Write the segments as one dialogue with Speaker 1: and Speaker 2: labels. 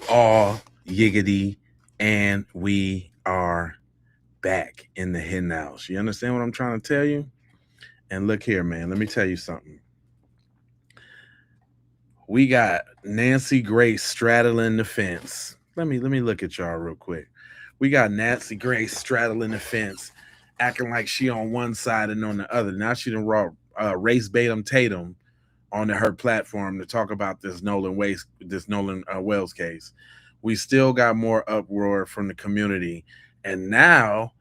Speaker 1: all yiggity, and we are back in the hen house. You understand what I'm trying to tell you? And look here, man, let me tell you something. We got Nancy Grace straddling the fence. Let me look at y'all real quick. We got Nancy Grace straddling the fence, acting like she on one side and on the other. Now she done race Batum Tatum onto her platform to talk about this Nolan Wells case. We still got more uproar from the community, and now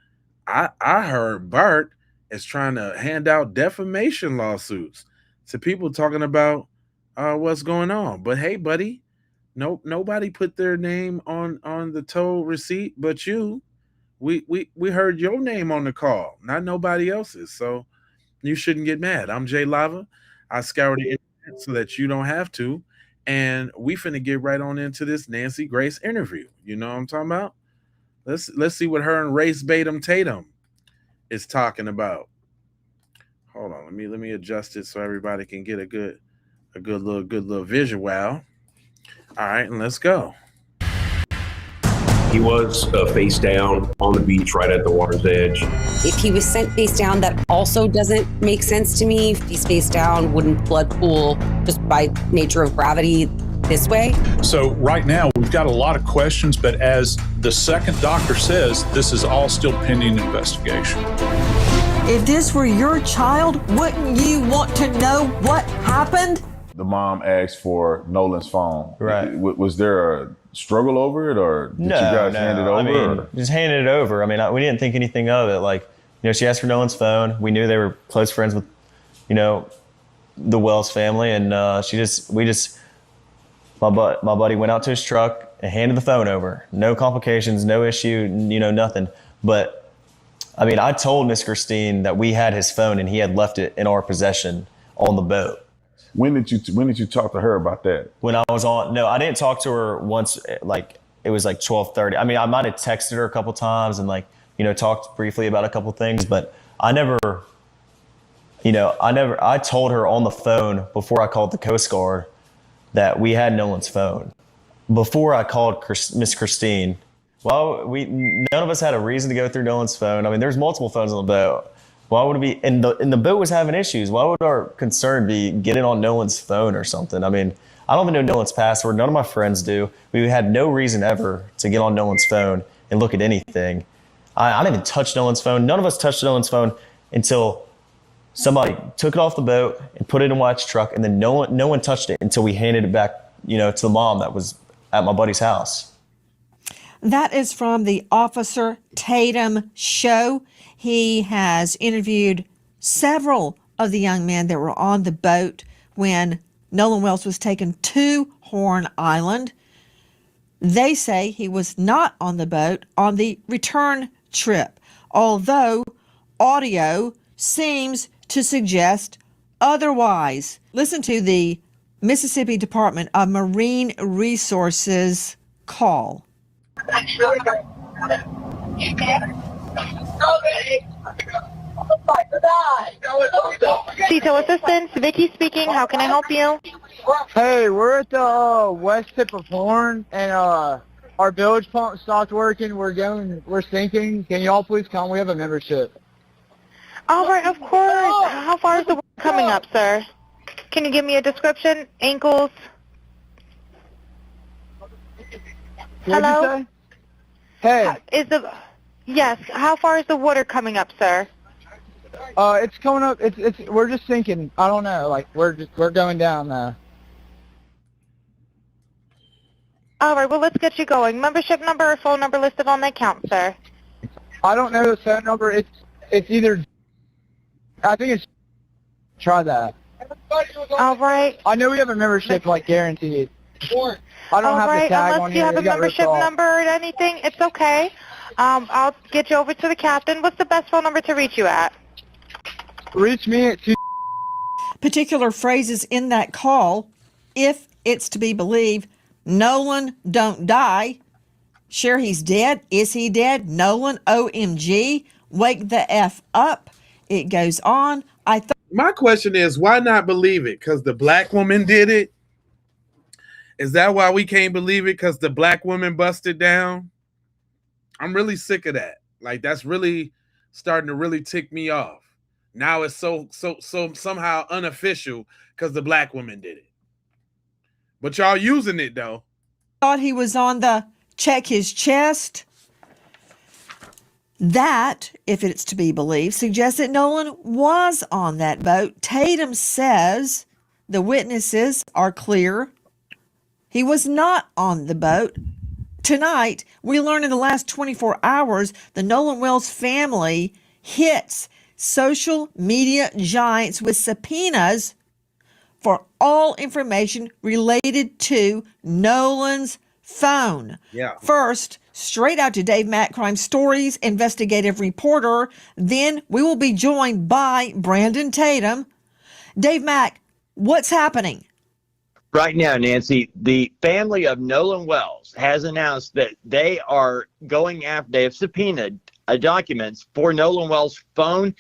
Speaker 1: I heard Bart is trying to hand out defamation lawsuits to people talking about what's going on. But hey, buddy, nobody put their name on the toll receipt, but you. We heard your name on the call, not nobody else's. So you shouldn't get mad. I'm Jay Lava. I scoured the internet so that you don't have to. And we finna get right on into this Nancy Grace interview. You know what I'm talking about? Let's see what her and Race Batum Tatum is talking about. Hold on, let me adjust it so everybody can get a good little visual. All right, and let's go.
Speaker 2: He was face down on the beach right at the water's edge.
Speaker 3: If he was sent face down, that also doesn't make sense to me. If he's face down, wouldn't blood pool just by nature of gravity this way?
Speaker 4: So right now, we've got a lot of questions, but as the second doctor says, this is all still pending investigation.
Speaker 5: If this were your child, wouldn't you want to know what happened?
Speaker 6: The mom asked for Nolan's phone.
Speaker 7: Right.
Speaker 6: Was there a struggle over it, or did you guys hand it over?
Speaker 7: I mean, just handed it over. I mean, we didn't think anything of it. Like, she asked for Nolan's phone. We knew they were close friends with, the Wells family, and my buddy went out to his truck and handed the phone over. No complications, no issue, nothing. But I mean, I told Miss Christine that we had his phone and he had left it in our possession on the boat.
Speaker 6: When did you talk to her about that?
Speaker 7: When I was I didn't talk to her once. Like, it was like 12:30. I mean, I might have texted her a couple times and talked briefly about a couple things, but I told her on the phone before I called the Coast Guard that we had Nolan's phone. Before I called Miss Christine, none of us had a reason to go through Nolan's phone. I mean, there's multiple phones on the boat. Why would it be? And the boat was having issues. Why would our concern be getting on Nolan's phone or something? I mean, I don't even know Nolan's password. None of my friends do. We had no reason ever to get on Nolan's phone and look at anything. I didn't even touch Nolan's phone. None of us touched Nolan's phone until somebody took it off the boat and put it in Wyatt's truck, and then no one touched it until we handed it back, to the mom that was at my buddy's house.
Speaker 5: That is from the Officer Tatum show. He has interviewed several of the young men that were on the boat when Nolan Wells was taken to Horn Island. They say he was not on the boat on the return trip, although audio seems to suggest otherwise. Listen to the Mississippi Department of Marine Resources call.
Speaker 8: Detail assistance, Vicky speaking. How can I help you?
Speaker 9: Hey, we're at the west tip of Horn, and our bilge pump stopped working. We're sinking. Can y'all please come? We have a membership.
Speaker 8: All right, of course. How far is the water coming up, sir? Can you give me a description? Ankles? Hello?
Speaker 9: Hey.
Speaker 8: Yes. How far is the water coming up, sir?
Speaker 9: It's coming up. We're just sinking. I don't know. Like, we're going down now.
Speaker 8: All right. Well, let's get you going. Membership number or phone number listed on the account, sir.
Speaker 9: I don't know the phone number. It's either. I think it's. Try that.
Speaker 8: All right.
Speaker 9: I know we have a membership, like, guaranteed. I don't have the tag on here.
Speaker 8: Unless you have a membership number or anything, it's okay. I'll get you over to the captain. What's the best phone number to reach you at?
Speaker 9: Reach me at 2.
Speaker 5: Particular phrases in that call, if it's to be believed, Nolan don't die. Sure, he's dead. Is he dead? Nolan, OMG, wake the F up. It goes on.
Speaker 1: My question is, why not believe it? Because the black woman did it, Is that why we can't believe it? Because the black woman busted down? I'm really sick of that. Like, that's really starting to really tick me off. Now it's so somehow unofficial because the black woman did it. But y'all using it though.
Speaker 5: Thought he was on the check his chest. That, if it's to be believed, suggests that Nolan was on that boat. Tatum says the witnesses are clear. He was not on the boat. Tonight, we learned in the last 24 hours the Nolan Wells family hits social media giants with subpoenas for all information related to Nolan's phone.
Speaker 1: Yeah.
Speaker 5: First, straight out to Dave Mack, Crime Stories investigative reporter. Then we will be joined by Brandon Tatum. Dave Mack, what's happening?
Speaker 10: Right now, Nancy, the family of Nolan Wells has announced that they are going after, they have subpoenaed documents for Nolan Wells' phone.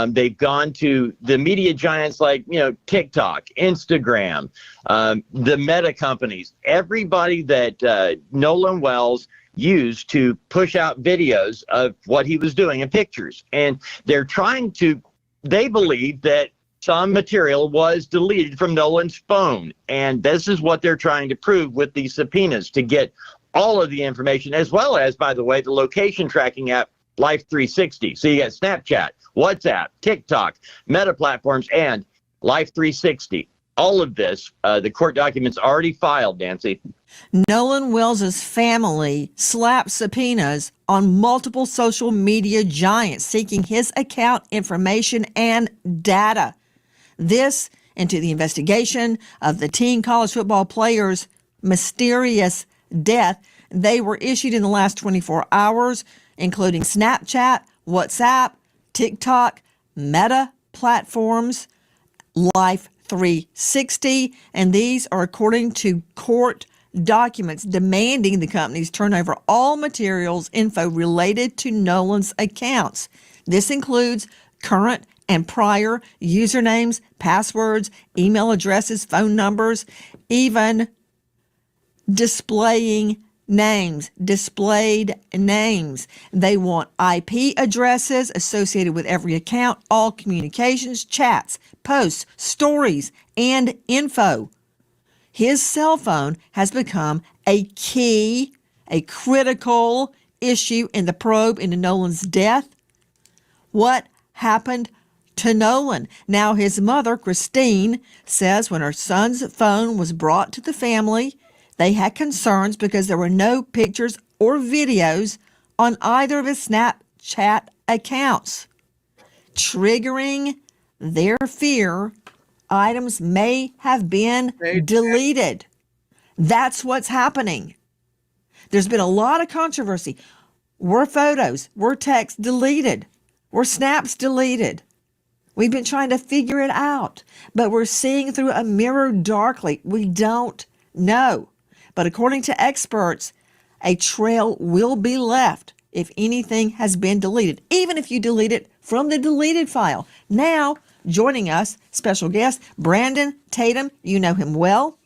Speaker 10: They've gone to the media giants like, TikTok, Instagram, the Meta companies, everybody that Nolan Wells used to push out videos of what he was doing and pictures. And they believe that some material was deleted from Nolan's phone. And this is what they're trying to prove with these subpoenas, to get all of the information, as well as, by the way, the location tracking app Life 360. So you got Snapchat, WhatsApp, TikTok, Meta platforms, and Life 360. All of this, the court documents already filed, Nancy.
Speaker 5: Nolan Wells' family slapped subpoenas on multiple social media giants seeking his account information and data. This into the investigation of the teen college football player's mysterious death. They were issued in the last 24 hours, including Snapchat, WhatsApp, TikTok, Meta platforms, Life 360, and these are according to court documents demanding the companies turn over all materials info related to Nolan's accounts. This includes current and prior usernames, passwords, email addresses, phone numbers, even displayed names. They want IP addresses associated with every account, all communications, chats, posts, stories, and info. His cell phone has become a critical issue in the probe into Nolan's death. What happened to Nolan? Now his mother, Christine, says when her son's phone was brought to the family, they had concerns because there were no pictures or videos on either of his Snapchat accounts. Triggering their fear, items may have been deleted. That's what's happening. There's been a lot of controversy. Were photos, were texts deleted? Were snaps deleted? We've been trying to figure it out, but we're seeing through a mirror darkly. We don't know. But according to experts, a trail will be left if anything has been deleted, even if you delete it from the deleted file. Now, joining us, special guest, Brandon Tatum. You know him well.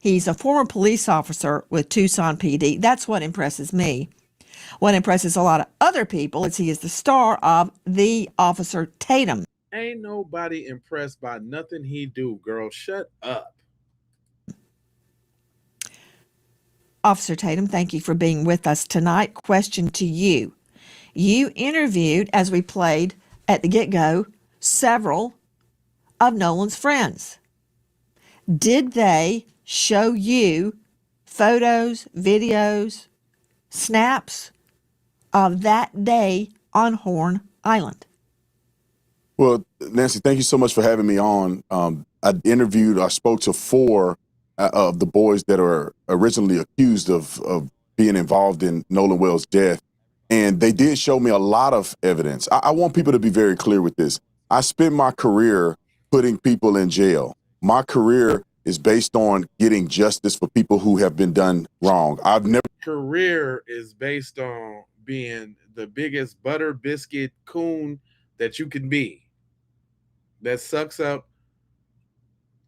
Speaker 5: He's a former police officer with Tucson PD. That's what impresses me. What impresses a lot of other people is he is the star of The Officer Tatum.
Speaker 1: Ain't nobody impressed by nothing he do, girl. Shut up.
Speaker 5: Officer Tatum, thank you for being with us tonight. Question to you. You interviewed, as we played at the get-go, several of Nolan's friends. Did they show you photos, videos, snaps of that day on Horn Island?
Speaker 6: Well, Nancy, thank you so much for having me on. I spoke to 4 of the boys that are originally accused of being involved in Nolan Wells' death. And they did show me a lot of evidence. I want people to be very clear with this. I spent my career putting people in jail. My career is based on getting justice for people who have been done wrong.
Speaker 1: Career is based on being the biggest butter biscuit coon that you can be, that sucks up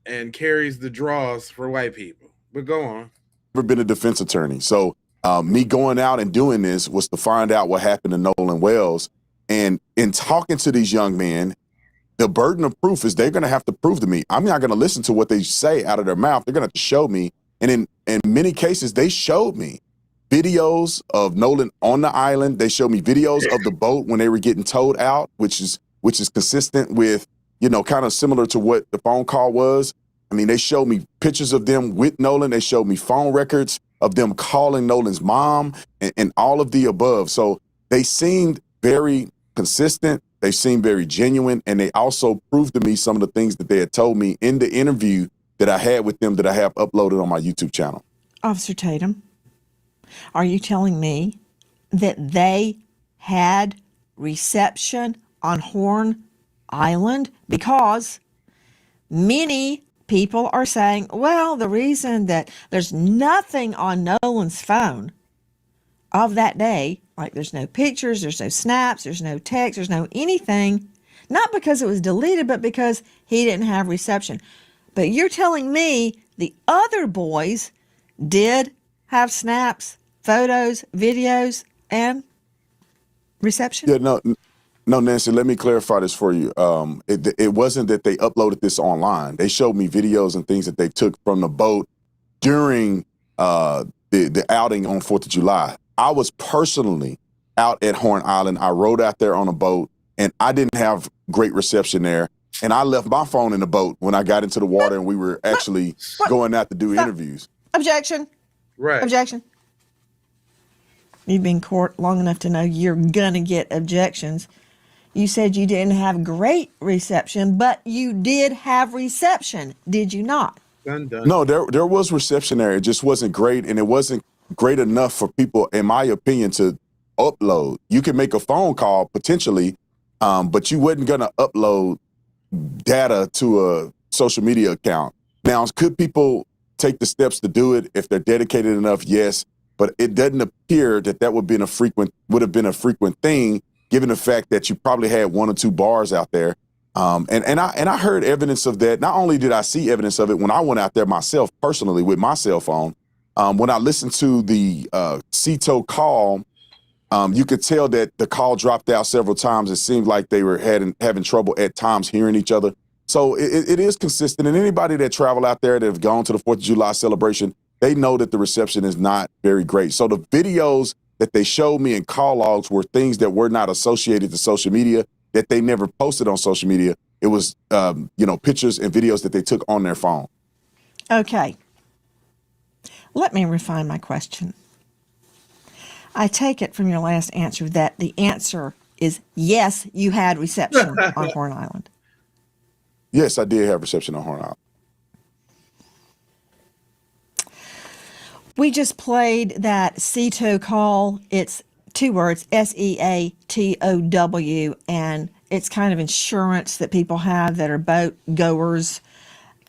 Speaker 1: and carries the draws for white people. But go on.
Speaker 6: never been a defense attorney. So me going out and doing this was to find out what happened to Nolan Wells. And in talking to these young men, the burden of proof is they're going to have to prove to me. I'm not going to listen to what they say out of their mouth. They're going to have to show me. And in many cases, they showed me videos of Nolan on the island. They showed me videos of the boat when they were getting towed out, which is consistent with, kind of similar to what the phone call was. I mean, they showed me pictures of them with Nolan. They showed me phone records of them calling Nolan's mom and all of the above. So they seemed very consistent. They seemed very genuine. And they also proved to me some of the things that they had told me in the interview that I had with them that I have uploaded on my YouTube channel.
Speaker 5: Officer Tatum, are you telling me that they had reception on Horn Island? Because many people are saying, well, the reason that there's nothing on Nolan's phone of that day, like there's no pictures, there's no snaps, there's no text, there's no anything, not because it was deleted, but because he didn't have reception. But you're telling me the other boys did have snaps, photos, videos, and reception?
Speaker 6: Yeah, no, Nancy, let me clarify this for you. It wasn't that they uploaded this online. They showed me videos and things that they took from the boat during the outing on 4th of July. I was personally out at Horn Island. I rode out there on a boat, and I didn't have great reception there. And I left my phone in the boat when I got into the water and we were actually going out to do interviews.
Speaker 5: Objection.
Speaker 1: Right.
Speaker 5: Objection. You've been in court long enough to know you're going to get objections. You said you didn't have great reception, but you did have reception, did you not?
Speaker 1: Done.
Speaker 6: No, there was reception there. It just wasn't great, and it wasn't great enough for people, in my opinion, to upload. You can make a phone call potentially, but you wasn't going to upload data to a social media account. Now, could people take the steps to do it if they're dedicated enough? Yes, but it doesn't appear that would have been a frequent thing, given the fact that you probably had one or two bars out there. And I heard evidence of that. Not only did I see evidence of it when I went out there myself personally with my cell phone, when I listened to the CETO call, you could tell that the call dropped out several times. It seemed like they were having trouble at times hearing each other. So it is consistent. And anybody that travel out there that have gone to the 4th of July celebration, they know that the reception is not very great. So the videos that they showed me in call logs were things that were not associated to social media, that they never posted on social media. It was, pictures and videos that they took on their phone.
Speaker 5: Okay. Let me refine my question. I take it from your last answer that the answer is yes, you had reception on Horn Island.
Speaker 6: Yes, I did have reception on Horn Island.
Speaker 5: We just played that CETO call. It's 2 words, SEATOW, and it's kind of insurance that people have that are boat goers.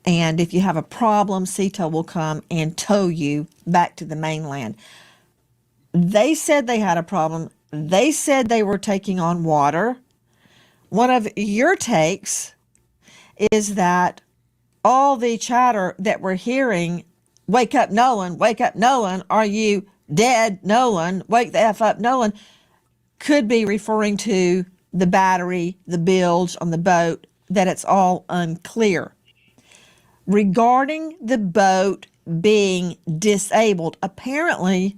Speaker 5: And if you have a problem, CETO will come and tow you back to the mainland. They said they had a problem. They said they were taking on water. One of your takes is that all the chatter that we're hearing, wake up, Nolan, are you dead, Nolan, wake the F up, Nolan, could be referring to the battery, the bilge on the boat, that it's all unclear. Regarding the boat being disabled, apparently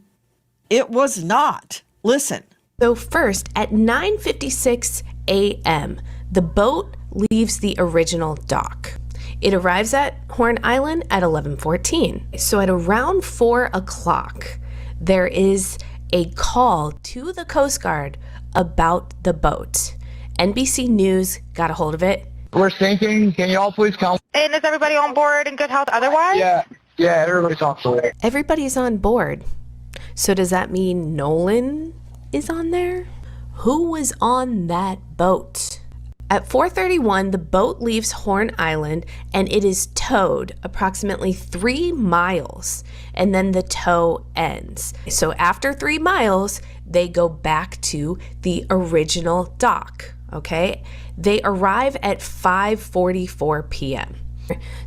Speaker 5: it was not. Listen.
Speaker 11: So first, at 9:56 a.m., the boat leaves the original dock. It arrives at Horn Island at 11:14. So at around 4 o'clock, there is a call to the Coast Guard about the boat. NBC News got a hold of it.
Speaker 9: We're sinking. Can y'all please come?
Speaker 8: And is everybody on board in good health otherwise?
Speaker 9: Yeah, everybody's on board.
Speaker 11: Everybody's on board. So does that mean Nolan is on there? Who was on that boat? At 4:31, the boat leaves Horn Island and it is towed approximately 3 miles, and then the tow ends. So after 3 miles, they go back to the original dock, okay? They arrive at 5:44 p.m.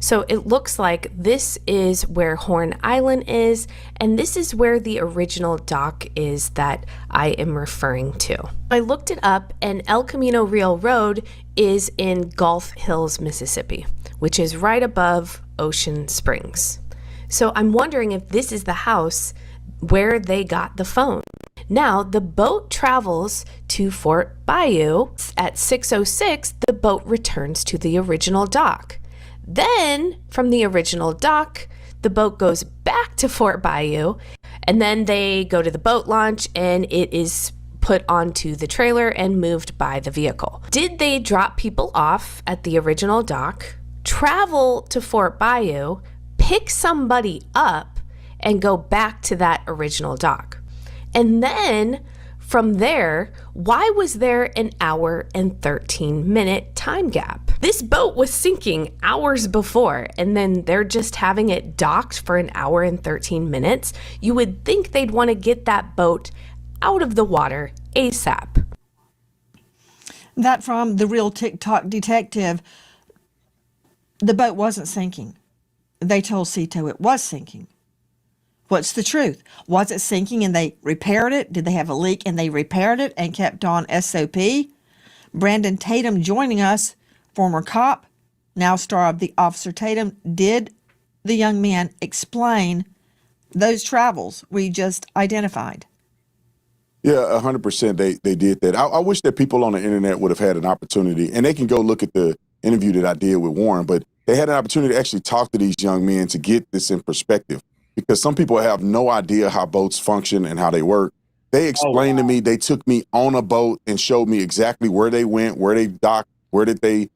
Speaker 11: So it looks like this is where Horn Island is, and this is where the original dock is that I am referring to. I looked it up, and El Camino Real Road is in Gulf Hills, Mississippi, which is right above Ocean Springs. So I'm wondering if this is the house where they got the phone. Now, the boat travels to Fort Bayou. At 6:06, the boat returns to the original dock. Then, from the original dock, the boat goes back to Fort Bayou, and then they go to the boat launch, and it is put onto the trailer and moved by the vehicle. Did they drop people off at the original dock, travel to Fort Bayou, pick somebody up, and go back to that original dock? And then from there, why was there an hour and 13-minute time gap? This boat was sinking hours before, and then they're just having it docked for an hour and 13 minutes. You would think they'd want to get that boat out of the water ASAP.
Speaker 5: That from the Real TikTok Detective. The boat wasn't sinking. They told Cito it was sinking. What's the truth? Was it sinking and they repaired it? Did they have a leak and they repaired it and kept on SOP? Brandon Tatum joining us, former cop, now star of the Officer Tatum. Did the young man explain those travels we just identified?
Speaker 6: Yeah, 100% they did that. I wish that people on the internet would have had an opportunity, and they can go look at the interview that I did with Warren, but they had an opportunity to actually talk to these young men to get this in perspective. Because some people have no idea how boats function and how they work. They explained to me, they took me on a boat and showed me exactly where they went, where they docked, where did they,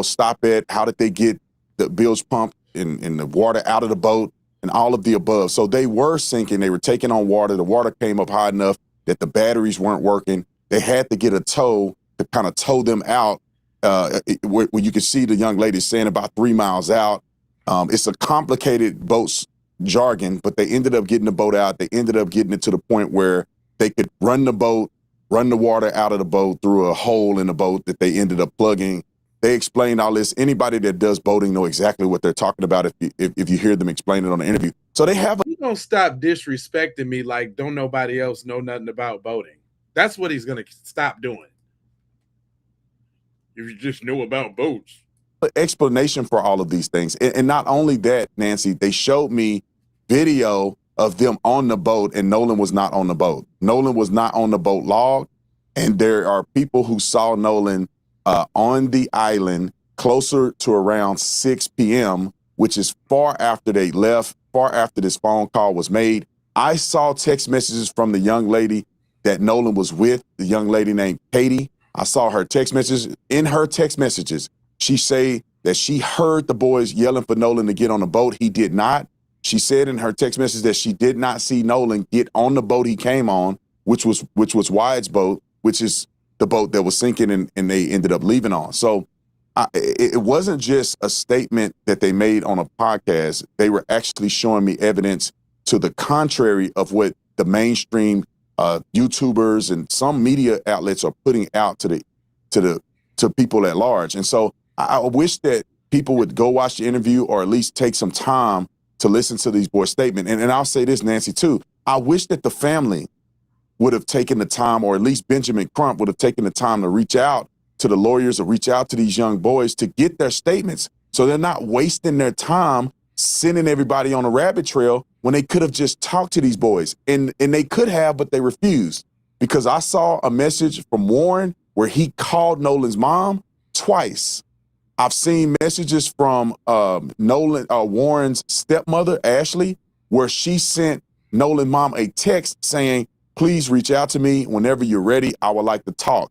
Speaker 6: stop at, how did they get the bilge pump and the water out of the boat and all of the above. So they were sinking, they were taking on water. The water came up high enough that the batteries weren't working. They had to get a tow to kind of tow them out, where you could see the young lady saying about 3 miles out. It's a complicated boat jargon, but they ended up getting the boat out. They ended up getting it to the point where they could run the boat, run the water out of the boat through a hole in the boat that they ended up plugging. They explained all this. Anybody that does boating know exactly what they're talking about if you hear them explain it on the interview. So they have
Speaker 1: You don't stop disrespecting me like don't nobody else know nothing about boating. That's what he's going to stop doing. If you just know about boats.
Speaker 6: Explanation for all of these things. And not only that, Nancy, they showed me video of them on the boat, and Nolan was not on the boat. Nolan was not on the boat log, and there are people who saw Nolan on the island closer to around 6 p.m., which is far after they left, far after this phone call was made. I saw text messages from the young lady that Nolan was with, the young lady named Katie. I saw her text messages. In her text messages, she say that she heard the boys yelling for Nolan to get on the boat. He did not. She said in her text message that she did not see Nolan get on the boat he came on, which was Wyatt's boat, which is the boat that was sinking and they ended up leaving on. So it wasn't just a statement that they made on a podcast. They were actually showing me evidence to the contrary of what the mainstream YouTubers and some media outlets are putting out to people at large. And so I wish that people would go watch the interview or at least take some time to listen to these boys' statement. And I'll say this, Nancy, too. I wish that the family would have taken the time, or at least Benjamin Crump would have taken the time to reach out to the lawyers or reach out to these young boys to get their statements so they're not wasting their time sending everybody on a rabbit trail when they could have just talked to these boys. And they could have, but they refused. Because I saw a message from Warren where he called Nolan's mom twice. I've seen messages from Warren's stepmother, Ashley, where she sent Nolan's mom a text saying, please reach out to me whenever you're ready. I would like to talk.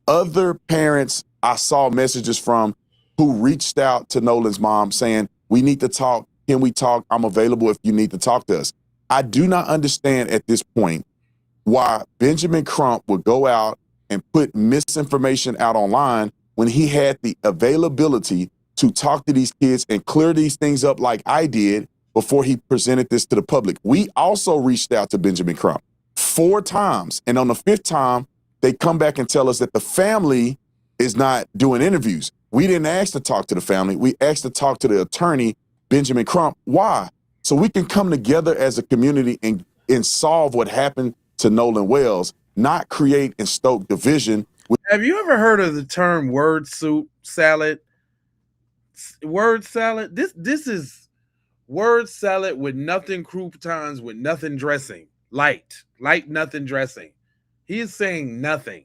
Speaker 6: Other parents I saw messages from who reached out to Nolan's mom saying, we need to talk. Can we talk? I'm available if you need to talk to us. I do not understand at this point why Benjamin Crump would go out and put misinformation out online when he had the availability to talk to these kids and clear these things up like I did before he presented this to the public. We also reached out to Benjamin Crump 4 times. And on the 5th time, they come back and tell us that the family is not doing interviews. We didn't ask to talk to the family. We asked to talk to the attorney, Benjamin Crump. Why? So we can come together as a community and solve what happened to Nolan Wells, not create and stoke division.
Speaker 1: Have you ever heard of the term word soup salad? Word salad? This is word salad with nothing croutons, with nothing dressing. Light nothing dressing. He is saying nothing.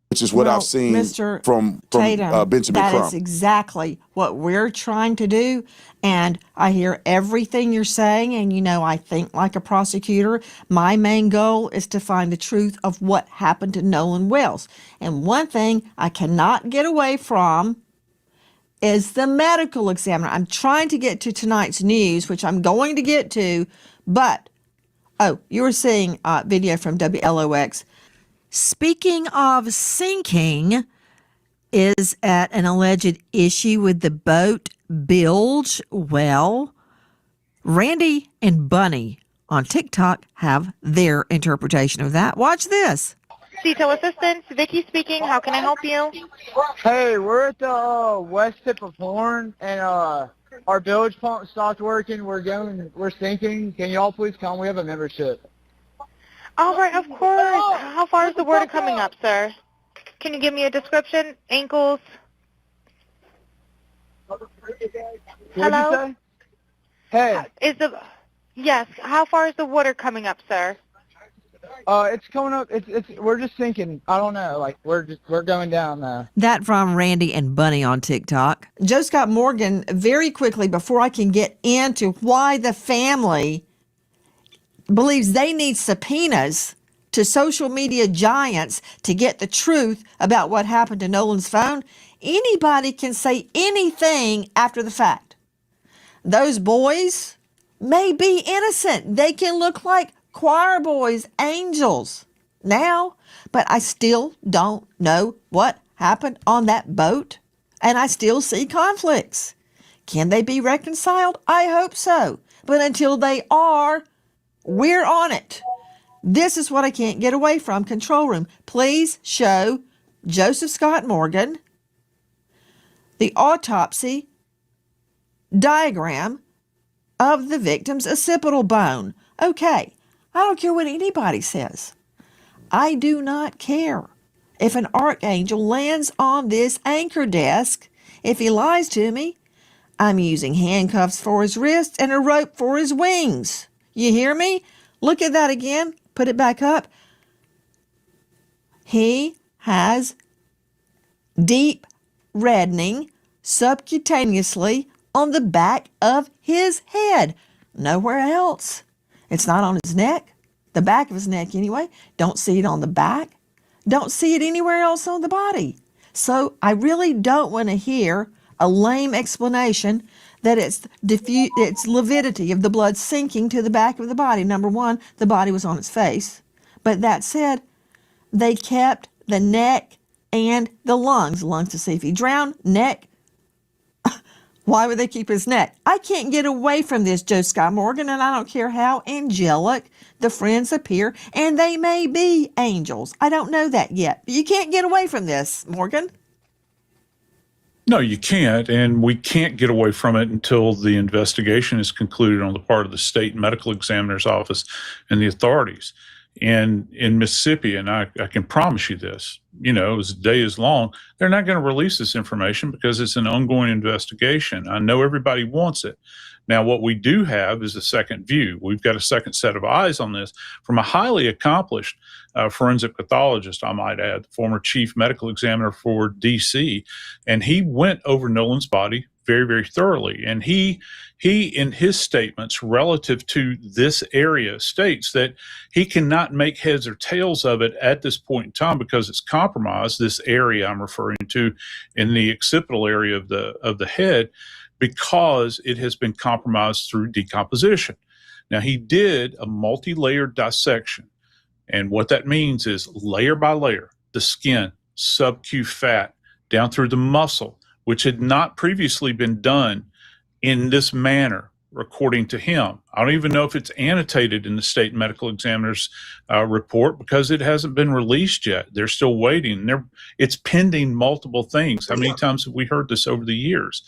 Speaker 6: Which is what I've seen
Speaker 5: Mr.
Speaker 6: from
Speaker 5: Tatum,
Speaker 6: Benjamin
Speaker 5: that
Speaker 6: Crump.
Speaker 5: is exactly what we're trying to do. And I hear everything you're saying. And, you know, I think like a prosecutor. My main goal is to find the truth of what happened to Nolan Wells. And one thing I cannot get away from is the medical examiner. I'm trying to get to tonight's news, which I'm going to get to. But, oh, you were seeing video from WLOX. Speaking of sinking, is at an alleged issue with the boat bilge. Well, Randy and Bunny on TikTok have their interpretation of that. Watch this.
Speaker 8: CETO Assistance, Vicky speaking. How can I help you?
Speaker 9: Hey, we're at the west tip of Horn, and our bilge pump stopped working. We're sinking. Can y'all please come? We have a membership.
Speaker 8: All right, of course. How far is the water coming up, sir? Can you give me a description? Ankles? Hello?
Speaker 9: What'd you say? Hey.
Speaker 8: Yes, how far is the water coming up, sir?
Speaker 9: It's coming up. We're just sinking. I don't know. Like we're going down now.
Speaker 5: That from Randy and Bunny on TikTok. Joe Scott Morgan, very quickly before I can get into why the family believes they need subpoenas to social media giants to get the truth about what happened to Nolan's phone. Anybody can say anything after the fact. Those boys may be innocent. They can look like choir boys, angels now, but I still don't know what happened on that boat, and I still see conflicts. Can they be reconciled? I hope so. But until they are, we're on it. This is what I can't get away from. Control room, please show Joseph Scott Morgan the autopsy diagram of the victim's occipital bone. Okay, I don't care what anybody says. I do not care if an archangel lands on this anchor desk. If he lies to me, I'm using handcuffs for his wrists and a rope for his wings. You hear me? Look at that again. Put it back up. He has deep reddening subcutaneously on the back of his head. Nowhere else. It's not on his neck. The back of his neck anyway. Don't see it on the back. Don't see it anywhere else on the body. So I really don't want to hear a lame explanation that it's lividity of the blood sinking to the back of the body. Number one, the body was on its face. But that said, they kept the neck and the lungs. Lungs to see if he drowned, neck. Why would they keep his neck? I can't get away from this, Joe Scott Morgan, and I don't care how angelic the friends appear, and they may be angels. I don't know that yet. But you can't get away from this, Morgan.
Speaker 4: No, you can't, and we can't get away from it until the investigation is concluded on the part of the state medical examiner's office and the authorities. And in Mississippi, and I can promise you this, as the day is long, they're not going to release this information because it's an ongoing investigation. I know everybody wants it. Now, what we do have is a second view. We've got a second set of eyes on this from a highly accomplished forensic pathologist, I might add, the former chief medical examiner for D.C., and he went over Nolan's body very, very thoroughly. And he in his statements relative to this area states that he cannot make heads or tails of it at this point in time because it's compromised, this area I'm referring to in the occipital area of the head, because it has been compromised through decomposition. Now, he did a multi-layered dissection, and what that means is layer by layer, the skin, sub-Q fat, down through the muscle, which had not previously been done in this manner according to him. I don't even know if it's annotated in the state medical examiner's report because it hasn't been released yet. They're still waiting. It's pending multiple things. How many times have we heard this over the years?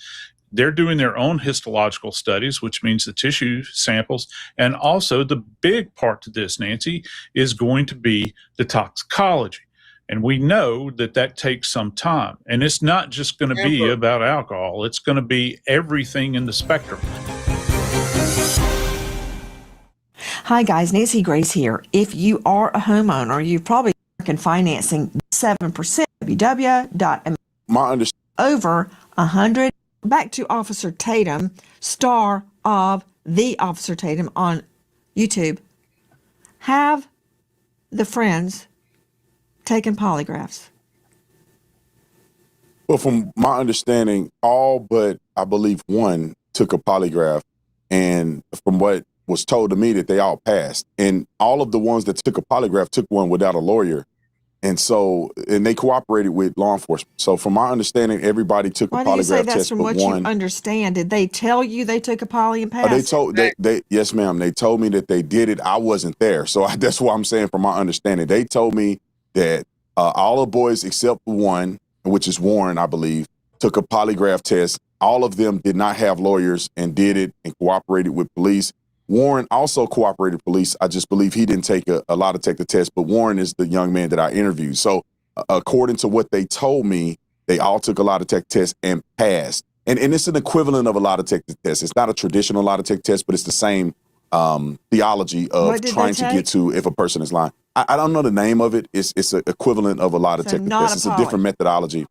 Speaker 4: They're doing their own histological studies, which means the tissue samples. And also the big part to this, Nancy, is going to be the toxicology. And we know that that takes some time. And it's not just going to be about alcohol. It's going to be everything in the spectrum.
Speaker 5: Hi, guys. Nancy Grace here. If you are a homeowner, you probably can financing 7% www.
Speaker 6: My understanding.
Speaker 5: Over 100. Back to Officer Tatum, star of The Officer Tatum on YouTube. Have the friends taken polygraphs?
Speaker 6: Well, from my understanding, all but I believe one took a polygraph, and from what was told to me, that they all passed. And all of the ones that took a polygraph took one without a lawyer. And they cooperated with law enforcement. So from my understanding, everybody took a polygraph test.
Speaker 5: Why do you say that's
Speaker 6: test,
Speaker 5: from
Speaker 6: but
Speaker 5: what
Speaker 6: one.
Speaker 5: you understand? Did they tell you they took a poly and passed?
Speaker 6: Yes, ma'am. They told me that they did it. I wasn't there. So that's what I'm saying from my understanding. They told me that all the boys except one, which is Warren, I believe, took a polygraph test. All of them did not have lawyers and did it and cooperated with police. Warren also cooperated with police. I just believe he didn't take a lot to take the test, but Warren is the young man that I interviewed. So according to what they told me, they all took a lie detector test and passed. And it's an equivalent of a lie detector test. It's not a traditional lie detector test, but it's the same theology of trying to get to if a person is lying. I don't know the name of it. It's an equivalent of a lie detector test. It's a different methodology.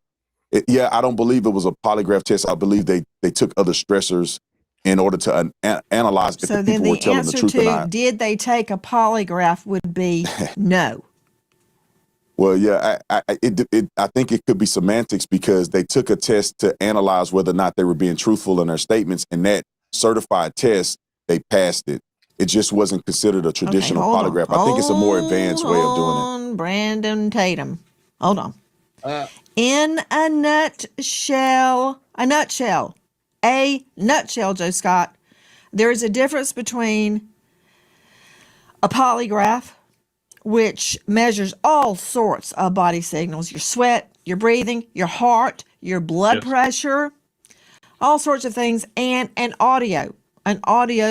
Speaker 6: I don't believe it was a polygraph test. I believe they took other stressors in order to analyze if the people were telling the truth or not. So then the answer to
Speaker 5: did they take a polygraph would be no.
Speaker 6: Well, yeah, I think it could be semantics because they took a test to analyze whether or not they were being truthful in their statements, and that certified test, they passed it. It just wasn't considered a traditional polygraph. I think it's a more advanced way of doing it.
Speaker 5: Brandon Tatum. Hold on. In a nutshell, Joe Scott, there is a difference between a polygraph, which measures all sorts of body signals, your sweat, your breathing, your heart, your blood pressure, all sorts of things, and an audio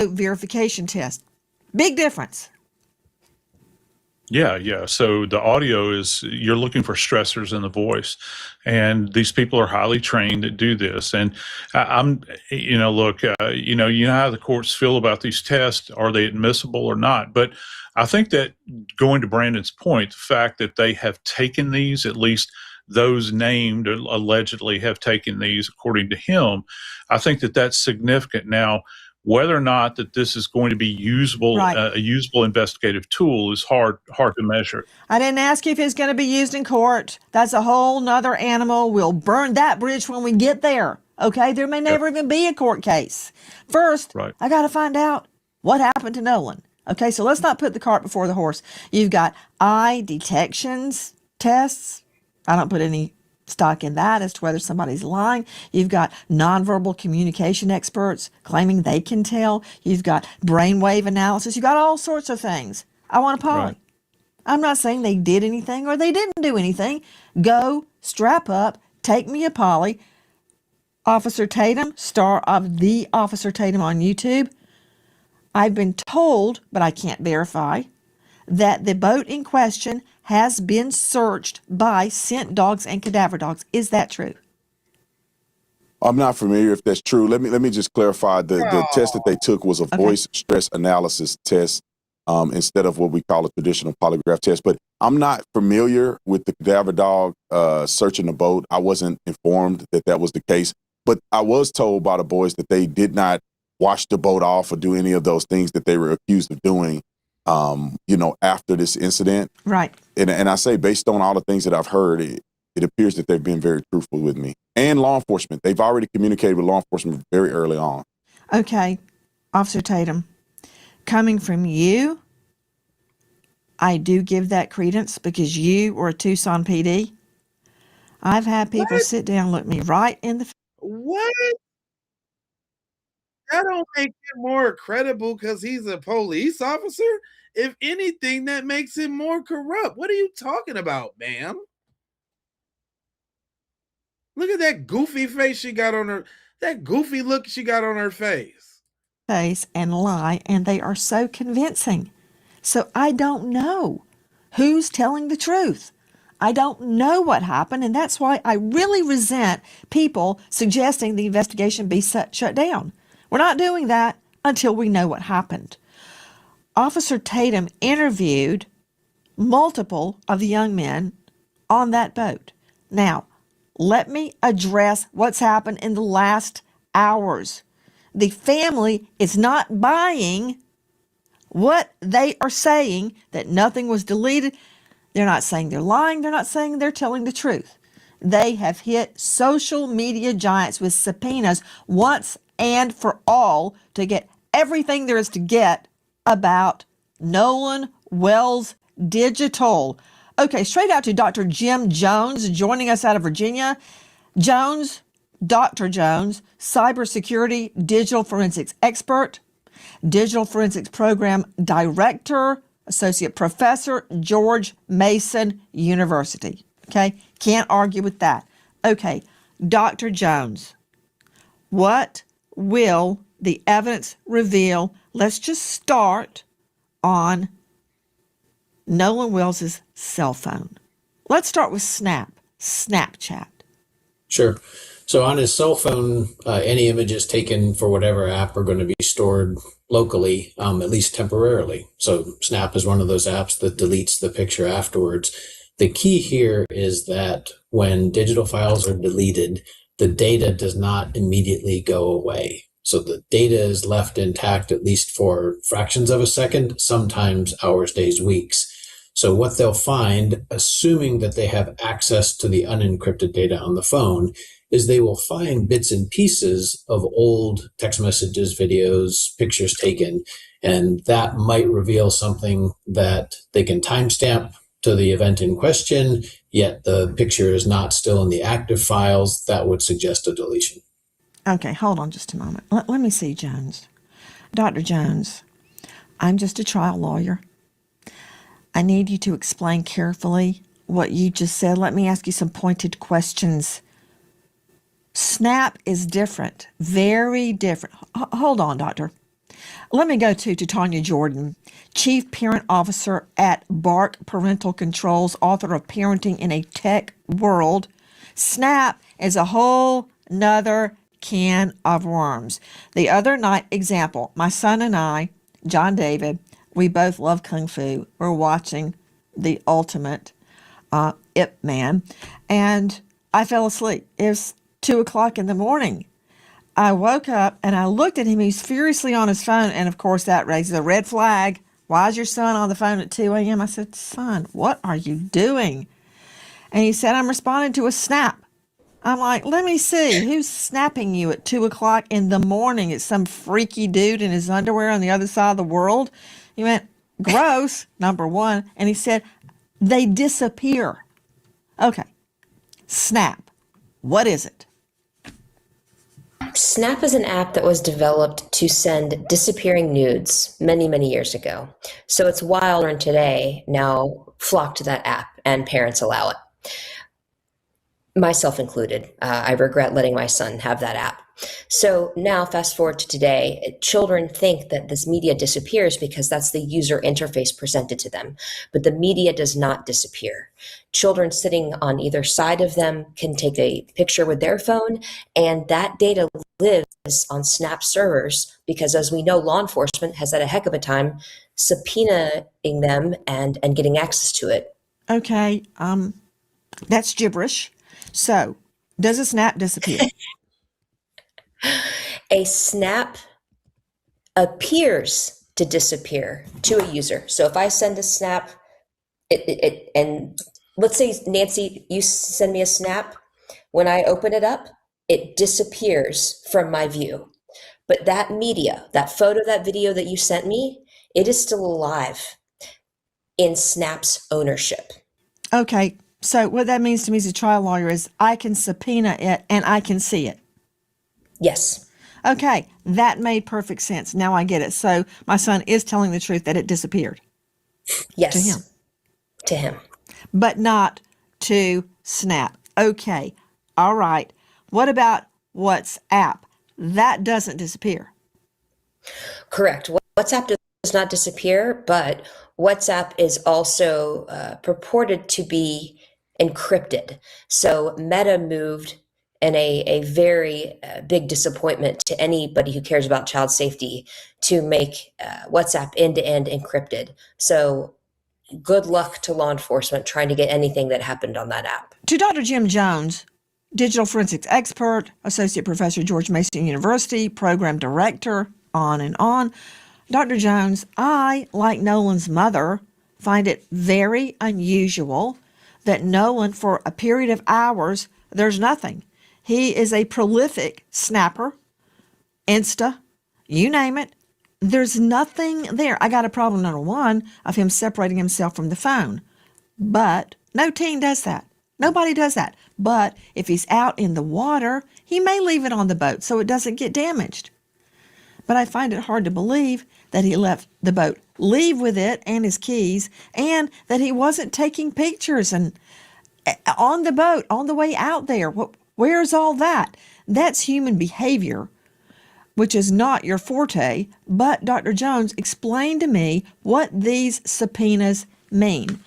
Speaker 5: verification test. Big difference.
Speaker 4: Yeah. So the audio is, you're looking for stressors in the voice, and these people are highly trained that do this. And you know how the courts feel about these tests. Are they admissible or not? But I think that, going to Brandon's point, the fact that they have taken these, at least those named allegedly have taken these, according to him, I think that that's significant. Now, whether or not that this is going to be usable, a usable investigative tool, is hard to measure.
Speaker 5: I didn't ask you if it's going to be used in court. That's a whole nother animal. We'll burn that bridge when we get there. Okay? There may never even be a court case. First, I got to find out what happened to Nolan. Okay, so let's not put the cart before the horse. You've got eye detections tests. I don't put any stock in that as to whether somebody's lying. You've got nonverbal communication experts claiming they can tell. You've got brainwave analysis. You've got all sorts of things. I want a poly. I'm not saying they did anything or they didn't do anything. Go, strap up, take me a poly. Officer Tatum, star of The Officer Tatum on YouTube. I've been told, but I can't verify, that the boat in question has been searched by scent dogs and cadaver dogs. Is that true?
Speaker 6: I'm not familiar if that's true. Let me just clarify. The test that they took was a voice stress analysis test instead of what we call a traditional polygraph test. But I'm not familiar with the cadaver dog searching the boat. I wasn't informed that that was the case. But I was told by the boys that they did not wash the boat off or do any of those things that they were accused of doing, after this incident.
Speaker 5: Right.
Speaker 6: And I say, based on all the things that I've heard, it appears that they've been very truthful with me. And law enforcement. They've already communicated with law enforcement very early on.
Speaker 5: Okay. Officer Tatum, coming from you, I do give that credence because you were a Tucson PD. I've had people sit down, look me right in the
Speaker 1: What? That don't make him more credible because he's a police officer. If anything, that makes him more corrupt. What are you talking about, ma'am? Look at that goofy face she got on her. That goofy look she got on her face.
Speaker 5: And lie, and they are so convincing. So I don't know who's telling the truth. I don't know what happened, and that's why I really resent people suggesting the investigation be shut down. We're not doing that until we know what happened. Officer Tatum interviewed multiple of the young men on that boat. Now, let me address what's happened in the last hours. The family is not buying what they are saying, that nothing was deleted. They're not saying they're lying. They're not saying they're telling the truth. They have hit social media giants with subpoenas once and for all to get everything there is to get about Nolan Wells Digital. Okay, straight out to Dr. Jim Jones joining us out of Virginia. Dr. Jones, cybersecurity digital forensics expert, digital forensics program director, associate professor, George Mason University. Okay, can't argue with that. Okay, Dr. Jones, what will the evidence reveal? Let's just start on Nolan Wells' cell phone. Let's start with Snapchat.
Speaker 12: Sure. So on his cell phone, any images taken for whatever app are going to be stored locally, at least temporarily. So Snap is one of those apps that deletes the picture afterwards. The key here is that when digital files are deleted, the data does not immediately go away. So the data is left intact, at least for fractions of a second, sometimes hours, days, weeks. So what they'll find, assuming that they have access to the unencrypted data on the phone, is they will find bits and pieces of old text messages, videos, pictures taken, and that might reveal something that they can timestamp to the event in question, yet the picture is not still in the active files. That would suggest a deletion.
Speaker 5: Okay, hold on just a moment. Let me see, Jones. Dr. Jones, I'm just a trial lawyer. I need you to explain carefully what you just said. Let me ask you some pointed questions. Snap is different, very different. Hold on, doctor. Let me go to Tanya Jordan, Chief Parent Officer at Bark Parental Controls, author of Parenting in a Tech World. Snap is a whole nother can of worms. The other night, example, my son and I, John David, we both love Kung Fu. We're watching The Ultimate Ip Man, and I fell asleep. It was 2 o'clock in the morning. I woke up and I looked at him. He's furiously on his phone, and of course that raises a red flag. Why is your son on the phone at 2 a.m.? I said, son, what are you doing? And he said, I'm responding to a snap. I'm like, let me see. Who's snapping you at 2 o'clock in the morning? It's some freaky dude in his underwear on the other side of the world. He went, gross, number one. And he said, they disappear. Okay. Snap. What is it?
Speaker 13: Snap is an app that was developed to send disappearing nudes many, many years ago. So it's wild, and today now flock to that app, and parents allow it. Myself included. I regret letting my son have that app. So now fast forward to today, children think that this media disappears because that's the user interface presented to them. But the media does not disappear. Children sitting on either side of them can take a picture with their phone, and that data lives on Snap servers because, as we know, law enforcement has had a heck of a time subpoenaing them and getting access to it.
Speaker 5: Okay, that's gibberish. So, does a snap disappear?
Speaker 13: A snap appears to disappear to a user. So if I send a snap, and let's say, Nancy, you send me a snap. When I open it up, it disappears from my view. But that media, that photo, that video that you sent me, it is still alive in Snap's ownership.
Speaker 5: Okay, so what that means to me as a trial lawyer is I can subpoena it and I can see it.
Speaker 13: Yes.
Speaker 5: Okay, that made perfect sense. Now I get it. So my son is telling the truth that it disappeared.
Speaker 13: Yes.
Speaker 5: To him.
Speaker 13: To him.
Speaker 5: But not to Snap. Okay. All right. What about WhatsApp? That doesn't disappear.
Speaker 13: Correct. WhatsApp does not disappear, but WhatsApp is also purported to be encrypted. So Meta moved in a very big disappointment to anybody who cares about child safety to make WhatsApp end-to-end encrypted. So good luck to law enforcement trying to get anything that happened on that app.
Speaker 5: To Dr. Jim Jones, digital forensics expert, associate professor, George Mason University, program director, on and on. Dr. Jones, I, like Nolan's mother, find it very unusual that Nolan, for a period of hours, there's nothing. He is a prolific snapper, Insta, you name it. There's nothing there. I got a problem, number one, of him separating himself from the phone. But no teen does that. Nobody does that. But if he's out in the water, he may leave it on the boat so it doesn't get damaged. But I find it hard to believe that he left the boat, leave with it and his keys, and that he wasn't taking pictures and on the boat, on the way out there. Where's all that? That's human behavior, which is not your forte. But Dr. Jones, explain to me what these subpoenas mean.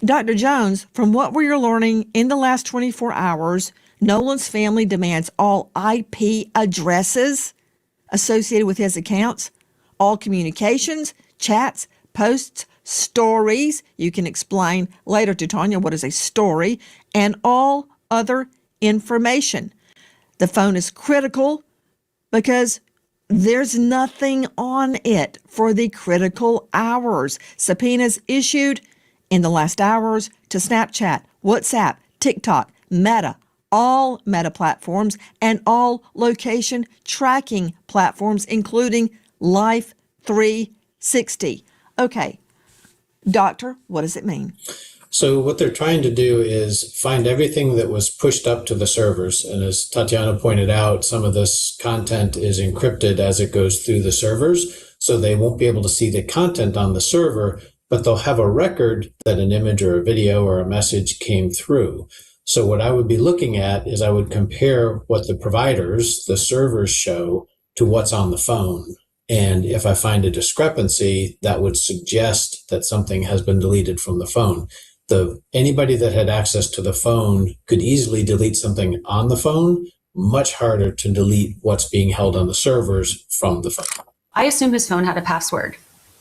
Speaker 5: Dr. Jones, from what we're learning in the last 24 hours, Nolan's family demands all IP addresses associated with his accounts, all communications, chats, posts, stories. You can explain later to Tanya what is a story, and all other information. The phone is critical because there's nothing on it for the critical hours. Subpoenas issued in the last hours to Snapchat, WhatsApp, TikTok, Meta, all Meta platforms, and all location tracking platforms, including Life 360. Okay, doctor, what does it mean?
Speaker 12: So what they're trying to do is find everything that was pushed up to the servers. And as Tatiana pointed out, some of this content is encrypted as it goes through the servers. So they won't be able to see the content on the server, but they'll have a record that an image or a video or a message came through. So what I would be looking at is I would compare what the providers, the servers show to what's on the phone. And if I find a discrepancy, that would suggest that something has been deleted from the phone. Anybody that had access to the phone could easily delete something on the phone, much harder to delete what's being held on the servers from the phone.
Speaker 14: I assume his phone had a password.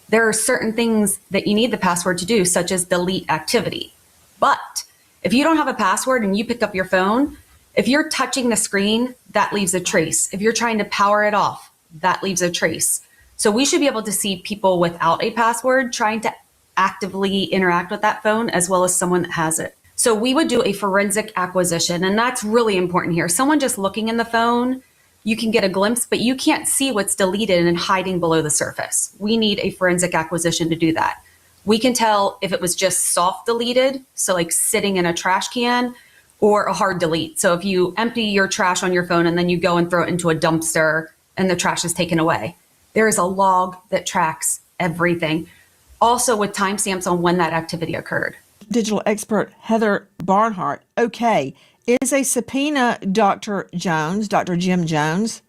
Speaker 14: There are certain things that you need the password to do, such as delete activity. But if you don't have a password and you pick up your phone, if you're touching the screen, that leaves a trace. If you're trying to power it off, that leaves a trace. So we should be able to see people without a password trying to actively interact with that phone, as well as someone that has it. So we would do a forensic acquisition, and that's really important here. Someone just looking in the phone, you can get a glimpse, but you can't see what's deleted and hiding below the surface. We need a forensic acquisition to do that. We can tell if it was just soft deleted, so like sitting in a trash can, or a hard delete. So if you empty your trash on your phone and then you go and throw it into a dumpster and the trash is taken away, there is a log that tracks everything. Also with timestamps on when that activity occurred.
Speaker 5: Digital expert Heather Barnhart. Okay, is a subpoena, Dr. Jones, Dr. Jim Jones,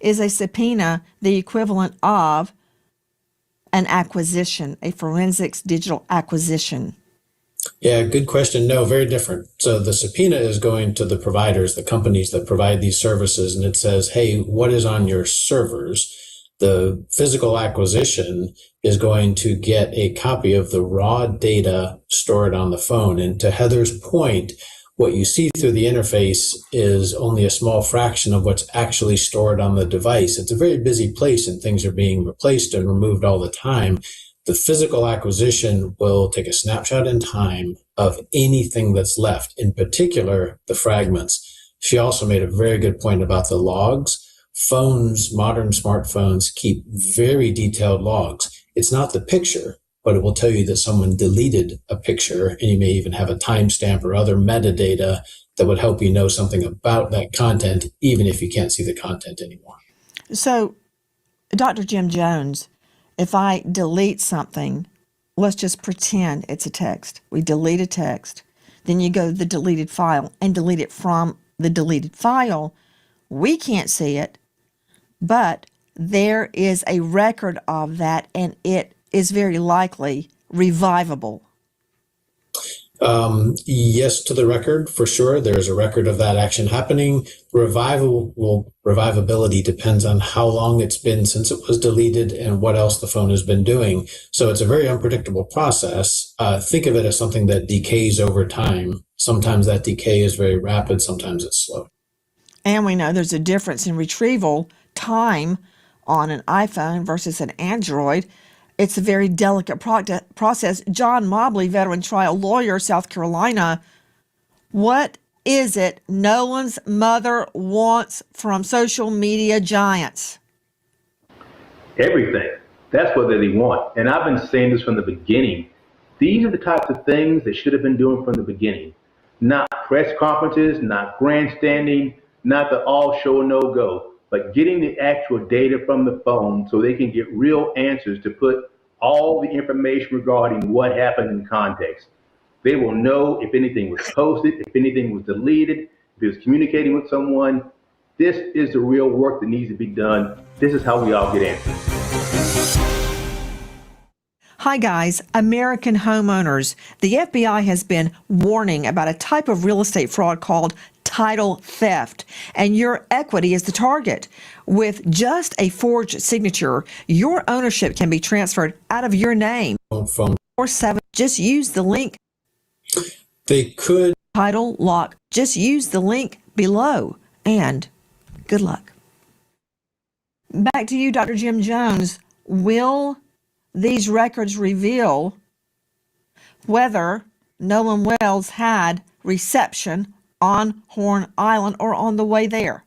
Speaker 5: is a subpoena the equivalent of an acquisition, a forensics digital acquisition?
Speaker 12: Yeah, good question. No, very different. So the subpoena is going to the providers, the companies that provide these services, and it says, hey, what is on your servers? The physical acquisition is going to get a copy of the raw data stored on the phone. And to Heather's point, what you see through the interface is only a small fraction of what's actually stored on the device. It's a very busy place and things are being replaced and removed all the time. The physical acquisition will take a snapshot in time of anything that's left, in particular, the fragments. She also made a very good point about the logs. Phones, modern smartphones, keep very detailed logs. It's not the picture, but it will tell you that someone deleted a picture, and you may even have a timestamp or other metadata that would help you know something about that content, even if you can't see the content anymore.
Speaker 5: So, Dr. Jim Jones, if I delete something, let's just pretend it's a text. We delete a text. Then you go to the deleted file and delete it from the deleted file. We can't see it, but there is a record of that, and it is very likely revivable.
Speaker 12: Yes, to the record, for sure. There's a record of that action happening. Revivability depends on how long it's been since it was deleted and what else the phone has been doing. So it's a very unpredictable process. Think of it as something that decays over time. Sometimes that decay is very rapid, sometimes it's slow.
Speaker 5: And we know there's a difference in retrieval time on an iPhone versus an Android. It's a very delicate process. John Mobley, veteran trial lawyer, South Carolina. What is it Nolan's mother wants from social media giants?
Speaker 15: Everything. That's what they want. And I've been saying this from the beginning. These are the types of things they should have been doing from the beginning. Not press conferences, not grandstanding, not the all show no go, but getting the actual data from the phone so they can get real answers to put all the information regarding what happened in context. They will know if anything was posted, if anything was deleted, if it was communicating with someone. This is the real work that needs to be done. This is how we all get answers.
Speaker 5: Hi guys, American homeowners. The FBI has been warning about a type of real estate fraud called title theft, and your equity is the target. With just a forged signature, your ownership can be transferred out of your name.
Speaker 12: From
Speaker 5: or 7, just use the link.
Speaker 12: They could.
Speaker 5: Title lock. Just use the link below, and good luck. Back to you, Dr. Jim Jones. Will these records reveal whether Nolan Wells had reception on Horn Island or on the way there?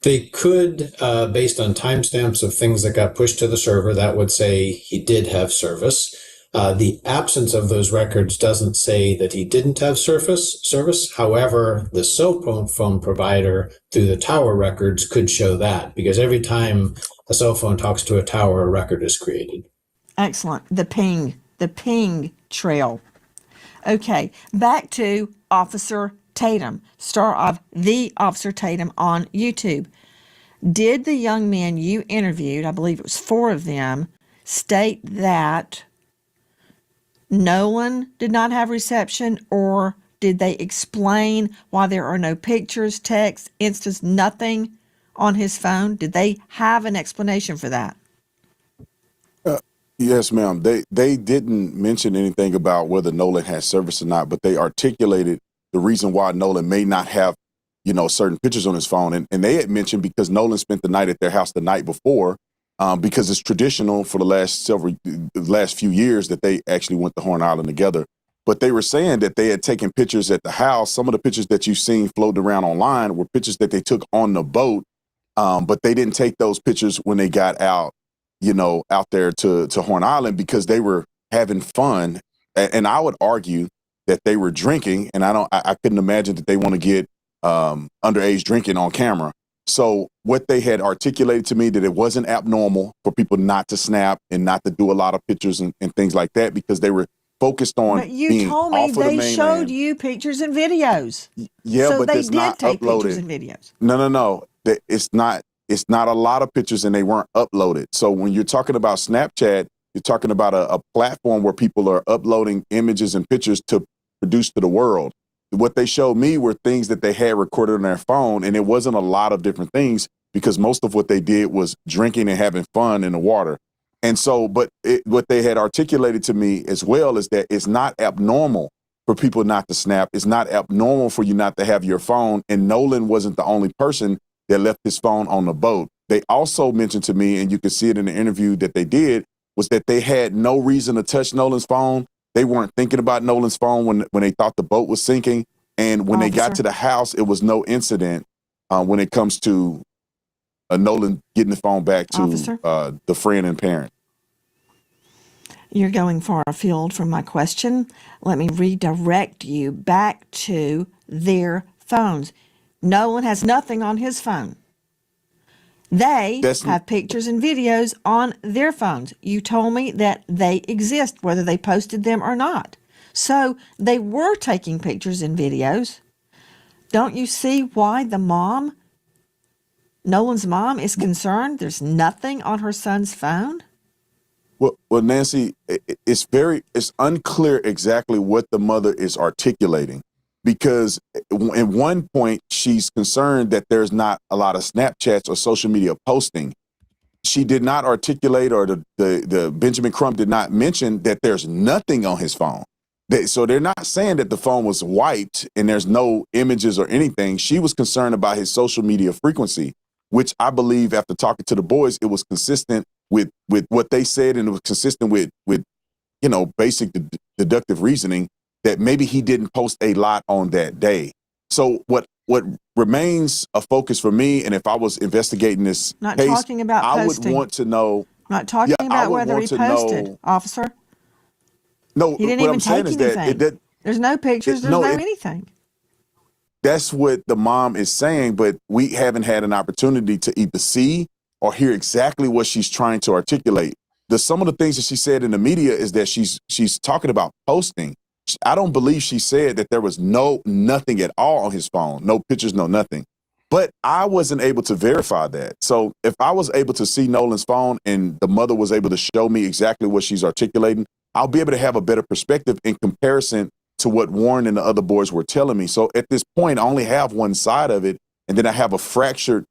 Speaker 12: They could, based on timestamps of things that got pushed to the server, that would say he did have service. The absence of those records doesn't say that he didn't have service. However, the cell phone provider through the tower records could show that, because every time a cell phone talks to a tower, a record is created.
Speaker 5: Excellent. The ping trail. Okay, back to Officer Tatum, star of The Officer Tatum on YouTube. Did the young men you interviewed, I believe it was 4 of them, state that Nolan did not have reception, or did they explain why there are no pictures, text, instas, nothing on his phone? Did they have an explanation for that?
Speaker 6: Yes, ma'am. They didn't mention anything about whether Nolan has service or not, but they articulated the reason why Nolan may not have, certain pictures on his phone. And they had mentioned because Nolan spent the night at their house the night before, because it's traditional for the last few years that they actually went to Horn Island together. But they were saying that they had taken pictures at the house. Some of the pictures that you've seen floating around online were pictures that they took on the boat, but they didn't take those pictures when they got out there to Horn Island, because they were having fun. And I would argue that they were drinking, and I couldn't imagine that they want to get underage drinking on camera. So what they had articulated to me, that it wasn't abnormal for people not to snap and not to do a lot of pictures and things like that, because they were focused on
Speaker 5: But you
Speaker 6: being
Speaker 5: told me
Speaker 6: off of the
Speaker 5: they
Speaker 6: mainland.
Speaker 5: showed you pictures and videos.
Speaker 6: Yeah,
Speaker 5: so
Speaker 6: but
Speaker 5: they
Speaker 6: it's
Speaker 5: did
Speaker 6: not
Speaker 5: take
Speaker 6: uploaded.
Speaker 5: pictures and videos.
Speaker 6: No. It's not a lot of pictures, and they weren't uploaded. So when you're talking about Snapchat, you're talking about a platform where people are uploading images and pictures to produce to the world. What they showed me were things that they had recorded on their phone, and it wasn't a lot of different things, because most of what they did was drinking and having fun in the water. And so, what they had articulated to me as well is that it's not abnormal for people not to snap. It's not abnormal for you not to have your phone. And Nolan wasn't the only person that left his phone on the boat. They also mentioned to me, and you can see it in the interview that they did, was that they had no reason to touch Nolan's phone. They weren't thinking about Nolan's phone when they thought the boat was sinking. And when they got to the house, it was no incident when it comes to Nolan getting the phone back to the friend and parent.
Speaker 5: You're going far afield from my question. Let me redirect you back to their phones. Nolan has nothing on his phone. They have pictures and videos on their phones. You told me that they exist, whether they posted them or not. So they were taking pictures and videos. Don't you see why the mom, Nolan's mom, is concerned? There's nothing on her son's phone.
Speaker 6: Well, Nancy, it's unclear exactly what the mother is articulating, because at one point she's concerned that there's not a lot of Snapchats or social media posting. She did not articulate, or the Benjamin Crump did not mention that there's nothing on his phone. So they're not saying that the phone was wiped and there's no images or anything. She was concerned about his social media frequency, which I believe, after talking to the boys, it was consistent with what they said, and it was consistent with basic deductive reasoning that maybe he didn't post a lot on that day. So what remains a focus for me, and if I was investigating this
Speaker 5: Not
Speaker 6: case,
Speaker 5: talking about
Speaker 6: I
Speaker 5: posting.
Speaker 6: would want to know.
Speaker 5: Not talking about whether he posted, officer.
Speaker 6: No,
Speaker 5: He didn't
Speaker 6: what
Speaker 5: even
Speaker 6: I'm saying
Speaker 5: take
Speaker 6: is
Speaker 5: anything.
Speaker 6: that
Speaker 5: There's no pictures. There's no anything.
Speaker 6: That's what the mom is saying, but we haven't had an opportunity to either see or hear exactly what she's trying to articulate. Some of the things that she said in the media is that she's talking about posting. I don't believe she said that there was nothing at all on his phone, no pictures, no nothing. But I wasn't able to verify that. So if I was able to see Nolan's phone and the mother was able to show me exactly what she's articulating, I'll be able to have a better perspective in comparison to what Warren and the other boys were telling me. So at this point, I only have one side of it, and then I have a fractured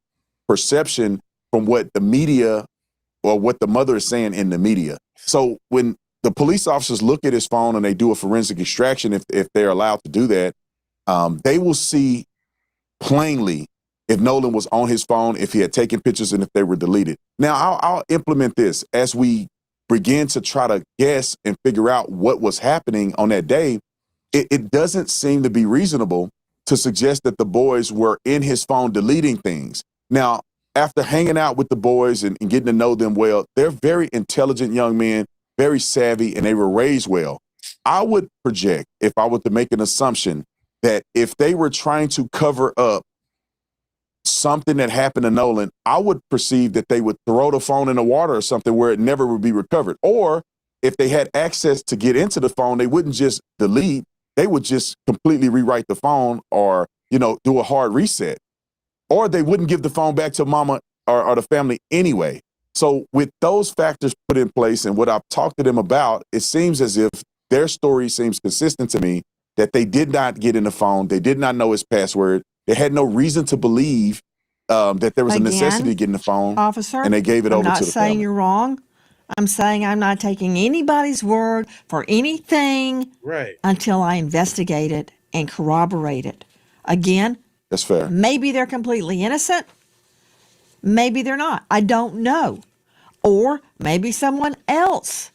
Speaker 6: perception from what the media or what the mother is saying in the media. So when the police officers look at his phone and they do a forensic extraction, if they're allowed to do that, they will see plainly if Nolan was on his phone, if he had taken pictures, and if they were deleted. Now, I'll implement this as we begin to try to guess and figure out what was happening on that day. It doesn't seem to be reasonable to suggest that the boys were in his phone deleting things. Now, after hanging out with the boys and getting to know them well, they're very intelligent young men, very savvy, and they were raised well. I would project, if I were to make an assumption, that if they were trying to cover up something that happened to Nolan, I would perceive that they would throw the phone in the water or something where it never would be recovered. Or if they had access to get into the phone, they wouldn't just delete, they would just completely rewrite the phone or, do a hard reset. Or they wouldn't give the phone back to mama or the family anyway. So with those factors put in place and what I've talked to them about, it seems as if their story seems consistent to me, that they did not get in the phone. They did not know his password. They had no reason to believe that there was a necessity to get in the phone.
Speaker 5: Officer,
Speaker 6: and they gave it over to the
Speaker 5: I'm not saying
Speaker 6: family.
Speaker 5: you're wrong. I'm saying I'm not taking anybody's word for anything until I investigate it and corroborate it. Again,
Speaker 6: that's fair.
Speaker 5: Maybe they're completely innocent. Maybe they're not. I don't know. Or maybe someone else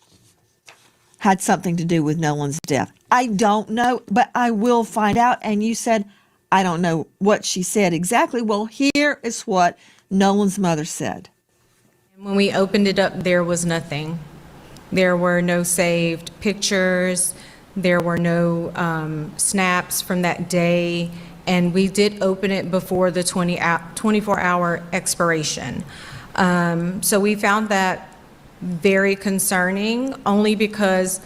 Speaker 5: had something to do with Nolan's death. I don't know, but I will find out. And you said, I don't know what she said exactly. Well, here is what Nolan's mother said.
Speaker 16: When we opened it up, there was nothing. There were no saved pictures. There were no snaps from that day. And we did open it before the 24-hour expiration. So we found that very concerning, only because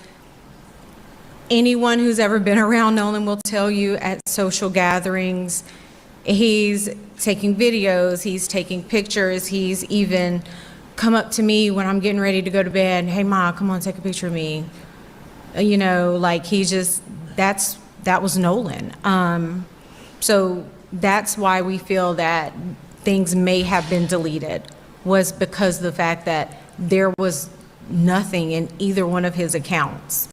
Speaker 16: anyone who's ever been around Nolan will tell you at social gatherings, he's taking videos, he's taking pictures, he's even come up to me when I'm getting ready to go to bed, hey Ma, come on, take a picture of me. That was Nolan. So that's why we feel that things may have been deleted, was because of the fact that there was nothing in either one of his accounts.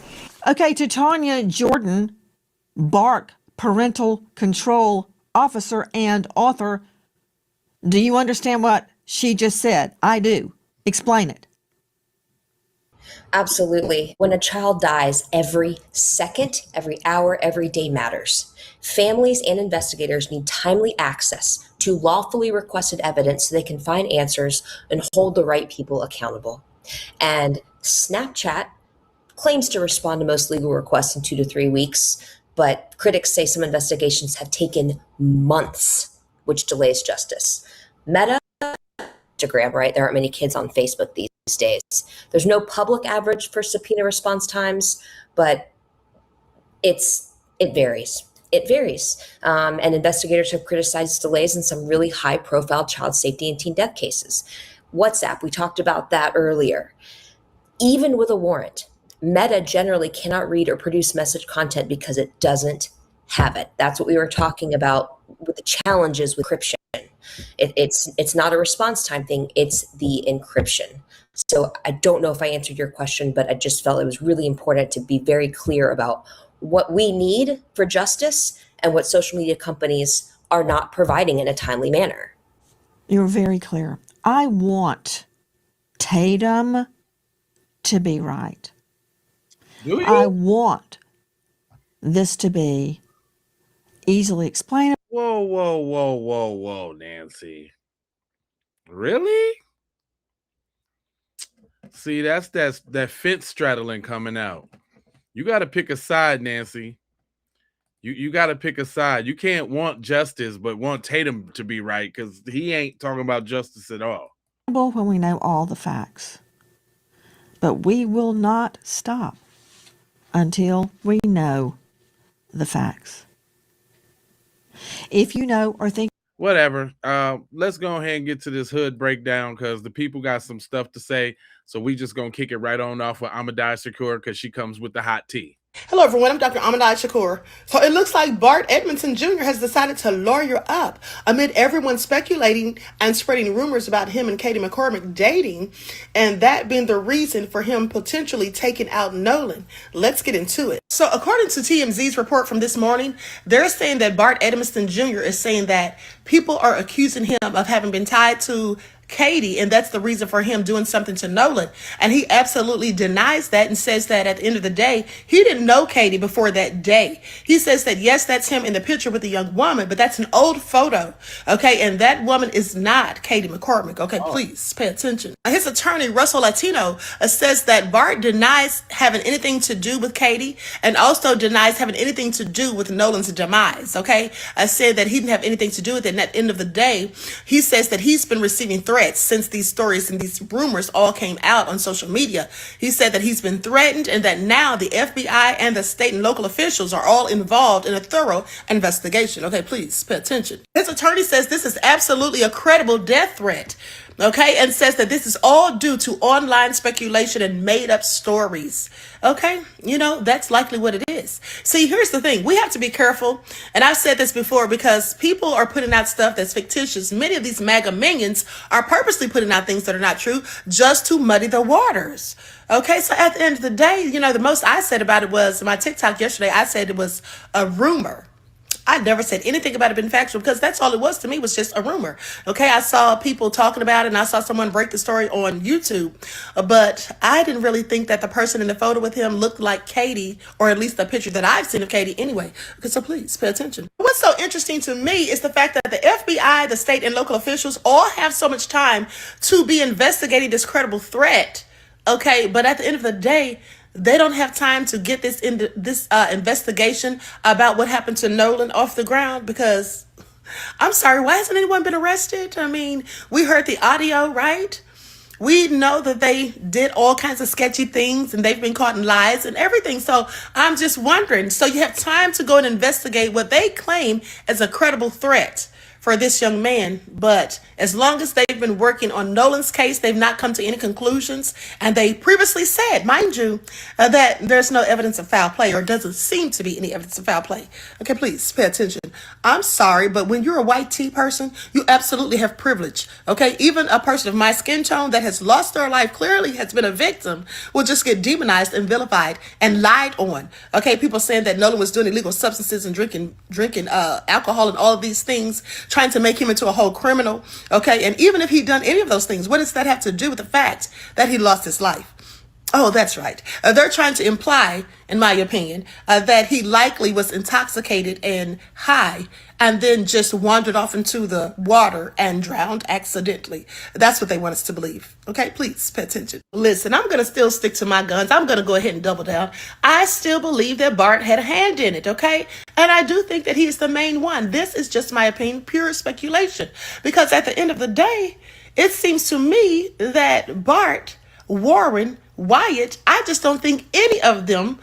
Speaker 5: Okay, to Tanya Jordan, BARC parental control officer and author, do you understand what she just said? I do. Explain it.
Speaker 13: Absolutely. When a child dies, every second, every hour, every day matters. Families and investigators need timely access to lawfully requested evidence so they can find answers and hold the right people accountable. And Snapchat claims to respond to most legal requests in 2 to 3 weeks, but critics say some investigations have taken months, which delays justice. Meta Instagram, right? There aren't many kids on Facebook these days. There's no public average for subpoena response times, but it varies. It varies. And investigators have criticized delays in some really high-profile child safety and teen death cases. WhatsApp, we talked about that earlier. Even with a warrant, Meta generally cannot read or produce message content because it doesn't have it. That's what we were talking about with the challenges with encryption. It's not a response time thing, it's the encryption. So I don't know if I answered your question, but I just felt it was really important to be very clear about what we need for justice and what social media companies are not providing in a timely manner.
Speaker 5: You're very clear. I want Tatum to be right.
Speaker 1: Do you?
Speaker 5: I want this to be easily explainable.
Speaker 1: Whoa, Nancy. Really? See, that's that fence straddling coming out. You got to pick a side, Nancy. You got to pick a side. You can't want justice, but want Tatum to be right because he ain't talking about justice at all.
Speaker 5: When we know all the facts. But we will not stop until we know the facts. If you know or think
Speaker 1: whatever, let's go ahead and get to this hood breakdown because the people got some stuff to say. So we just gonna kick it right on off with Ahmadai Shakur because she comes with the hot tea.
Speaker 17: Hello, everyone. I'm Dr. Ahmadai Shakur. So it looks like Bart Edmondson Jr. has decided to lawyer up amid everyone speculating and spreading rumors about him and Katie McCormick dating, and that being the reason for him potentially taking out Nolan. Let's get into it. So according to TMZ's report from this morning, they're saying that Bart Edmondson Jr. is saying that people are accusing him of having been tied to Katie, and that's the reason for him doing something to Nolan. And he absolutely denies that and says that at the end of the day, he didn't know Katie before that day. He says that, yes, that's him in the picture with the young woman, but that's an old photo. Okay. And that woman is not Katie McCormick. Okay. Please pay attention. His attorney, Russell Latino, says that Bart denies having anything to do with Katie and also denies having anything to do with Nolan's demise. Okay. I said that he didn't have anything to do with it. And at the end of the day, he says that he's been receiving threats since these stories and these rumors all came out on social media. He said that he's been threatened and that now the FBI and the state and local officials are all involved in a thorough investigation. Okay, please pay attention. His attorney says this is absolutely a credible death threat. Okay, and says that this is all due to online speculation and made up stories. Okay, that's likely what it is. See, here's the thing. We have to be careful. And I've said this before because people are putting out stuff that's fictitious. Many of these MAGA minions are purposely putting out things that are not true just to muddy the waters. Okay, so at the end of the day, the most I said about it was my TikTok yesterday. I said it was a rumor. I never said anything about it being factual because that's all it was to me, was just a rumor. Okay, I saw people talking about it and I saw someone break the story on YouTube, but I didn't really think that the person in the photo with him looked like Katie, or at least the picture that I've seen of Katie anyway. Okay, so please pay attention. What's so interesting to me is the fact that the FBI, the state and local officials all have so much time to be investigating this credible threat. Okay, but at the end of the day, they don't have time to get this investigation about what happened to Nolan off the ground because, I'm sorry, why hasn't anyone been arrested? I mean, we heard the audio, right? We know that they did all kinds of sketchy things and they've been caught in lies and everything. So I'm just wondering, so you have time to go and investigate what they claim as a credible threat for this young man, but as long as they've been working on Nolan's case, they've not come to any conclusions, and they previously said, mind you, that there's no evidence of foul play, or doesn't seem to be any evidence of foul play. Okay, please pay attention. I'm sorry, but when you're a white tea person, you absolutely have privilege. Okay, even a person of my skin tone that has lost their life, clearly has been a victim, will just get demonized and vilified and lied on. Okay, people saying that Nolan was doing illegal substances and drinking alcohol and all of these things, trying to make him into a whole criminal. Okay, and even if he'd done any of those things, what does that have to do with the fact that he lost his life? Oh, that's right. They're trying to imply, in my opinion, that he likely was intoxicated and high and then just wandered off into the water and drowned accidentally. That's what they want us to believe. Okay, please pay attention. Listen, I'm going to still stick to my guns. I'm going to go ahead and double down. I still believe that Bart had a hand in it, okay? And I do think that he is the main one. This is just my opinion, pure speculation. Because at the end of the day, it seems to me that Bart, Warren, Wyatt, I just don't think any of them,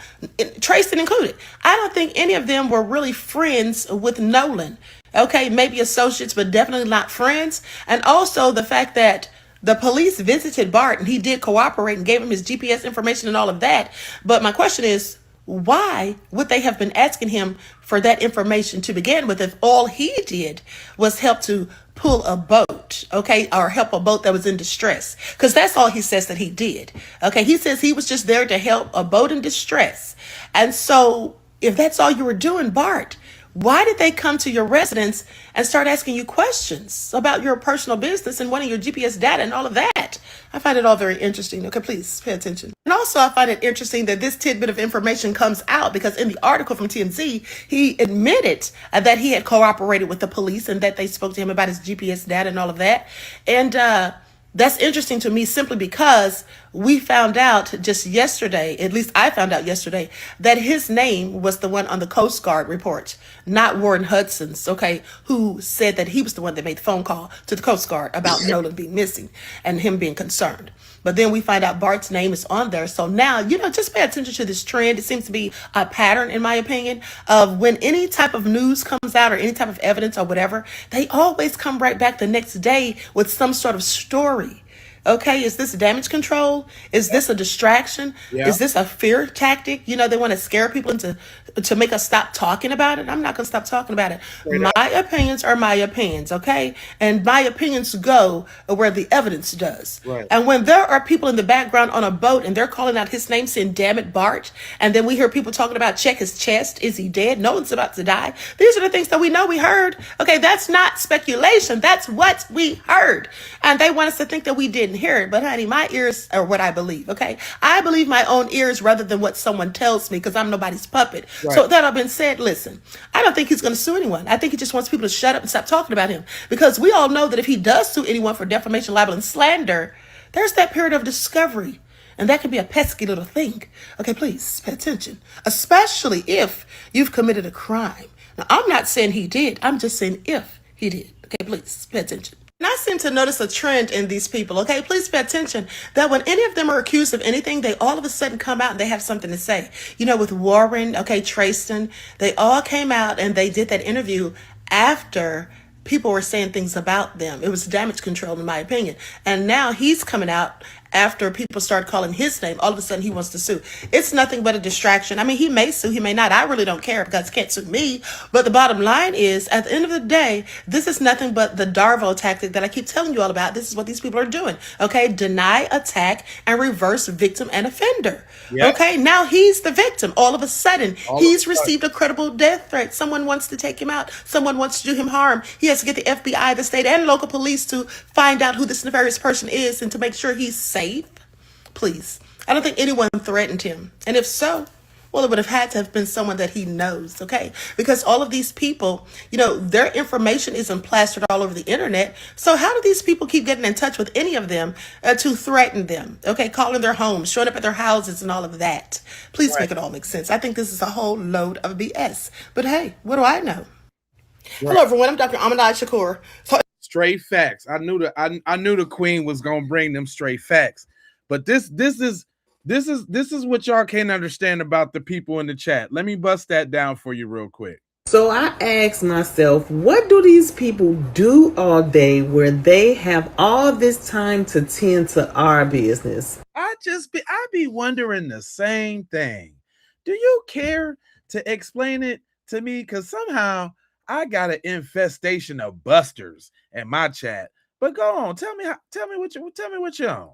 Speaker 17: Tracy included, I don't think any of them were really friends with Nolan. Okay, maybe associates, but definitely not friends. And also the fact that the police visited Bart and he did cooperate and gave him his GPS information and all of that. But my question is, why would they have been asking him for that information to begin with if all he did was help to pull a boat, okay, or help a boat that was in distress? Because that's all he says that he did. Okay, he says he was just there to help a boat in distress. And so if that's all you were doing, Bart, why did they come to your residence and start asking you questions about your personal business and wanting your GPS data and all of that? I find it all very interesting. Okay, please pay attention. And also, I find it interesting that this tidbit of information comes out because in the article from TMZ, he admitted that he had cooperated with the police and that they spoke to him about his GPS data and all of that. And that's interesting to me simply because we found out just yesterday, at least I found out yesterday, that his name was the one on the Coast Guard report, not Warren Hudson's, okay, who said that he was the one that made the phone call to the Coast Guard about Nolan being missing and him being concerned. But then we find out Bart's name is on there. So now, just pay attention to this trend. It seems to be a pattern, in my opinion, of when any type of news comes out or any type of evidence or whatever, they always come right back the next day with some sort of story. Okay, is this damage control? Is this a distraction?
Speaker 1: Yeah.
Speaker 17: Is this a fear tactic? They want to scare people into to make us stop talking about it. I'm not going to stop talking about it. My opinions are my opinions, okay? And my opinions go where the evidence does.
Speaker 1: Right.
Speaker 17: And when there are people in the background on a boat and they're calling out his name saying, "Damn it, Bart," and then we hear people talking about check his chest. Is he dead? No one's about to die. These are the things that we know we heard. Okay, that's not speculation. That's what we heard. And they want us to think that we didn't hear it. But honey, my ears are what I believe, okay? I believe my own ears rather than what someone tells me because I'm nobody's puppet.
Speaker 1: Right.
Speaker 17: So that have been said, listen, I don't think he's going to sue anyone. I think he just wants people to shut up and stop talking about him because we all know that if he does sue anyone for defamation, libel, and slander, there's that period of discovery. And that can be a pesky little thing. Okay, please pay attention, especially if you've committed a crime. Now, I'm not saying he did. I'm just saying if he did. Okay, please pay attention. And I seem to notice a trend in these people, okay? Please pay attention that when any of them are accused of anything, they all of a sudden come out and they have something to say. With Warren, okay, Trayston, they all came out and they did that interview after people were saying things about them. It was damage control, in my opinion. And now he's coming out after people start calling his name. All of a sudden, he wants to sue. It's nothing but a distraction. I mean, he may sue, he may not. I really don't care because he can't sue me. But the bottom line is, at the end of the day, this is nothing but the Darvo tactic that I keep telling you all about. This is what these people are doing. Okay, deny, attack, and reverse victim and offender. Yep. Okay, now he's the victim. All of a sudden, he's received a credible death threat. Someone wants to take him out. Someone wants to do him harm. He has to get the FBI, the state, and local police to find out who this nefarious person is and to make sure he's safe. Please. I don't think anyone threatened him. And if so, well, it would have had to have been someone that he knows, okay? Because all of these people, their information isn't plastered all over the internet. So how do these people keep getting in touch with any of them to threaten them? Okay, calling their homes, showing up at their houses and all of that. Please make it all make sense. I think this is a whole load of BS. But hey, what do I know? Right. Hello, everyone. I'm Dr. Aminai Shakur.
Speaker 1: Straight facts. I knew the queen was gonna bring them straight facts. But this is what y'all can't understand about the people in the chat. Let me bust that down for you real quick.
Speaker 18: So I asked myself, what do these people do all day where they have all this time to tend to our business?
Speaker 1: I be wondering the same thing. Do you care to explain it to me? Because somehow I got an infestation of busters in my chat. But go on, tell me what you're on.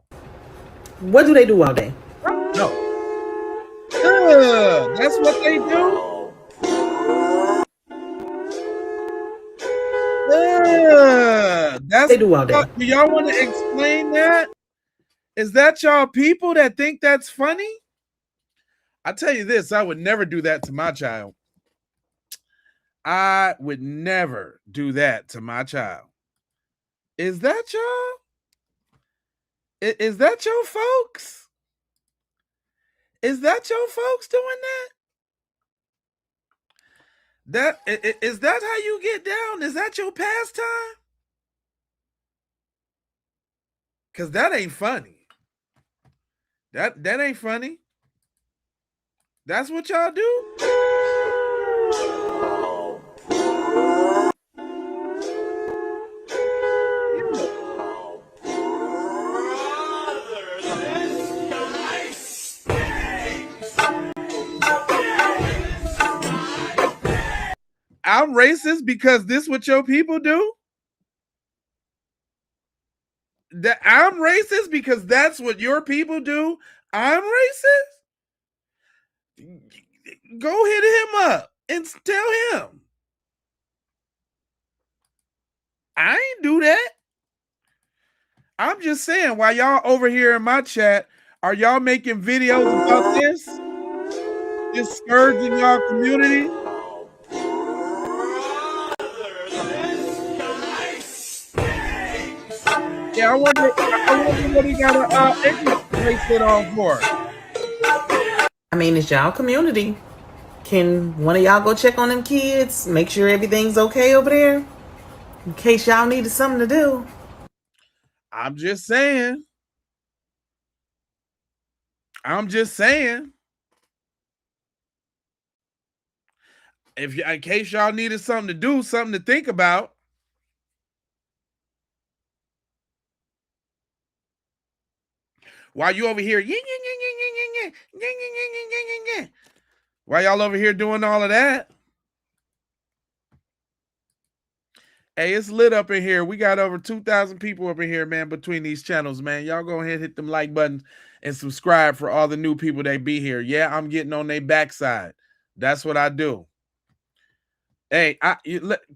Speaker 18: What do they do all day?
Speaker 1: No. That's what they do. That's
Speaker 18: they do all day.
Speaker 1: Do y'all want to explain that? Is that y'all people that think that's funny? I tell you this, I would never do that to my child. I would never do that to my child. Is that y'all? Is that your folks? Is that your folks doing that? Is that how you get down? Is that your pastime? Cause that ain't funny. That ain't funny. That's what y'all do? I'm racist because this what your people do? That I'm racist because that's what your people do? I'm racist? Go hit him up and tell him. I ain't do that. I'm just saying, while y'all over here in my chat, are y'all making videos about this? This scourging y'all community? Yeah, I wonder what he got a ignorance bracelet on for.
Speaker 18: I mean, it's y'all community. Can one of y'all go check on them kids? Make sure everything's okay over there? In case y'all needed something to do.
Speaker 1: I'm just saying. In case y'all needed something to do, something to think about. While you over here, while y'all over here doing all of that. Hey, it's lit up in here. We got over 2,000 people up in here, man, between these channels, man. Y'all go ahead and hit them like buttons and subscribe for all the new people that be here. Yeah, I'm getting on their backside. That's what I do. Hey,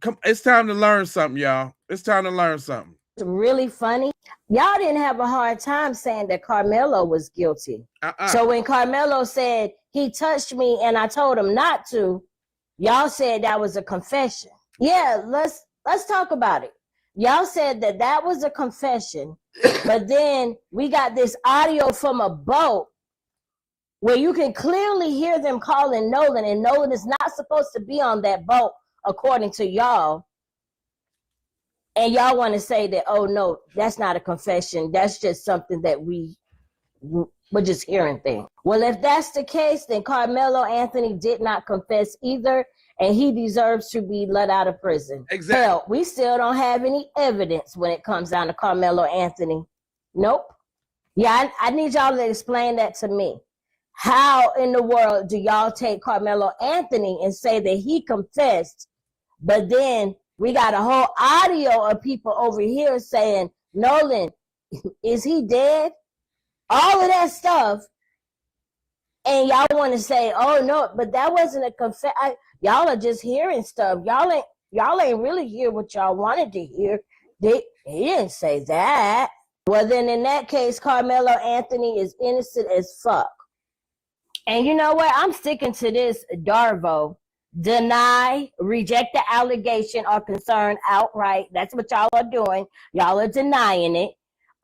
Speaker 1: come. It's time to learn something, y'all. It's time to learn something.
Speaker 19: Really funny. Y'all didn't have a hard time saying that Carmelo was guilty. So when Carmelo said he touched me and I told him not to, y'all said that was a confession. Yeah, let's talk about it. Y'all said that was a confession, but then we got this audio from a boat where you can clearly hear them calling Nolan, and Nolan is not supposed to be on that boat according to y'all. And y'all want to say that, oh no, that's not a confession. That's just something that we're just hearing things. Well, if that's the case, then Carmelo Anthony did not confess either, and he deserves to be let out of prison.
Speaker 1: Exactly.
Speaker 19: Hell, we still don't have any evidence when it comes down to Carmelo Anthony. Nope. Yeah, I need y'all to explain that to me. How in the world do y'all take Carmelo Anthony and say that he confessed, but then we got a whole audio of people over here saying, Nolan, is he dead? All of that stuff. And y'all want to say, oh no, but that wasn't a confession. Y'all are just hearing stuff. Y'all ain't really hear what y'all wanted to hear. He didn't say that. Well, then in that case, Carmelo Anthony is innocent as fuck. And you know what? I'm sticking to this, Darvo. Deny, reject the allegation, or concern outright. That's what y'all are doing. Y'all are denying it.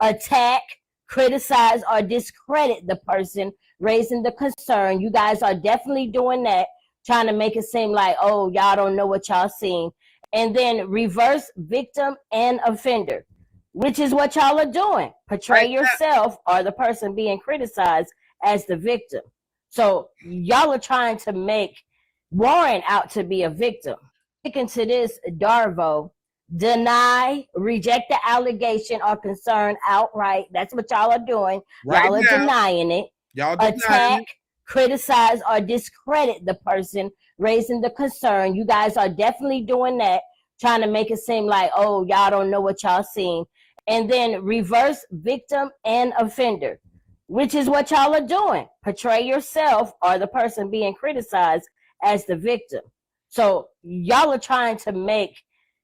Speaker 19: Attack, criticize, or discredit the person raising the concern. You guys are definitely doing that, trying to make it seem like, oh, y'all don't know what y'all seen. And then reverse victim and offender, which is what y'all are doing. Portray yourself or the person being criticized as the victim. So y'all are trying to make Warren out to be a victim. Sticking to this, Darvo, deny, reject the allegation or concern outright. That's what y'all are doing. Y'all are denying it.
Speaker 1: Y'all
Speaker 19: attack, criticize, or discredit the person raising the concern. You guys are definitely doing that, trying to make it seem like, oh, y'all don't know what y'all seen. And then reverse victim and offender, which is what y'all are doing. Portray yourself or the person being criticized as the victim. So y'all are trying to make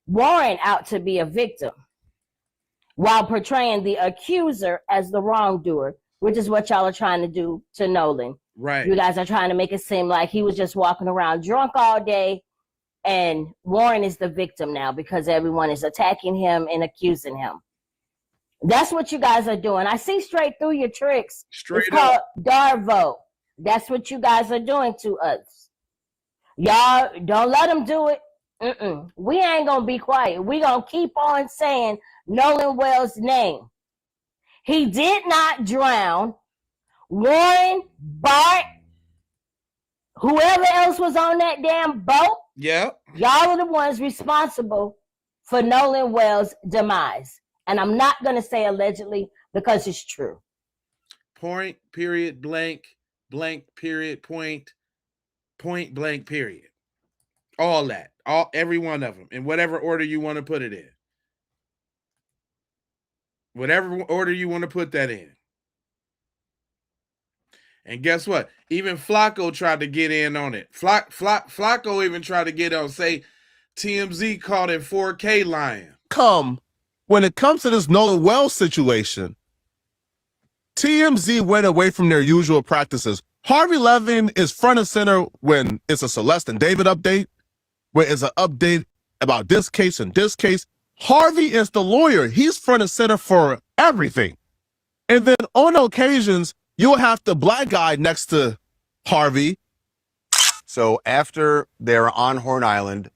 Speaker 19: Warren out to be a victim while portraying the accuser as the wrongdoer, which is what y'all are trying to do to Nolan.
Speaker 1: Right.
Speaker 19: You guys are trying to make it seem like he was just walking around drunk all day, and Warren is the victim now because everyone is attacking him and accusing him. That's what you guys are doing. I see straight through your tricks. It's called Darvo. That's what you guys are doing to us. Y'all don't let them do it. We ain't gonna be quiet. We gonna keep on saying Nolan Wells' name. He did not drown. Warren, Bart, whoever else was on that damn boat,
Speaker 1: Yep.
Speaker 19: y'all are the ones responsible for Nolan Wells' demise. And I'm not going to say allegedly because it's true.
Speaker 1: Point, period, blank, blank, period, point, point, blank, period. All that. Every one of them. In whatever order you want to put it in. Whatever order you want to put that in. And guess what? Even Flacco tried to get in on it. Flacco even tried to get on, say TMZ caught in 4K lying.
Speaker 20: When it comes to this Nolan Wells situation, TMZ went away from their usual practices. Harvey Levin is front and center when it's a Celeste and David update, when it's an update about this case and this case. Harvey is the lawyer. He's front and center for everything. And then on occasions, you'll have the black guy next to Harvey.
Speaker 21: So after they're on Horn Island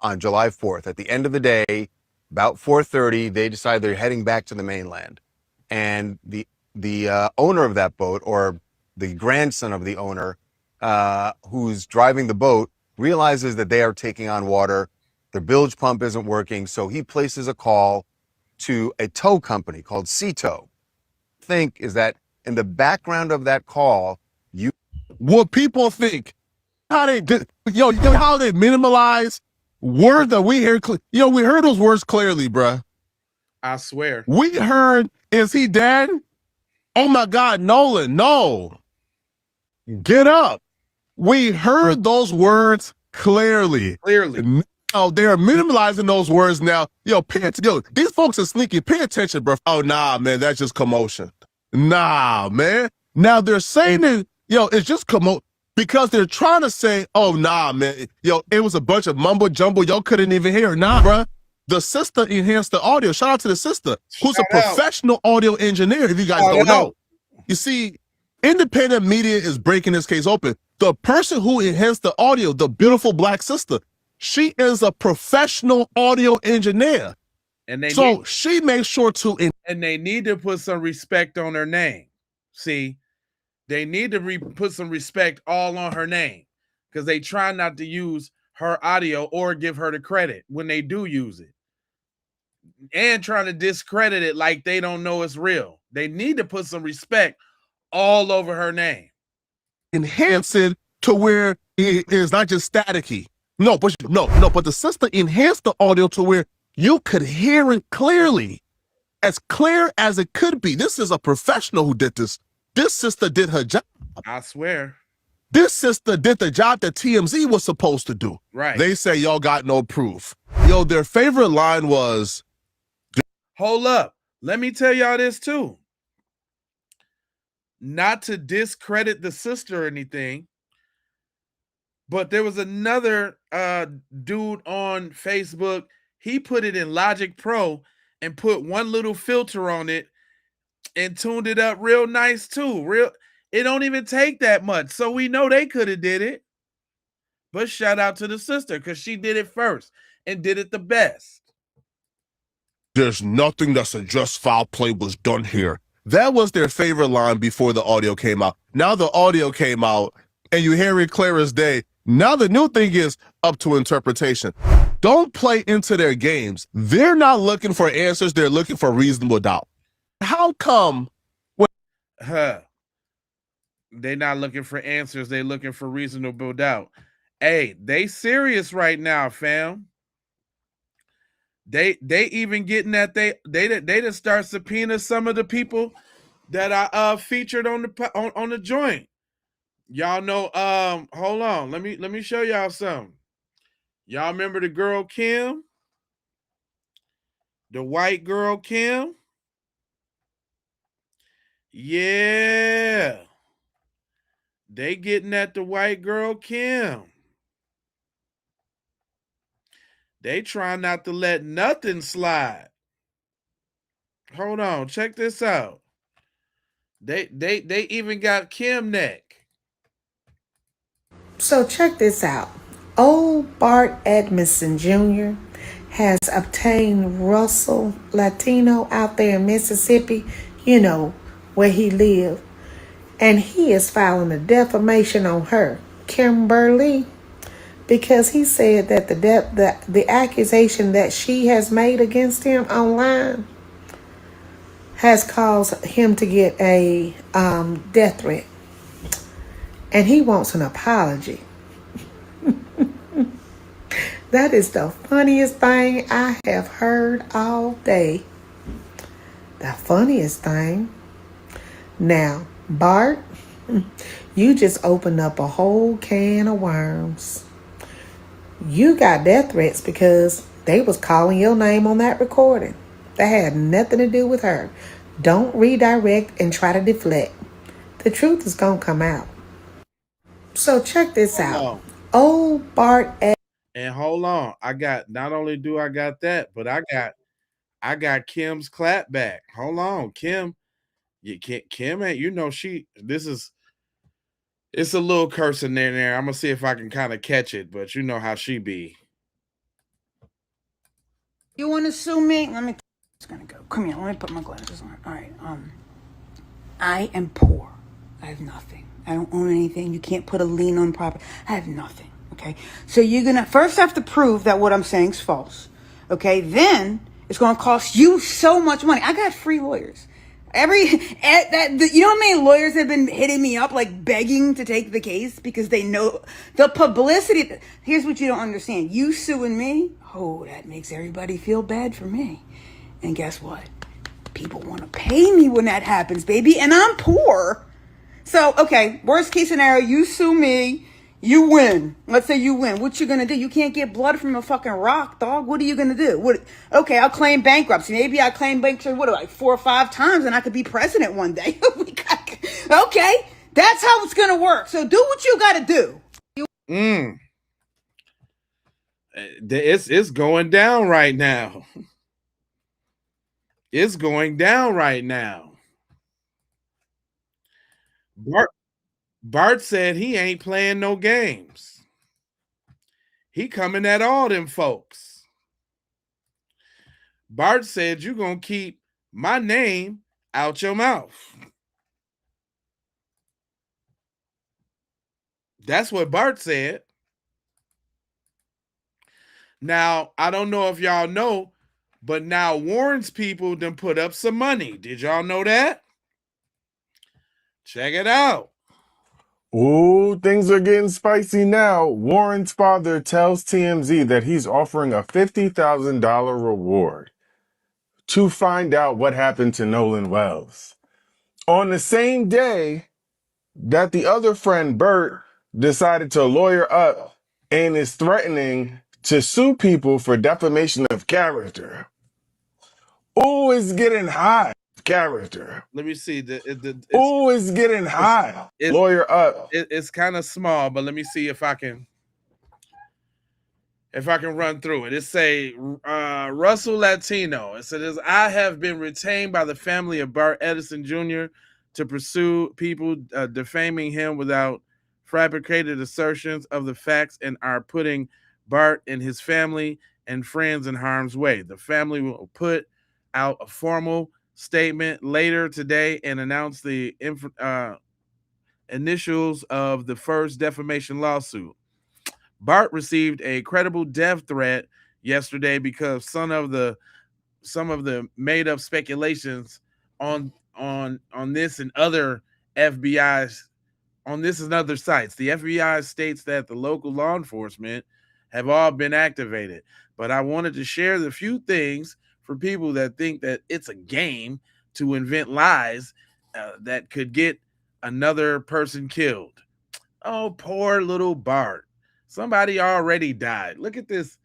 Speaker 21: on July 4th, at the end of the day, about 4:30, they decide they're heading back to the mainland. And the owner of that boat, or the grandson of the owner, who's driving the boat, realizes that they are taking on water. Their bilge pump isn't working, so he places a call to a tow company called Tow. Think is that in the background of that call,
Speaker 20: what people think, how they how they minimalize words that we hear. We heard those words clearly, bruh.
Speaker 1: I swear.
Speaker 20: We heard, is he dead? Oh my God, Nolan, no. Get up. We heard those words clearly. Now they're minimalizing those words now. These folks are sneaky. Pay attention, bro. Oh, nah, man, that's just commotion. Nah, man. Now they're saying that, it's just commotion because they're trying to say, oh, nah, man. It was a bunch of mumbo jumbo. Y'all couldn't even hear. Nah, bro. The sister enhanced the audio. Shout out to the sister, who's a professional audio engineer, if you guys don't know. You see, independent media is breaking this case open. The person who enhanced the audio, the beautiful black sister, she is a professional audio engineer.
Speaker 1: And
Speaker 20: she makes sure to...
Speaker 1: And they need to put some respect on her name. See, they need to put some respect all on her name because they try not to use her audio or give her the credit when they do use it. And trying to discredit it like they don't know it's real. They need to put some respect all over her name.
Speaker 20: Enhance it to where it is not just staticky. But the sister enhanced the audio to where you could hear it clearly. As clear as it could be. This is a professional who did this. This sister did her job.
Speaker 1: I swear.
Speaker 20: This sister did the job that TMZ was supposed to do.
Speaker 1: Right.
Speaker 20: They say y'all got no proof. Their favorite line was...
Speaker 1: Hold up. Let me tell y'all this too. Not to discredit the sister or anything, but there was another dude on Facebook. He put it in Logic Pro and put one little filter on it and tuned it up real nice too. It don't even take that much. So we know they could have did it. But shout out to the sister because she did it first and did it the best.
Speaker 20: There's nothing that suggests foul play was done here. That was their favorite line before the audio came out. Now the audio came out and you hear it clear as day. Now the new thing is up to interpretation. Don't play into their games. They're not looking for answers. They're looking for reasonable doubt. How come?
Speaker 1: They're not looking for answers. They're looking for reasonable doubt. Hey, they serious right now, fam. They even getting that they done start subpoena some of the people that I featured on the joint. Y'all know, hold on. Let me show y'all something. Y'all remember the girl Kim? The white girl Kim? Yeah. They getting at the white girl Kim. They trying not to let nothing slide. Hold on, check this out. They even got Kim neck.
Speaker 18: So check this out. Old Bart Edmondson Jr. has obtained Russell Latino out there in Mississippi.
Speaker 2: where he lived. And he is filing a defamation on her, Kimberly, because he said that the accusation that she has made against him online has caused him to get a death threat. And he wants an apology. That is the funniest thing I have heard all day. The funniest thing. Now, Bart, you just opened up a whole can of worms. You got death threats because they was calling your name on that recording. That had nothing to do with her. Don't redirect and try to deflect. The truth is gonna come out. So check this out. Old Bart
Speaker 1: And hold on, I got, not only do I got that, but I got Kim's clap back. Hold on, Kim. Kim ain't, it's a little curse in there. I'm gonna see if I can kind of catch it, but you know how she be.
Speaker 22: You want to sue me? It's gonna go. Come here. Let me put my glasses on. All right. I am poor. I have nothing. I don't own anything. You can't put a lien on property. I have nothing. Okay. So you're gonna first have to prove that what I'm saying is false. Okay. Then it's gonna cost you so much money. I got free lawyers. You know how many lawyers have been hitting me up like begging to take the case because they know the publicity. Here's what you don't understand. You suing me, that makes everybody feel bad for me. And guess what? People want to pay me when that happens, baby, and I'm poor. So, okay, worst case scenario, you sue me, you win. Let's say you win. What you gonna do? You can't get blood from a fucking rock, dog. What are you gonna do? Okay, I'll claim bankruptcy. Maybe I claim bankruptcy, 4 or 5 times, and I could be president one day. Okay, that's how it's gonna work. So do what you gotta do.
Speaker 1: It's going down right now. It's going down right now. Bart said he ain't playing no games. He coming at all them folks. Bart said you gonna keep my name out your mouth. That's what Bart said. Now, I don't know if y'all know, but now Warren's people done put up some money. Did y'all know that? Check it out.
Speaker 20: Ooh, things are getting spicy now. Warren's father tells TMZ that he's offering a $50,000 reward to find out what happened to Nolan Wells. On the same day that the other friend, Bert, decided to lawyer up and is threatening to sue people for defamation of character. Ooh, it's getting hot. Character.
Speaker 1: Let me see.
Speaker 20: It's getting hot. Lawyer up.
Speaker 1: It's kind of small, but let me see if I can run through it. It say Russell Latino. It says, I have been retained by the family of Bart Edison Jr. to pursue people defaming him without fabricated assertions of the facts and are putting Bart and his family and friends in harm's way. The family will put out a formal statement later today and announce the initials of the first defamation lawsuit. Bart received a credible death threat yesterday because some of the made up speculations on this and other FBI's on this and other sites. The FBI states that the local law enforcement have all been activated, but I wanted to share the few things for people that think that it's a game to invent lies that could get another person killed. Oh, poor little Bart. Somebody already died. Look at this.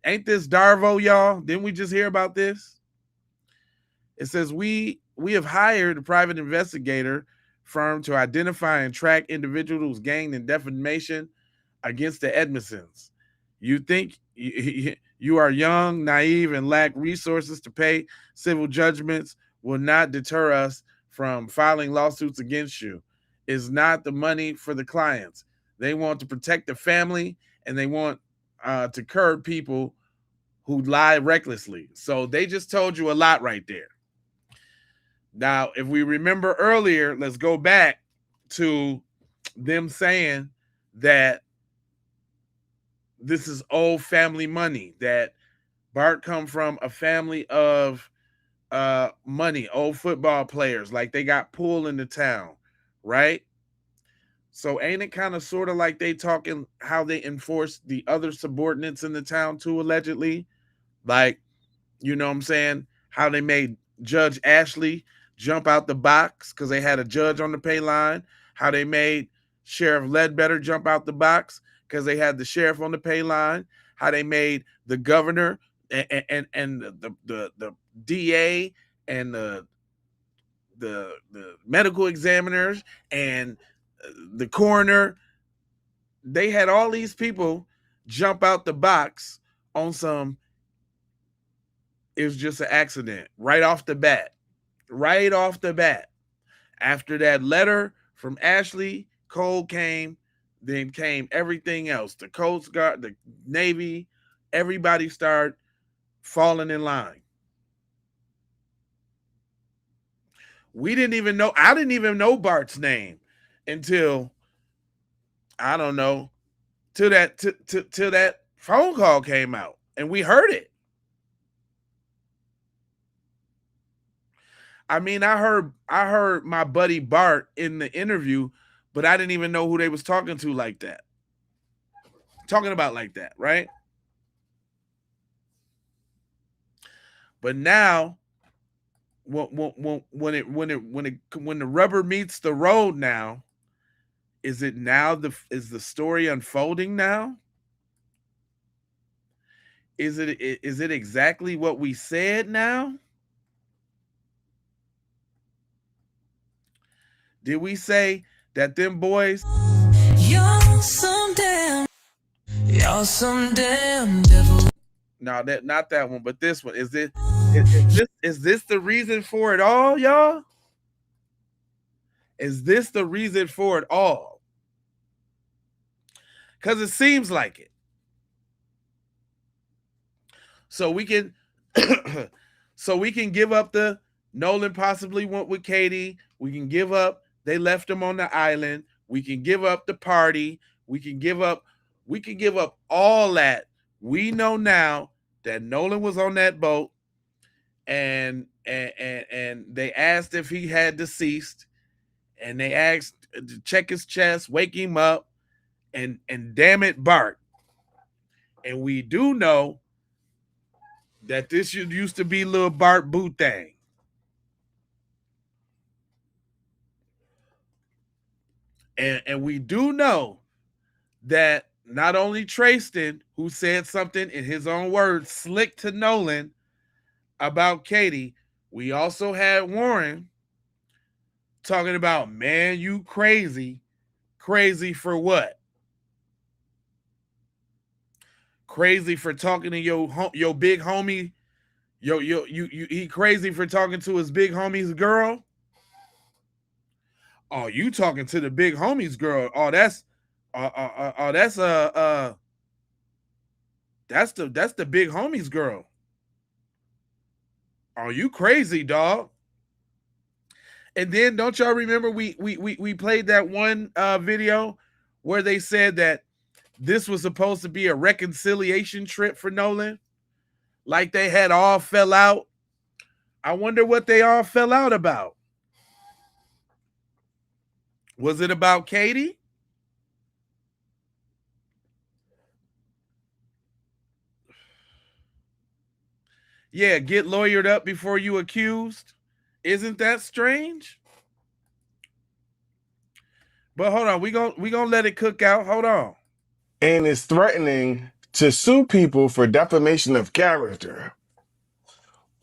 Speaker 1: Ain't this Darvo, y'all? Didn't we just hear about this? It says we have hired a private investigator firm to identify and track individuals gained in defamation against the Edmondsons. You think you are young, naive, and lack resources to pay civil judgments will not deter us from filing lawsuits against you. It's not the money for the clients. They want to protect the family, and they want to curb people who lie recklessly. So they just told you a lot right there. Now, if we remember earlier, let's go back to them saying that this is old family money, that Bart come from a family of money, old football players, like they got pull in the town, right? So ain't it kind of sort of like they talking how they enforce the other subordinates in the town too, allegedly? Like, you know what I'm saying? How they made Judge Ashley jump out the box because they had a judge on the pay line. How they made Sheriff Ledbetter jump out the box because they had the sheriff on the pay line. How they made the governor and the DA and the medical examiners and the coroner. They had all these people jump out the box on some, it was just an accident right off the bat. Right off the bat. After that letter from Ashley, Cole came, then came everything else. The Coast Guard, the Navy, everybody started falling in line. We didn't even know, I didn't even know Bart's name until, I don't know, till that phone call came out and we heard it. I mean, I heard my buddy Bart in the interview, but I didn't even know who they was talking to like that. Talking about like that, right? But now, when the rubber meets the road, now, is the story unfolding now? Is it exactly what we said now? Did we say that them boys? You're some damn devil. No, that not that one, but this one. Is this the reason for it all, y'all? Is this the reason for it all? Because it seems like it. So we can give up the Nolan possibly went with Katie. We can give up they left him on the island. We can give up the party. We can give up all that. We know now that Nolan was on that boat and they asked if he had deceased, and they asked to check his chest, wake him up, and damn it, Bart. And we do know that this used to be little Bart Bootang. And we do know that not only Tristan, who said something in his own words, slick to Nolan about Katie, we also had Warren talking about, man, you crazy. Crazy for what? Crazy for talking to your big homie. He crazy for talking to his big homie's girl. Oh, you talking to the big homie's girl? Oh, that's the big homie's girl. Are you crazy, dog? And then don't y'all remember we played that one video where they said that this was supposed to be a reconciliation trip for Nolan? Like they had all fell out. I wonder what they all fell out about. Was it about Katie? Yeah, get lawyered up before you accused. Isn't that strange? But hold on, we gonna let it cook out. Hold on.
Speaker 20: And is threatening to sue people for defamation of character.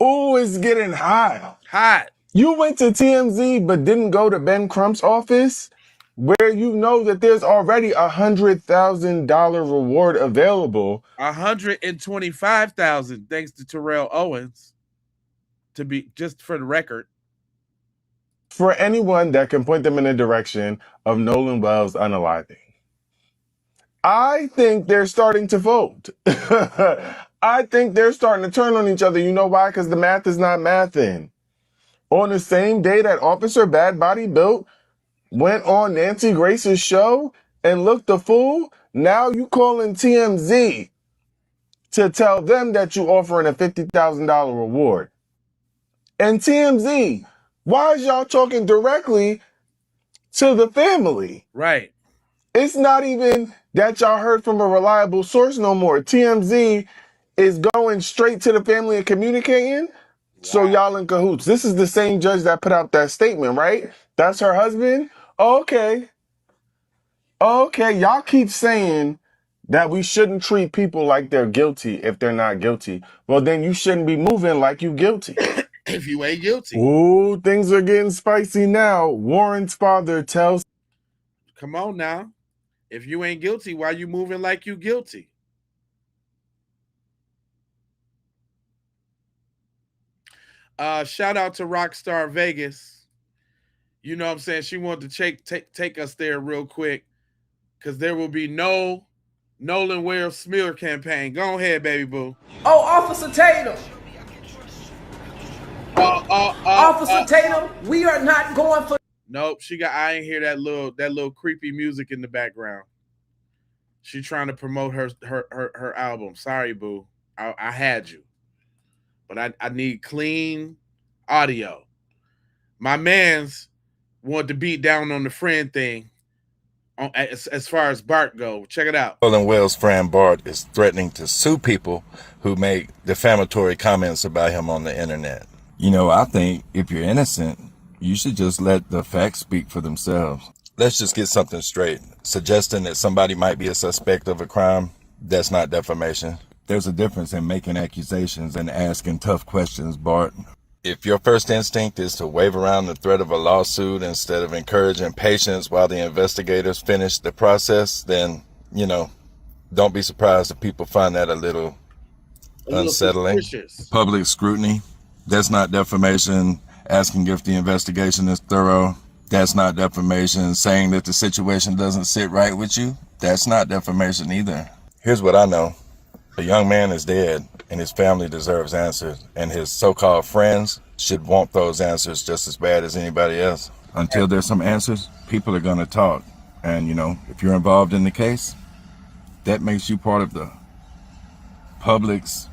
Speaker 20: Oh, it's getting hot.
Speaker 1: Hot.
Speaker 20: You went to TMZ but didn't go to Ben Crump's office, where you know that there's already $100,000 reward available.
Speaker 1: 125,000, thanks to Terrell Owens. To be just for the record.
Speaker 20: For anyone that can point them in the direction of Nolan Wells unaliving. I think they're starting to vote. I think they're starting to turn on each other. You know why? Because the math is not mathing. on the same day that Officer Bad Body Built went on Nancy Grace's show and looked a fool? Now you calling TMZ to tell them that you offering a $50,000 reward. And TMZ, why is y'all talking directly to the family?
Speaker 1: Right.
Speaker 20: It's not even that y'all heard from a reliable source no more. TMZ is going straight to the family and communicating. So y'all in cahoots. This is the same judge that put out that statement, right? That's her husband? Okay. Okay, y'all keep saying that we shouldn't treat people like they're guilty if they're not guilty. Well, then you shouldn't be moving like you guilty.
Speaker 1: If you ain't guilty.
Speaker 20: Ooh, things are getting spicy now. Warren's father tells...
Speaker 1: Come on now. If you ain't guilty, why you moving like you guilty? Shout out to Rockstar Vegas. You know what I'm saying? She wanted to take us there real quick because there will be no Nolan Wells smear campaign. Go ahead, baby boo.
Speaker 3: Oh, Officer Tatum. Officer Tatum, we are not going for...
Speaker 1: Nope, I ain't hear that little creepy music in the background. She trying to promote her album. Sorry, boo. I had you. But I need clean audio. My man's wanted to beat down on the friend thing as far as Bart go. Check it out.
Speaker 7: Nolan Wells' friend Bart is threatening to sue people who make defamatory comments about him on the internet. You know, I think if you're innocent, you should just let the facts speak for themselves. Let's just get something straight. Suggesting that somebody might be a suspect of a crime, that's not defamation. There's a difference in making accusations and asking tough questions, Bart. If your first instinct is to wave around the threat of a lawsuit instead of encouraging patience while the investigators finish the process, then, you know, don't be surprised if people find that a little unsettling. Public scrutiny, that's not defamation. Asking if the investigation is thorough, that's not defamation. Saying that the situation doesn't sit right with you, that's not defamation either. Here's what I know. A young man is dead, and his family deserves answers, and his so-called friends should want those answers just as bad as anybody else. Until there's some answers, people are going to talk. And, you know, if you're involved in the case, that makes you part of the public's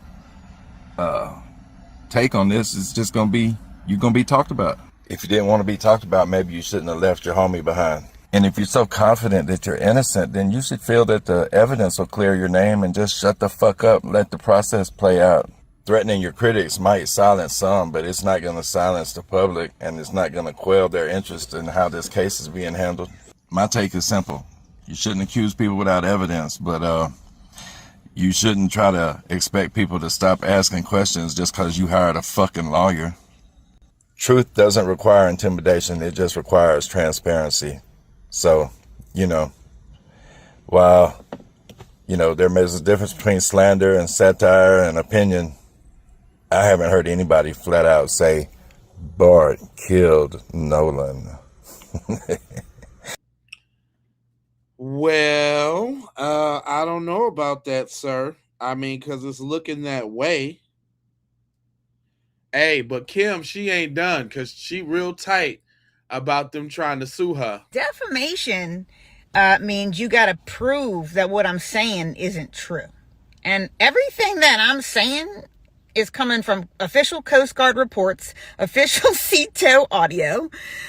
Speaker 7: take on this. It's just going to be, you're going to be talked about. If you didn't want to be talked about, maybe you shouldn't have left your homie behind. And if you're so confident that you're innocent, then you should feel that the evidence will clear your name and just shut the fuck up and let the process play out. Threatening your critics might silence some, but it's not going to silence the public, and it's not going to quell their interest in how this case is being handled. My take is simple. You shouldn't accuse people without evidence, but you shouldn't try to expect people to stop asking questions just because you hired a fucking lawyer. Truth doesn't require intimidation, it just requires transparency. So, you know, while, you know, there's a difference between slander and satire and opinion, I haven't heard anybody flat out say, Bart killed Nolan.
Speaker 1: Well, I don't know about that, sir. I mean, because it's looking that way. Hey, but Kim, she ain't done because she real tight about them trying to sue her.
Speaker 22: Defamation means you got to prove that what I'm saying isn't true. And everything that I'm saying is coming from official Coast Guard reports, official CTO audio,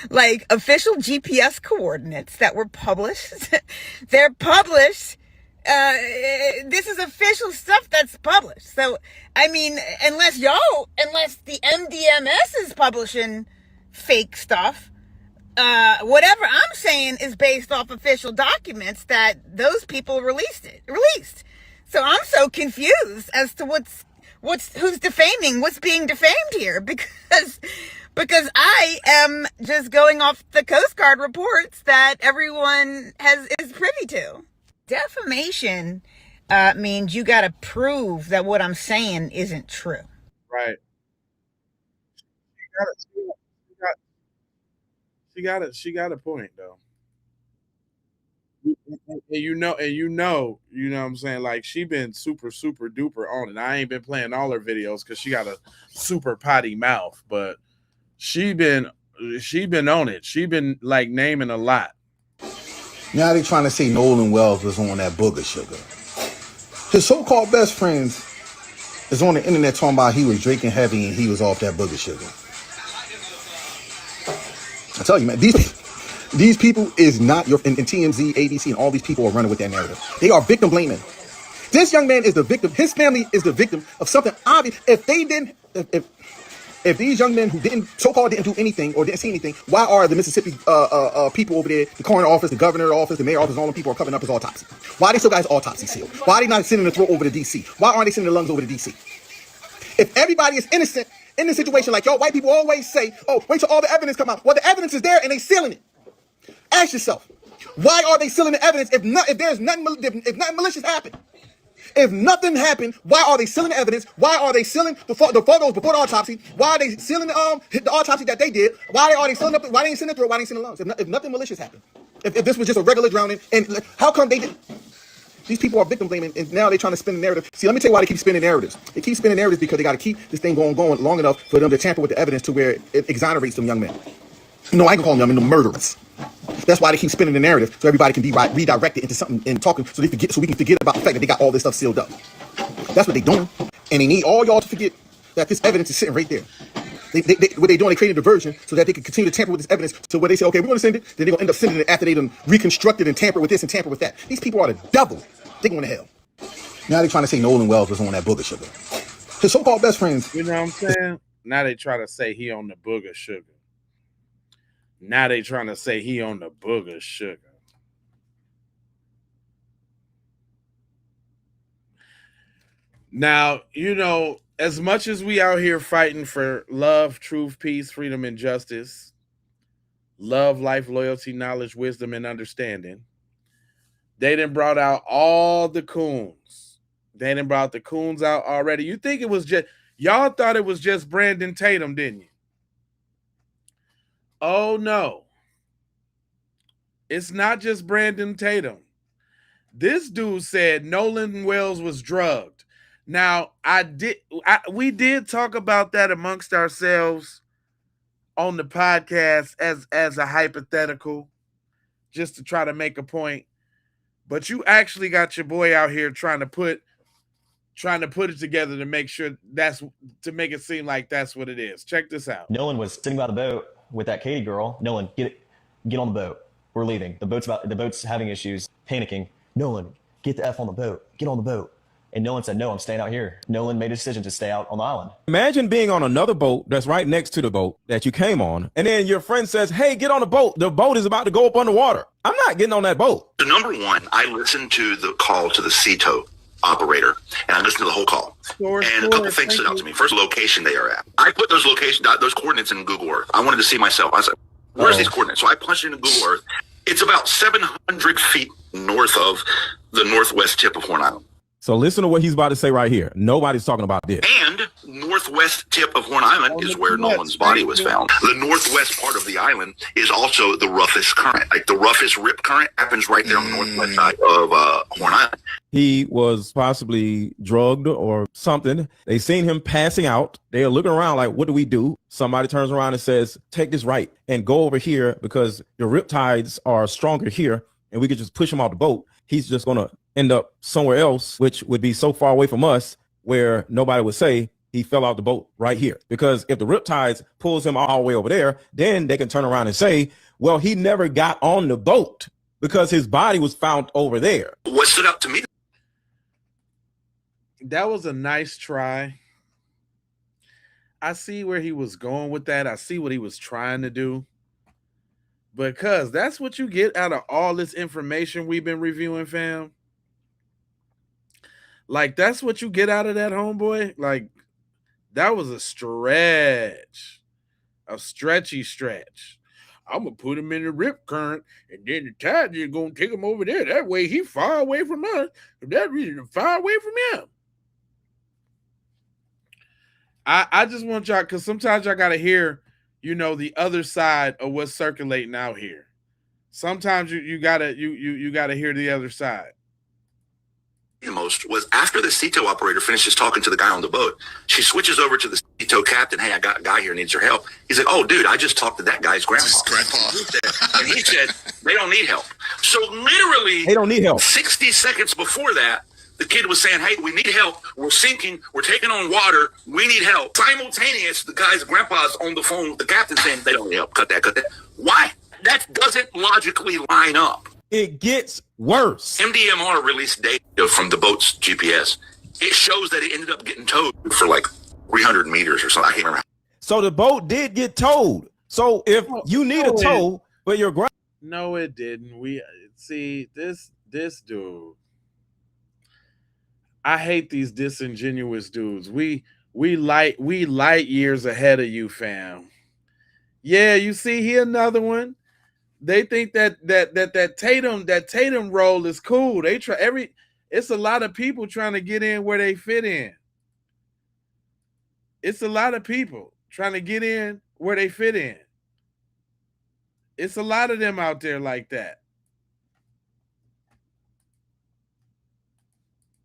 Speaker 22: like official GPS coordinates that were published. They're published. This is official stuff that's published. So, I mean, unless the MDMS is publishing fake stuff, whatever I'm saying is based off official documents that those people released. So I'm so confused as to who's defaming, what's being defamed here, because I am just going off the Coast Guard reports that everyone is privy to. Defamation means you got to prove that what I'm saying isn't true.
Speaker 1: Right. She got a point though. And you know what I'm saying? Like, she been super, super duper on it. I ain't been playing all her videos because she got a super potty mouth, but She been on it. She been like naming a lot.
Speaker 10: Now they trying to say Nolan Wells was on that booger sugar. His so-called best friends is on the internet talking about he was drinking heavy and he was off that booger sugar. I tell you, man, these people is not your, and TMZ, ABC, and all these people are running with that narrative. They are victim blaming. This young man is the victim. His family is the victim of something obvious. If they didn't, if these young men who so-called didn't do anything or didn't see anything, why are the Mississippi people over there, the coroner office, the governor office, the mayor office, all the people are covering up his autopsy? Why are they still got his autopsy sealed? Why are they not sending the throat over to DC? Why aren't they sending the lungs over to DC? If everybody is innocent in this situation, like y'all white people always say, oh, wait till all the evidence come out. Well, the evidence is there and they sealing it. Ask yourself, why are they sealing the evidence if nothing malicious happened? If nothing happened, why are they sealing the evidence? Why are they sealing the photos before the autopsy? Why are they sealing the autopsy that they did? Why are they sealing up? Why they ain't sealing the throat? Why they ain't sealing the lungs? If nothing malicious happened, if this was just a regular drowning, and how come they did? These people are victim blaming, and now they're trying to spin the narrative. See, let me tell you why they keep spinning narratives. They keep spinning narratives because they got to keep this thing going long enough for them to tamper with the evidence to where it exonerates them young men. No, I ain't gonna call them young men, the murderers. That's why they keep spinning the narrative, so everybody can be redirected into something and talking, so we can forget about the fact that they got all this stuff sealed up. That's what they doing, and they need all y'all to forget that this evidence is sitting right there. What they doing? They created a diversion so that they can continue to tamper with this evidence. So where they say, okay, we're going to send it, then they're going to end up sending it after they done reconstructed and tamper with this and tamper with that. These people are the devil. They going to hell. Now they're trying to say Nolan Wells was on that booger sugar. His so-called best friends.
Speaker 1: You know what I'm saying? Now they try to say he on the booger sugar. Now they trying to say he on the booger sugar. Now, you know, as much as we out here fighting for love, truth, peace, freedom, and justice, love, life, loyalty, knowledge, wisdom, and understanding, they done brought out all the coons. They done brought the coons out already. You think it was just, y'all thought it was just Brandon Tatum, didn't you? Oh, no. It's not just Brandon Tatum. This dude said Nolan Wells was drugged. Now, we did talk about that amongst ourselves on the podcast as a hypothetical, just to try to make a point. But you actually got your boy out here trying to put it together to make sure to make it seem like that's what it is. Check this out.
Speaker 11: Nolan was sitting by the boat with that Katie girl. Nolan, get on the boat. We're leaving. The boat's having issues, panicking. Nolan, get the F on the boat. Get on the boat. And Nolan said, no, I'm staying out here. Nolan made a decision to stay out on the island.
Speaker 23: Imagine being on another boat that's right next to the boat that you came on, and then your friend says, hey, get on the boat. The boat is about to go up underwater. I'm not getting on that boat.
Speaker 24: So number one, I listened to the call to the CETO operator, and I listened to the whole call. And a couple things stood out to me. First, location they are at. I put those coordinates in Google Earth. I wanted to see myself. I said, where's these coordinates? So I punched it into Google Earth. It's about 700 feet north of the northwest tip of Horn Island.
Speaker 23: So listen to what he's about to say right here. Nobody's talking about this.
Speaker 24: And northwest tip of Horn Island is where Nolan's body was found. The northwest part of the island is also the roughest current. Like the roughest rip current happens right there on the northwest side of Horn Island.
Speaker 23: He was possibly drugged or something. They seen him passing out. They're looking around like, what do we do? Somebody turns around and says, take this right and go over here because the rip tides are stronger here and we could just push him off the boat. He's just going to end up somewhere else, which would be so far away from us where nobody would say he fell out the boat right here. Because if the riptides pulls him all the way over there, then they can turn around and say, well, he never got on the boat because his body was found over there.
Speaker 24: What stood out to me?
Speaker 1: That was a nice try. I see where he was going with that. I see what he was trying to do. Because that's what you get out of all this information we've been reviewing, fam. Like, that's what you get out of that, homeboy. Like, that was a stretch. A stretchy stretch. I'm going to put him in the rip current, and then the tide is going to take him over there. That way he far away from us. That reason far away from him. I just want y'all, because sometimes y'all got to hear, you know, the other side of what's circulating out here. Sometimes you gotta hear the other side.
Speaker 24: The most was after the CETO operator finishes talking to the guy on the boat, she switches over to the CETO captain, hey, I got a guy here needs your help. He's like, oh, dude, I just talked to that guy's grandpa. And he said, they don't need help. So literally,
Speaker 23: They don't need help.
Speaker 24: 60 seconds before that, the kid was saying, hey, we need help. We're sinking. We're taking on water. We need help. Simultaneous, the guy's grandpa's on the phone with the captain saying, they don't need help. Cut that, cut that. Why? That doesn't logically line up.
Speaker 23: It gets worse.
Speaker 24: MDMR released data from the boat's GPS. It shows that it ended up getting towed for like 300 meters or something. I can't remember.
Speaker 23: So the boat did get towed. So if you need a tow, but your grand
Speaker 1: No, it didn't. We see this dude. I hate these disingenuous dudes. We light years ahead of you, fam. Yeah, you see here another one. They think that Tatum role is cool. They try it's a lot of people trying to get in where they fit in. It's a lot of people trying to get in where they fit in. It's a lot of them out there like that.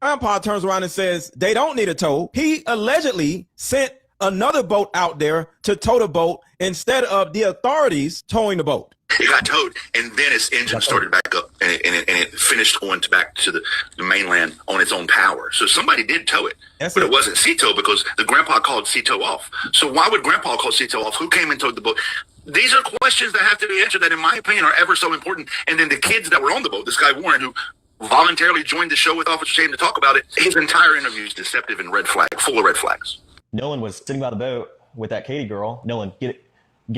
Speaker 23: grandpa turns around and says they don't need a tow. He allegedly sent another boat out there to tow the boat instead of the authorities towing the boat.
Speaker 24: It got towed, and then its engine started back up, and it finished going back to the mainland on its own power. So somebody did tow it, but it wasn't CETO because the grandpa called CETO off. So why would grandpa call CETO off? Who came and towed the boat? These are questions that have to be answered that, in my opinion, are ever so important. And then the kids that were on the boat, this guy Warren, who voluntarily joined the show with Officer Tatum to talk about it, his entire interview is deceptive and red flag, full of red flags.
Speaker 11: Nolan was sitting by the boat with that Katie girl. Nolan, get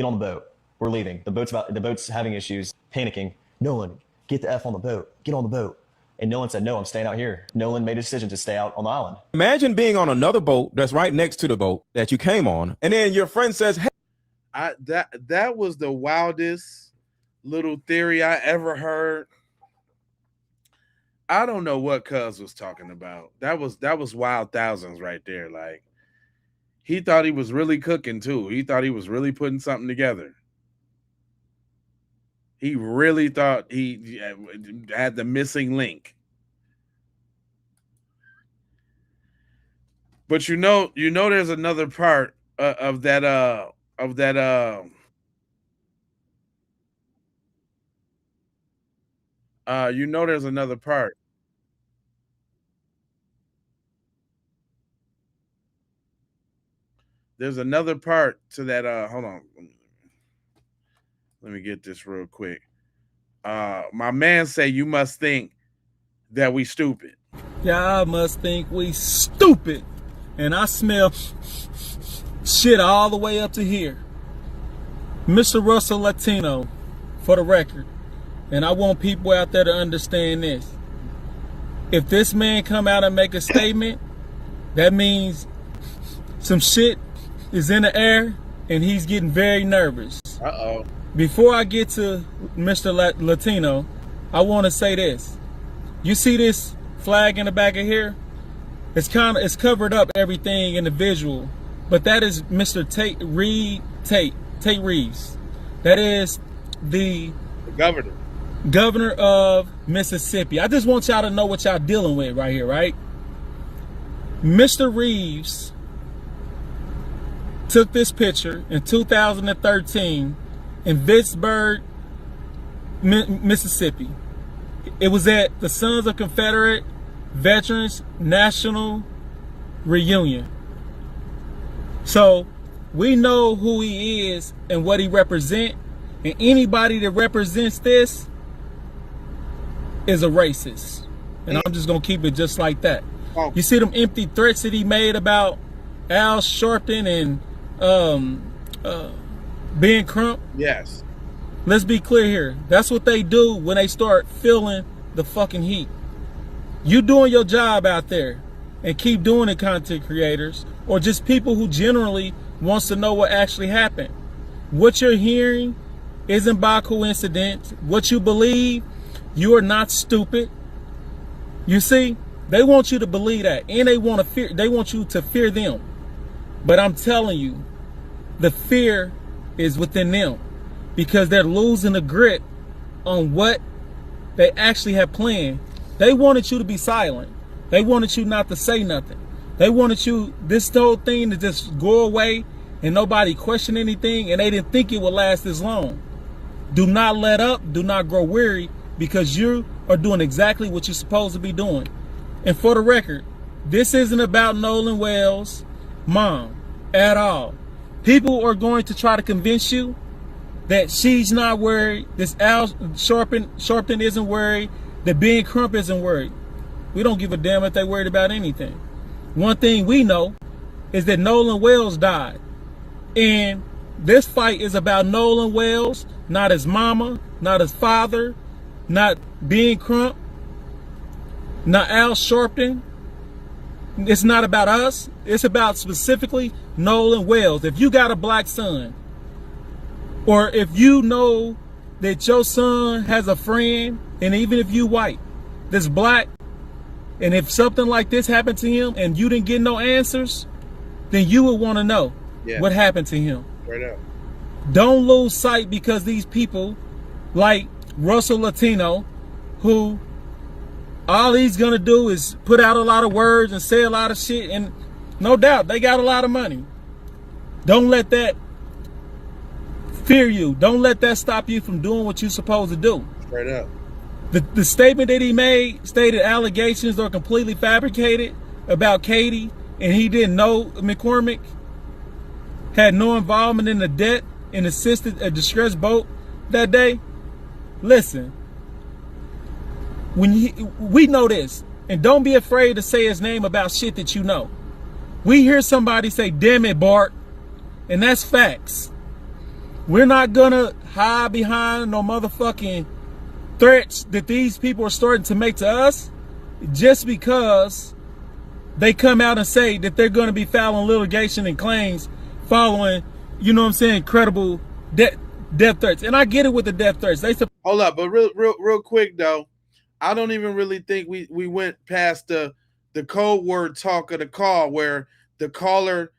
Speaker 11: on the boat. We're leaving. The boat's having issues, panicking. Nolan, get the F on the boat. Get on the boat. And Nolan said, no, I'm staying out here. Nolan made a decision to stay out on the island.
Speaker 23: Imagine being on another boat that's right next to the boat that you came on, and then your friend says, hey.
Speaker 1: That was the wildest little theory I ever heard. I don't know what Cuz was talking about. That was wild thousands right there. Like, he thought he was really cooking too. He thought he was really putting something together. He really thought he had the missing link. But you know there's another part of that there's another part. There's another part to that. Hold on. Let me get this real quick. My man say you must think that we stupid.
Speaker 4: Y'all must think we stupid. And I smell shit all the way up to here. Mr. Russell Latino, for the record. And I want people out there to understand this. If this man come out and make a statement, that means some shit is in the air and he's getting very nervous.
Speaker 1: Uh-oh.
Speaker 4: Before I get to Mr. Latino, I want to say this. You see this flag in the back of here? It's covered up everything in the visual, but that is Mr. Tate Reeves. That is the governor of Mississippi. I just want y'all to know what y'all dealing with right here, right? Mr. Reeves took this picture in 2013 in Vicksburg, Mississippi. It was at the Sons of Confederate Veterans National Reunion. So we know who he is and what he represents, and anybody that represents this is a racist. And I'm just gonna keep it just like that. You see them empty threats that he made about Al Sharpton and Ben Crump?
Speaker 1: Yes.
Speaker 4: Let's be clear here. That's what they do when they start feeling the fucking heat. You doing your job out there, and keep doing it, content creators, or just people who generally wants to know what actually happened. What you're hearing isn't by coincidence. What you believe, you are not stupid. You see, they want you to believe that, and they want you to fear them. But I'm telling you, the fear is within them because they're losing the grip on what they actually have planned. They wanted you to be silent. They wanted you not to say nothing. They wanted this whole thing to just go away and nobody question anything, and they didn't think it would last this long. Do not let up, do not grow weary, because you are doing exactly what you're supposed to be doing. And for the record, this isn't about Nolan Wells' mom at all. People are going to try to convince you that she's not worried, this Al Sharpton isn't worried, that Ben Crump isn't worried. We don't give a damn if they're worried about anything. One thing we know is that Nolan Wells died. And this fight is about Nolan Wells, not his mama, not his father, not Ben Crump, not Al Sharpton. It's not about us. It's about specifically Nolan Wells. If you got a black son, or if you know that your son has a friend, and even if you white, that's black, and if something like this happened to him and you didn't get no answers, then you would want to know what happened to him.
Speaker 1: Right up.
Speaker 4: Don't lose sight, because these people like Russell Latino, who all he's gonna do is put out a lot of words and say a lot of shit, and no doubt they got a lot of money. Don't let that fear you. Don't let that stop you from doing what you're supposed to do.
Speaker 1: Straight up.
Speaker 4: The statement that he made stated allegations are completely fabricated about Katie, and he didn't know McCormick had no involvement in the debt and assisted a distressed boat that day. Listen, we know this, and don't be afraid to say his name about shit that you know. We hear somebody say, "Damn it, Bart," and that's facts. We're not gonna hide behind no motherfucking threats that these people are starting to make to us just because they come out and say that they're going to be filing litigation and claims following, you know what I'm saying, credible death threats. And I get it with the death threats.
Speaker 1: Hold up, but real quick though, I don't even really think we went past the code word talk of the call, where the caller,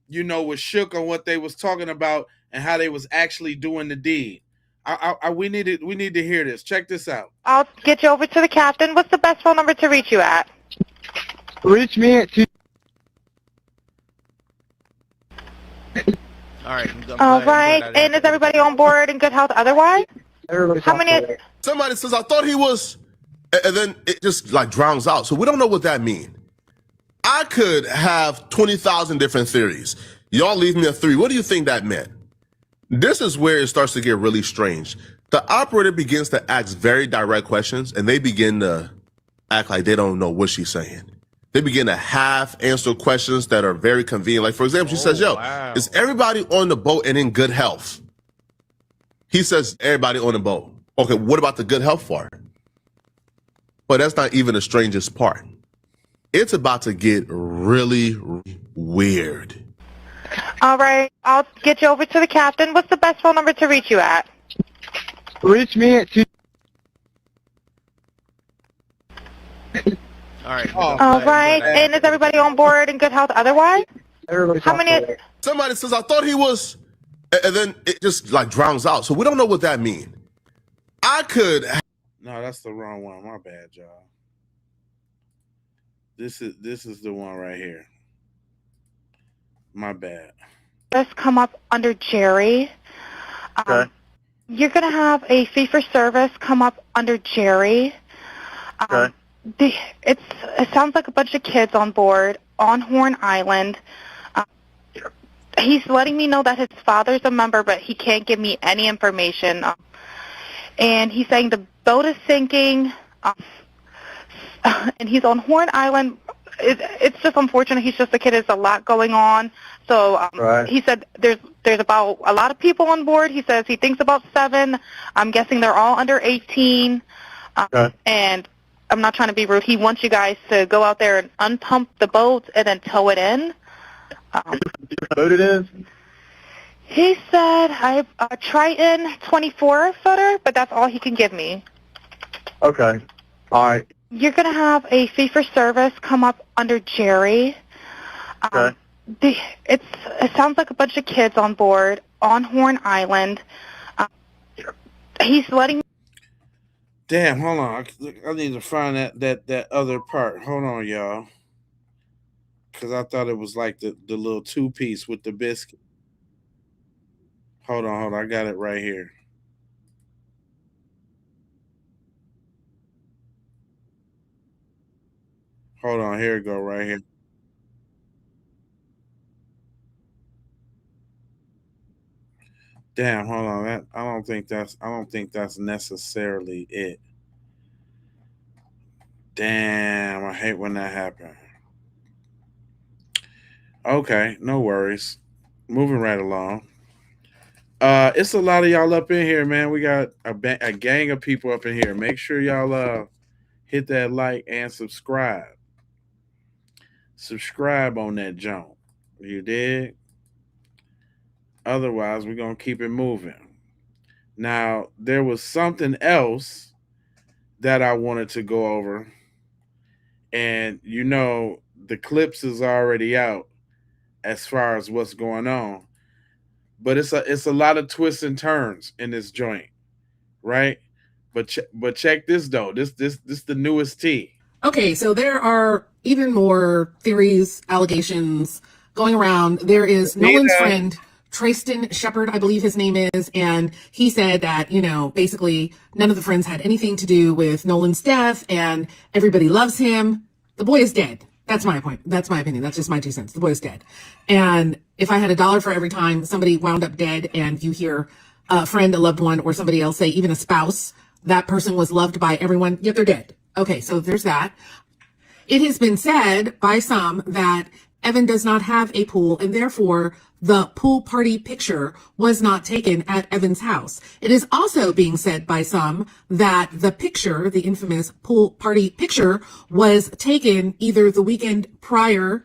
Speaker 1: was shook on what they was talking about and how they was actually doing the deed. We need to hear this. Check this out.
Speaker 8: I'll get you over to the captain. What's the best phone number to reach you at?
Speaker 9: Reach me at
Speaker 8: All right. And is everybody on board in good health otherwise? How many?
Speaker 20: Somebody says, I thought he was, and then it just like drowns out. So we don't know what that means. I could have 20,000 different theories. Y'all leave me a 3. What do you think that meant? This is where it starts to get really strange. The operator begins to ask very direct questions, and they begin to act like they don't know what she's saying. They begin to half answer questions that are very convenient. Like, for example, she says, is everybody on the boat and in good health? He says, everybody on the boat. Okay, what about the good health part? But that's not even the strangest part. It's about to get really weird.
Speaker 8: All right. I'll get you over to the captain. What's the best phone number to reach you at?
Speaker 9: Reach me at
Speaker 8: All right. And is everybody on board in good health otherwise? How many?
Speaker 20: Somebody says, I thought he was, and then it just like drowns out. So we don't know what that means.
Speaker 1: No, that's the wrong one. My bad, y'all. This is the one right here. My bad.
Speaker 8: This come up under Jerry.
Speaker 9: Okay.
Speaker 8: You're going to have a fee for service come up under Jerry.
Speaker 9: Okay.
Speaker 8: It sounds like a bunch of kids on board on Horn Island. He's letting me know that his father's a member, but he can't give me any information. And he's saying the boat is sinking, and he's on Horn Island. It's just unfortunate. He's just a kid. There's a lot going on. So
Speaker 9: Right.
Speaker 8: He said there's about a lot of people on board. He says he thinks about 7. I'm guessing they're all under 18.
Speaker 9: Okay.
Speaker 8: And I'm not trying to be rude. He wants you guys to go out there and unpump the boat and then tow it in.
Speaker 9: Boat it is?
Speaker 8: He said a Triton 24-footer, but that's all he can give me.
Speaker 9: Okay. All right.
Speaker 8: You're going to have a fee for service come up under Jerry.
Speaker 9: Okay.
Speaker 8: It sounds like a bunch of kids on board on Horn Island. He's letting.
Speaker 1: Damn, hold on. I need to find that other part. Hold on, y'all. Because I thought it was like the little 2-piece with the biscuit. Hold on. I got it right here. Hold on, here it go right here. Damn, hold on. That I don't think that's necessarily it. Damn, I hate when that happens. Okay, no worries. Moving right along. It's a lot of y'all up in here, man. We got a gang of people up in here. Make sure y'all hit that like and subscribe. Subscribe on that jump. You did? Otherwise, we're gonna keep it moving. Now, there was something else that I wanted to go over. And the clips is already out as far as what's going on. But it's a lot of twists and turns in this joint, right? But check this though. This the newest tea.
Speaker 6: Okay, so there are even more theories, allegations going around. There is Nolan's friend, Tristan Shepard, I believe his name is, and he said that, basically none of the friends had anything to do with Nolan's death and everybody loves him. The boy is dead. That's my point. That's my opinion. That's just my 2 cents. The boy is dead. And if I had $1 for every time somebody wound up dead and you hear a friend, a loved one, or somebody else say, even a spouse, that person was loved by everyone, yet they're dead. Okay, so there's that. It has been said by some that Evan does not have a pool and therefore the pool party picture was not taken at Evan's house. It is also being said by some that the picture, the infamous pool party picture, was taken either the weekend prior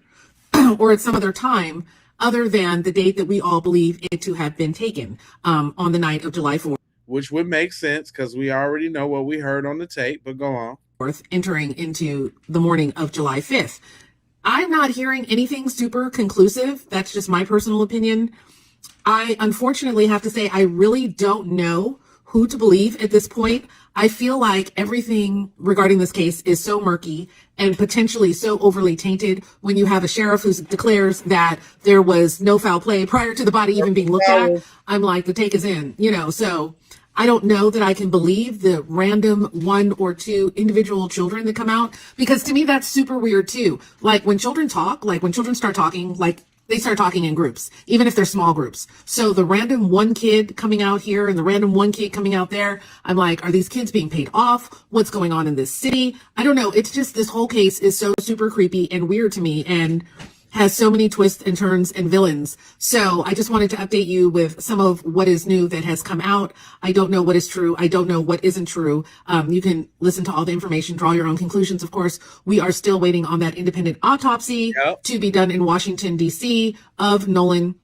Speaker 6: or at some other time other than the date that we all believe it to have been taken, on the night of July 4th.
Speaker 1: Which would make sense because we already know what we heard on the tape, but go on.
Speaker 6: Entering into the morning of July 5th. I'm not hearing anything super conclusive. That's just my personal opinion. I unfortunately have to say I really don't know who to believe at this point. I feel like everything regarding this case is so murky and potentially so overly tainted when you have a sheriff who declares that there was no foul play prior to the body even being looked at. I'm like, the take is in, so I don't know that I can believe the random 1 or 2 individual children that come out, because to me, that's super weird too. Like when children talk, like when children start talking, like they start talking in groups, even if they're small groups. So the random 1 kid coming out here and the random 1 kid coming out there, I'm like, are these kids being paid off? What's going on in this city? I don't know. It's just, this whole case is so super creepy and weird to me and has so many twists and turns and villains. So I just wanted to update you with some of what is new that has come out. I don't know what is true. I don't know what isn't true. You can listen to all the information, draw your own conclusions. Of course, we are still waiting on that independent autopsy to be done in Washington, D.C. of Nolan.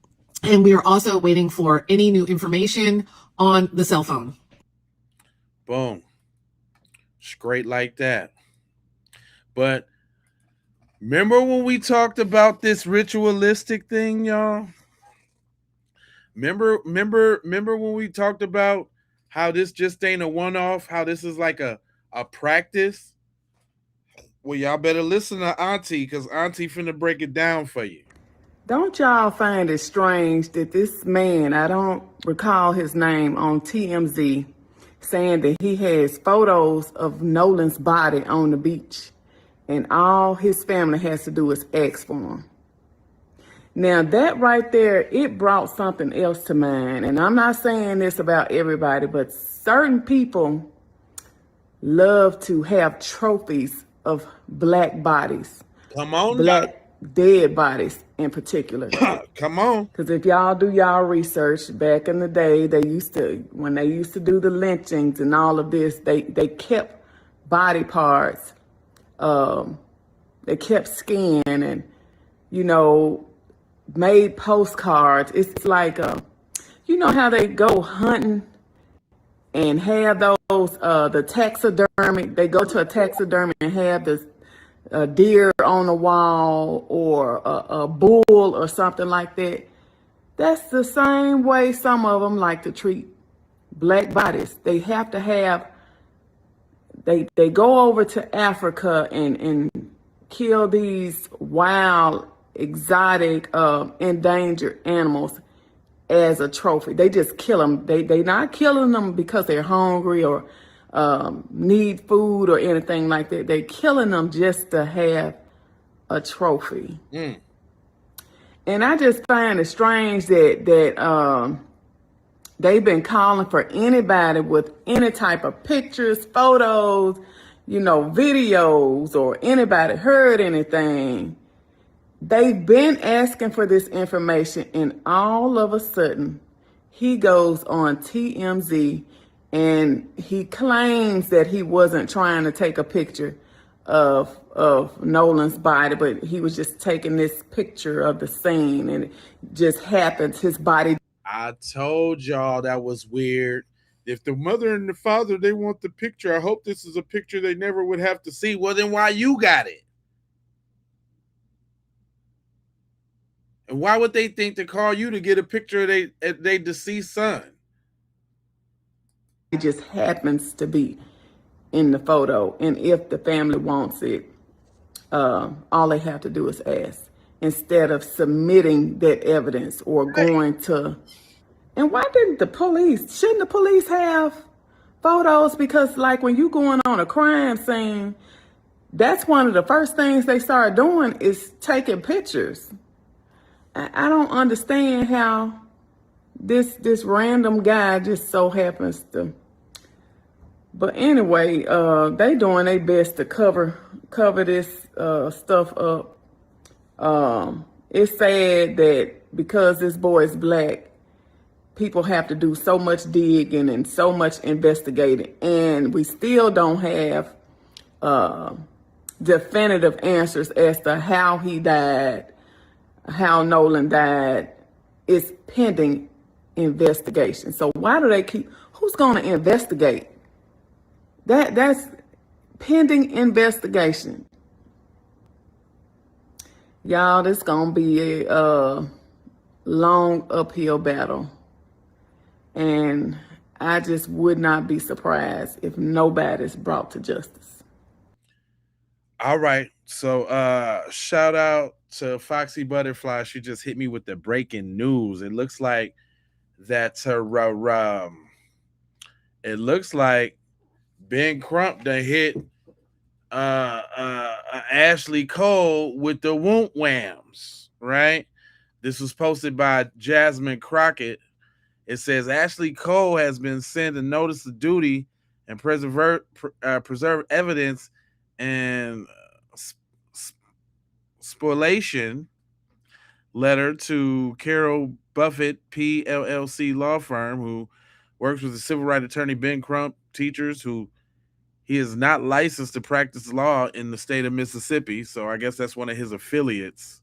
Speaker 6: And we are also waiting for any new information on the cell phone.
Speaker 1: Boom. Straight like that. But remember when we talked about this ritualistic thing, y'all? Remember when we talked about how this just ain't a one-off, how this is like a practice? Well, y'all better listen to Auntie, because Auntie finna break it down for you.
Speaker 22: Don't y'all find it strange that this man, I don't recall his name, on TMZ, saying that he has photos of Nolan's body on the beach, and all his family has to do is ask for him? Now that right there, it brought something else to mind. And I'm not saying this about everybody, but certain people love to have trophies of black bodies.
Speaker 1: Come on,
Speaker 22: black dead bodies in particular.
Speaker 1: Come on.
Speaker 22: Because if y'all do y'all research, back in the day, when they used to do the lynchings and all of this, they kept body parts. They kept skin and, made postcards. It's like, how they go hunting and have those, the taxidermy. They go to a taxidermy and have this deer on the wall or a bull or something like that. That's the same way some of them like to treat black bodies. They have to have, they go over to Africa and kill these wild exotic, endangered animals as a trophy. They just kill them. They not killing them because they're hungry or need food or anything like that. They're killing them just to have a trophy. And I just find it strange that they've been calling for anybody with any type of pictures, photos, videos, or anybody heard anything. They've been asking for this information, and all of a sudden, he goes on TMZ and he claims that he wasn't trying to take a picture of Nolan's body, but he was just taking this picture of the scene, and it just happens his body.
Speaker 1: I told y'all that was weird. If the mother and the father, they want the picture, I hope this is a picture they never would have to see. Well, then why you got it? And why would they think to call you to get a picture of their deceased son?
Speaker 22: It just happens to be in the photo. And if the family wants it, all they have to do is ask, instead of submitting that evidence or going to. And why didn't shouldn't the police have photos? Because like when you going on a crime scene, that's one of the first things they start doing is taking pictures. I don't understand how this random guy just so happens to. But anyway, they doing their best to cover this stuff up. It's sad that because this boy is black, people have to do so much digging and so much investigating, and we still don't have definitive answers as to how he died, how Nolan died. It's pending investigation. So why do they keep? Who's going to investigate? That's pending investigation. Y'all, this gonna be a long uphill battle. And I just would not be surprised if nobody's brought to justice.
Speaker 1: All right. So shout out to Foxy Butterfly. She just hit me with the breaking news. It looks like that it looks like Ben Crump done hit Ashley Cole with the Woont Whams, right? This was posted by Jasmine Crockett. It says Ashley Cole has been sent a notice of duty and preserve evidence and spoliation letter to Carol Buffett, PLLC law firm, who works with the civil rights attorney Ben Crump, teachers who he is not licensed to practice law in the state of Mississippi. So I guess that's one of his affiliates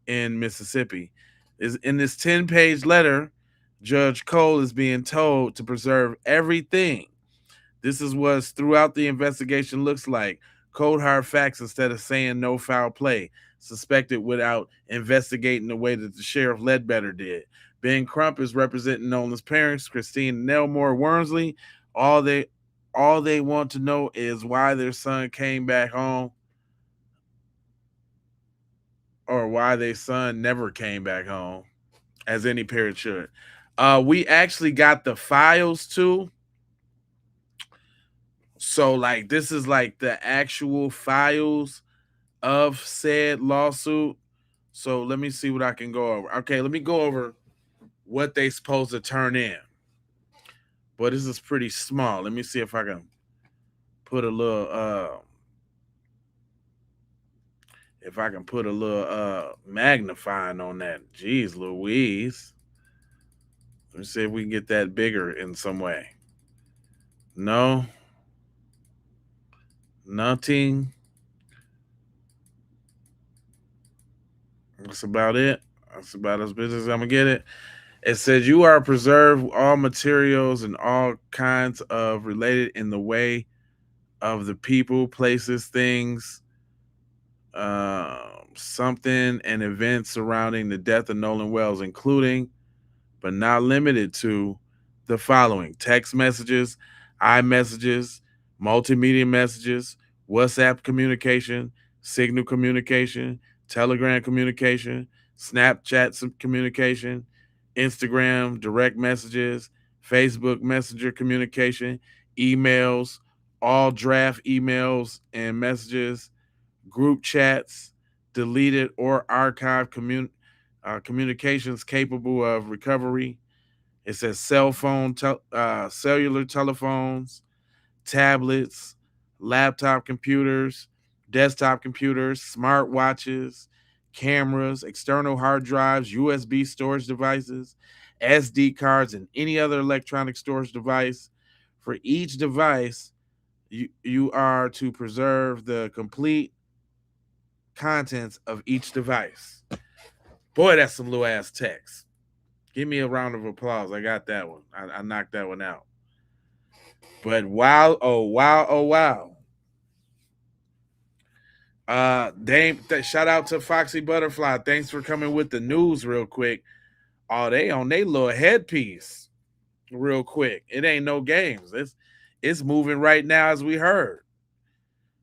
Speaker 1: in Mississippi. Is in this 10-page letter, Judge Cole is being told to preserve everything. This is what throughout the investigation looks like. Cold hard facts instead of saying no foul play. Suspected without investigating the way that the Sheriff Ledbetter did. Ben Crump is representing Nolan's parents, Christine and Nelmore Wormsley. All they want to know is why their son came back home, or why their son never came back home, as any parent should. We actually got the files too. So like this is like the actual files of said lawsuit. So let me see what I can go over. Okay, let me go over what they supposed to turn in. But this is pretty small. Let me see if I can put a little magnifying on that. Jeez Louise. Let me see if we can get that bigger in some way. No. Nothing. That's about it. That's about as business as I'm going to get it. It says you are preserve all materials and all kinds of related in the way of the people, places, things, something, and events surrounding the death of Nolan Wells, including, but not limited to, the following: text messages, iMessages, multimedia messages, WhatsApp communication, Signal communication, Telegram communication, Snapchat communication, Instagram direct messages, Facebook Messenger communication, emails, all draft emails and messages, group chats, deleted or archived communications capable of recovery. It says cellular telephones, tablets, laptop computers, desktop computers, smartwatches, cameras, external hard drives, USB storage devices, SD cards, and any other electronic storage device. For each device, you are to preserve the complete contents of each device. Boy, that's some little ass text. Give me a round of applause. I got that one. I knocked that one out. But wow, oh wow, oh wow. Shout out to Foxy Butterfly. Thanks for coming with the news real quick. Oh, they on their little headpiece real quick. It ain't no games. It's moving right now as we heard.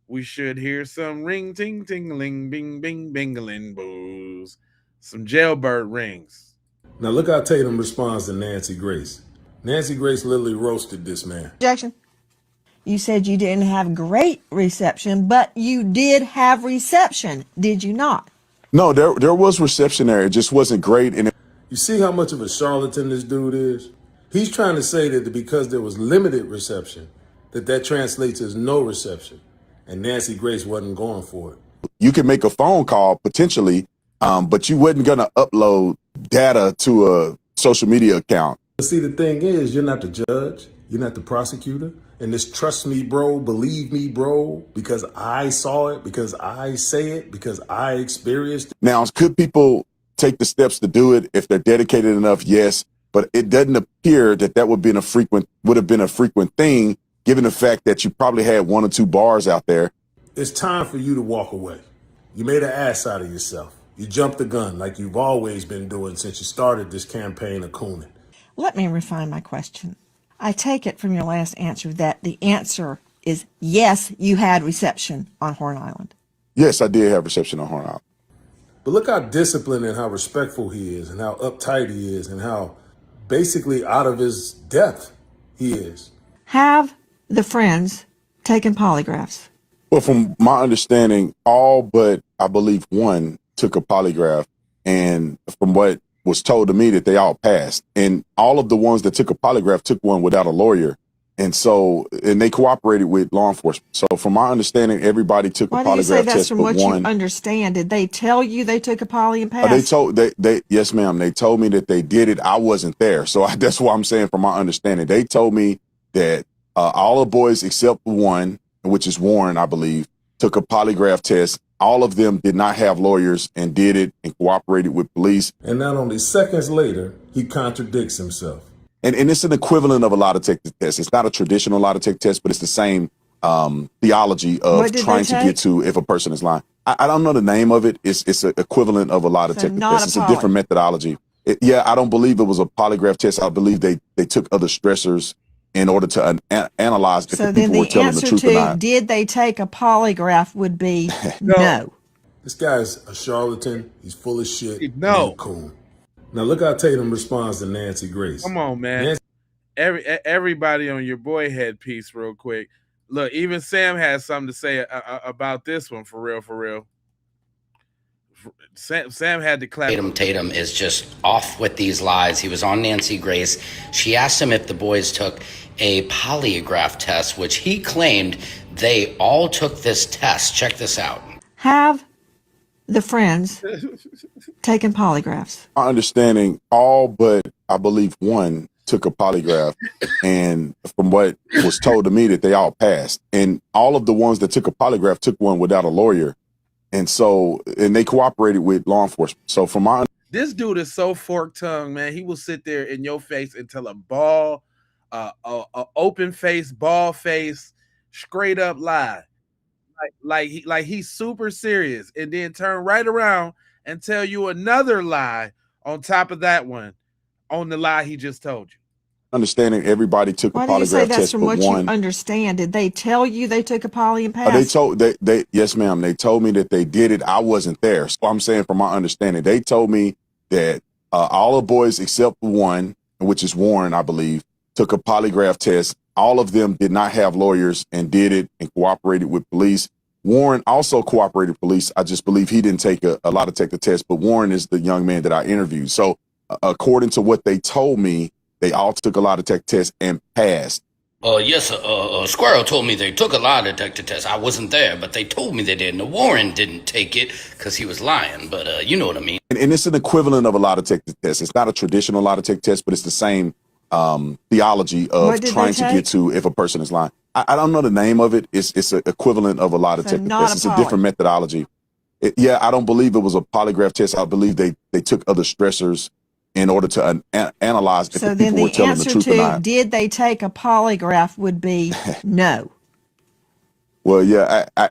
Speaker 1: We should hear some ring ting tingling bing bing bingling boos. Some jailbird rings.
Speaker 12: Now look how Tatum responds to Nancy Grace. Nancy Grace literally roasted this man.
Speaker 5: Objection. You said you didn't have great reception, but you did have reception, did you not?
Speaker 20: No, there was reception there. It just wasn't great. And
Speaker 12: You see how much of a charlatan this dude is? He's trying to say that because there was limited reception, that translates as no reception. And Nancy Grace wasn't going for it.
Speaker 20: you can make a phone call potentially, but you wasn't going to upload data to a social media account.
Speaker 12: See, the thing is, you're not the judge. You're not the prosecutor. And this trust me, bro, believe me, bro, because I saw it, because I say it, because I experienced it.
Speaker 20: Now, could people take the steps to do it if they're dedicated enough? Yes, but it doesn't appear that would have been a frequent thing, given the fact that you probably had 1 or 2 bars out there.
Speaker 12: It's time for you to walk away. You made an ass out of yourself. You jumped the gun like you've always been doing since you started this campaign of cooning.
Speaker 5: Let me refine my question. I take it from your last answer that the answer is yes, you had reception on Horn Island.
Speaker 20: Yes, I did have reception on Horn Island.
Speaker 12: But look how disciplined and how respectful he is and how uptight he is and how basically out of his depth he is.
Speaker 5: Have the friends taken polygraphs?
Speaker 20: Well, from my understanding, all but I believe one took a polygraph, and from what was told to me that they all passed. And all of the ones that took a polygraph took one without a lawyer. And they cooperated with law enforcement. So from my understanding, everybody took a polygraph test.
Speaker 5: Why do you say that's from what
Speaker 20: one.
Speaker 5: You understand? Did they tell you they took a poly and passed?
Speaker 20: Yes, ma'am. They told me that they did it. I wasn't there. So that's why I'm saying from my understanding, they told me that all the boys except one, which is Warren, I believe, took a polygraph test. All of them did not have lawyers and did it and cooperated with police.
Speaker 12: And not only seconds later, he contradicts himself.
Speaker 20: And it's an equivalent of a lie detector test. It's not a traditional lie detector test, but it's the same theology of trying to get to if a person is lying. I don't know the name of it. It's an equivalent of a lie detector test. It's a different methodology. I don't believe it was a polygraph test. I believe they took other stressors in order to analyze if the people were telling the truth or not.
Speaker 5: Did they take a polygraph would be no.
Speaker 12: This guy's a charlatan. He's full of shit.
Speaker 1: No.
Speaker 12: Cool. Now look how Tatum responds to Nancy Grace.
Speaker 1: Come on, man. Everybody on your boy headpiece real quick. Look, even Sam has something to say about this one for real. Sam had to clap.
Speaker 14: Tatum is just off with these lies. He was on Nancy Grace. She asked him if the boys took a polygraph test, which he claimed they all took this test. Check this out.
Speaker 5: Have the friends taken polygraphs?
Speaker 20: My understanding, all but I believe one took a polygraph, and from what was told to me that they all passed. And all of the ones that took a polygraph took one without a lawyer. And they cooperated with law enforcement. So from my
Speaker 1: this dude is so fork tongued, man. He will sit there in your face and tell a open face, ball face, straight up lie, like he's super serious, and then turn right around and tell you another lie on top of that one, on the lie he just told you.
Speaker 20: understanding, everybody took a
Speaker 5: Why do you say
Speaker 20: polygraph
Speaker 5: that's
Speaker 20: test
Speaker 5: from
Speaker 20: but
Speaker 5: what
Speaker 20: one.
Speaker 5: you understand? Did they tell you they took a poly and passed?
Speaker 20: They told they yes, ma'am. They told me that they did it. I wasn't there, so I'm saying from my understanding, they told me that all the boys except one, which is Warren, I believe, took a polygraph test. All of them did not have lawyers and did it and cooperated with police. Warren also cooperated with police. I just believe he didn't take a lot to take the test, but Warren is the young man that I interviewed. So according to what they told me, they all took a lie detector test and passed.
Speaker 14: Yes, Squirrel told me they took a lie detector test. I wasn't there, but they told me they did. And Warren didn't take it because he was lying, but you know what I mean.
Speaker 20: And it's an equivalent of a lie detector test. It's not a traditional lie detector test, but it's the same theology of trying to get to if a person is lying. I don't know the name of it. It's an equivalent of a lie detector test. It's a different methodology. I don't believe it was a polygraph test. I believe they took other stressors in order to analyze if
Speaker 5: So
Speaker 20: the
Speaker 5: then
Speaker 20: people were
Speaker 5: the
Speaker 20: telling the
Speaker 5: answer
Speaker 20: truth or
Speaker 5: to
Speaker 20: not.
Speaker 5: did they take a polygraph would be no.
Speaker 20: Well, yeah, I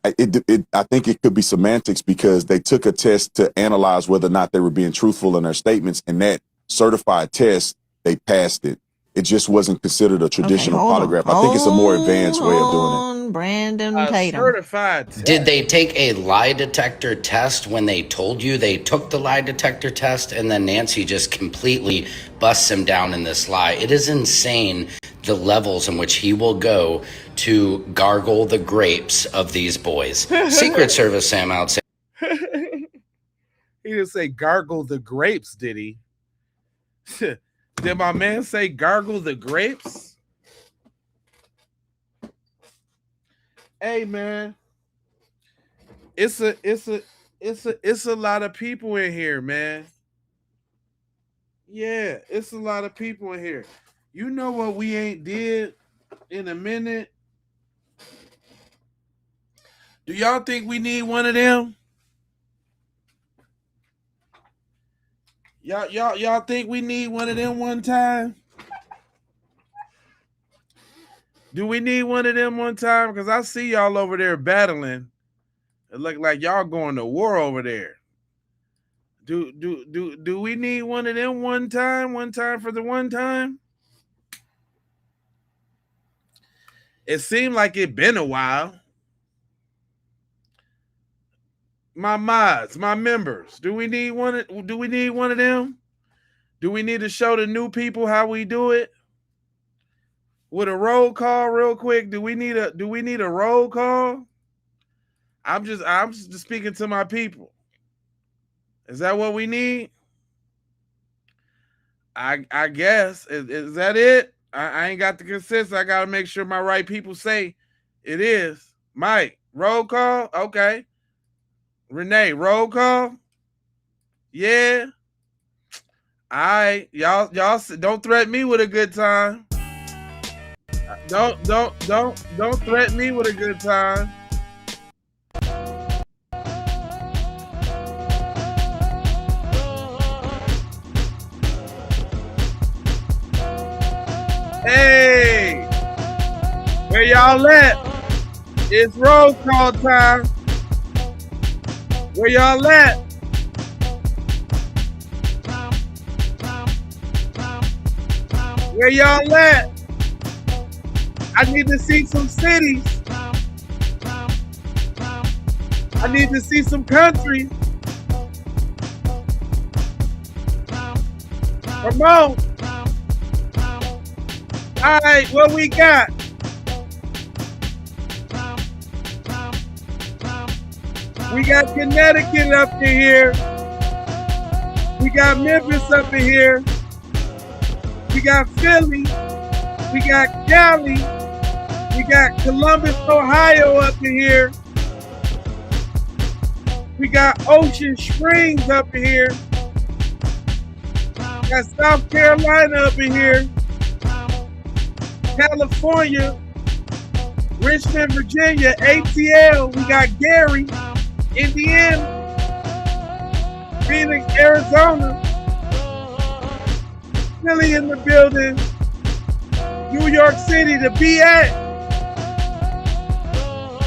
Speaker 20: think it could be semantics because they took a test to analyze whether or not they were being truthful in their statements, and that certified test, they passed it. It just wasn't considered a traditional polygraph. I think it's a more advanced way of doing it.
Speaker 5: Brandon Tatum.
Speaker 1: Certified test.
Speaker 14: Did they take a lie detector test when they told you they took the lie detector test? And then Nancy just completely busts him down in this lie. It is insane the levels in which he will go to gargle the grapes of these boys. Secret Service Sam out saying,
Speaker 1: He didn't say gargle the grapes, did he? Did my man say gargle the grapes? Hey man, it's a lot of people in here, man. Yeah, it's a lot of people in here. You know what we ain't did in a minute? Do y'all think we need one of them? Y'all think we need one of them one time? Do we need one of them one time? Because I see y'all over there battling. It look like y'all going to war over there. Do we need one of them one time? One time for the one time? It seemed like it been a while. My mods, my members, do we need one of them? Do we need to show the new people how we do it? With a roll call real quick, do we need a roll call? I'm just speaking to my people. Is that what we need? I guess. Is that it? I ain't got the consensus. I got to make sure my right people say it is. Mike, roll call? Okay. Renee, roll call? Yeah. All right. Y'all don't threaten me with a good time. Don't threaten me with a good time. Hey, where y'all at? It's roll call time. Where y'all at? Where y'all at? I need to see some cities. I need to see some countries. Come on. All right, what we got? We got Connecticut up in here. We got Memphis up in here. We got Philly. We got Cali. We got Columbus, Ohio up in here. We got Ocean Springs up in here. We got South Carolina up in here. California, Richmond, Virginia, ATL. We got Gary, Indiana, Phoenix, Arizona, Philly in the building, New York City to be at.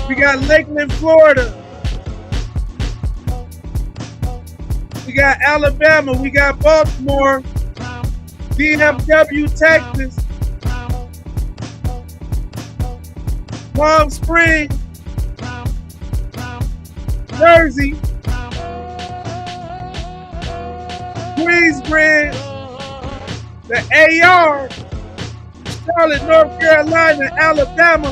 Speaker 1: We got Lakeland, Florida. We got Alabama. We got Baltimore, DFW, Texas. Palm Springs, Jersey, Queensbridge, the AR, Charlotte, North Carolina, Alabama,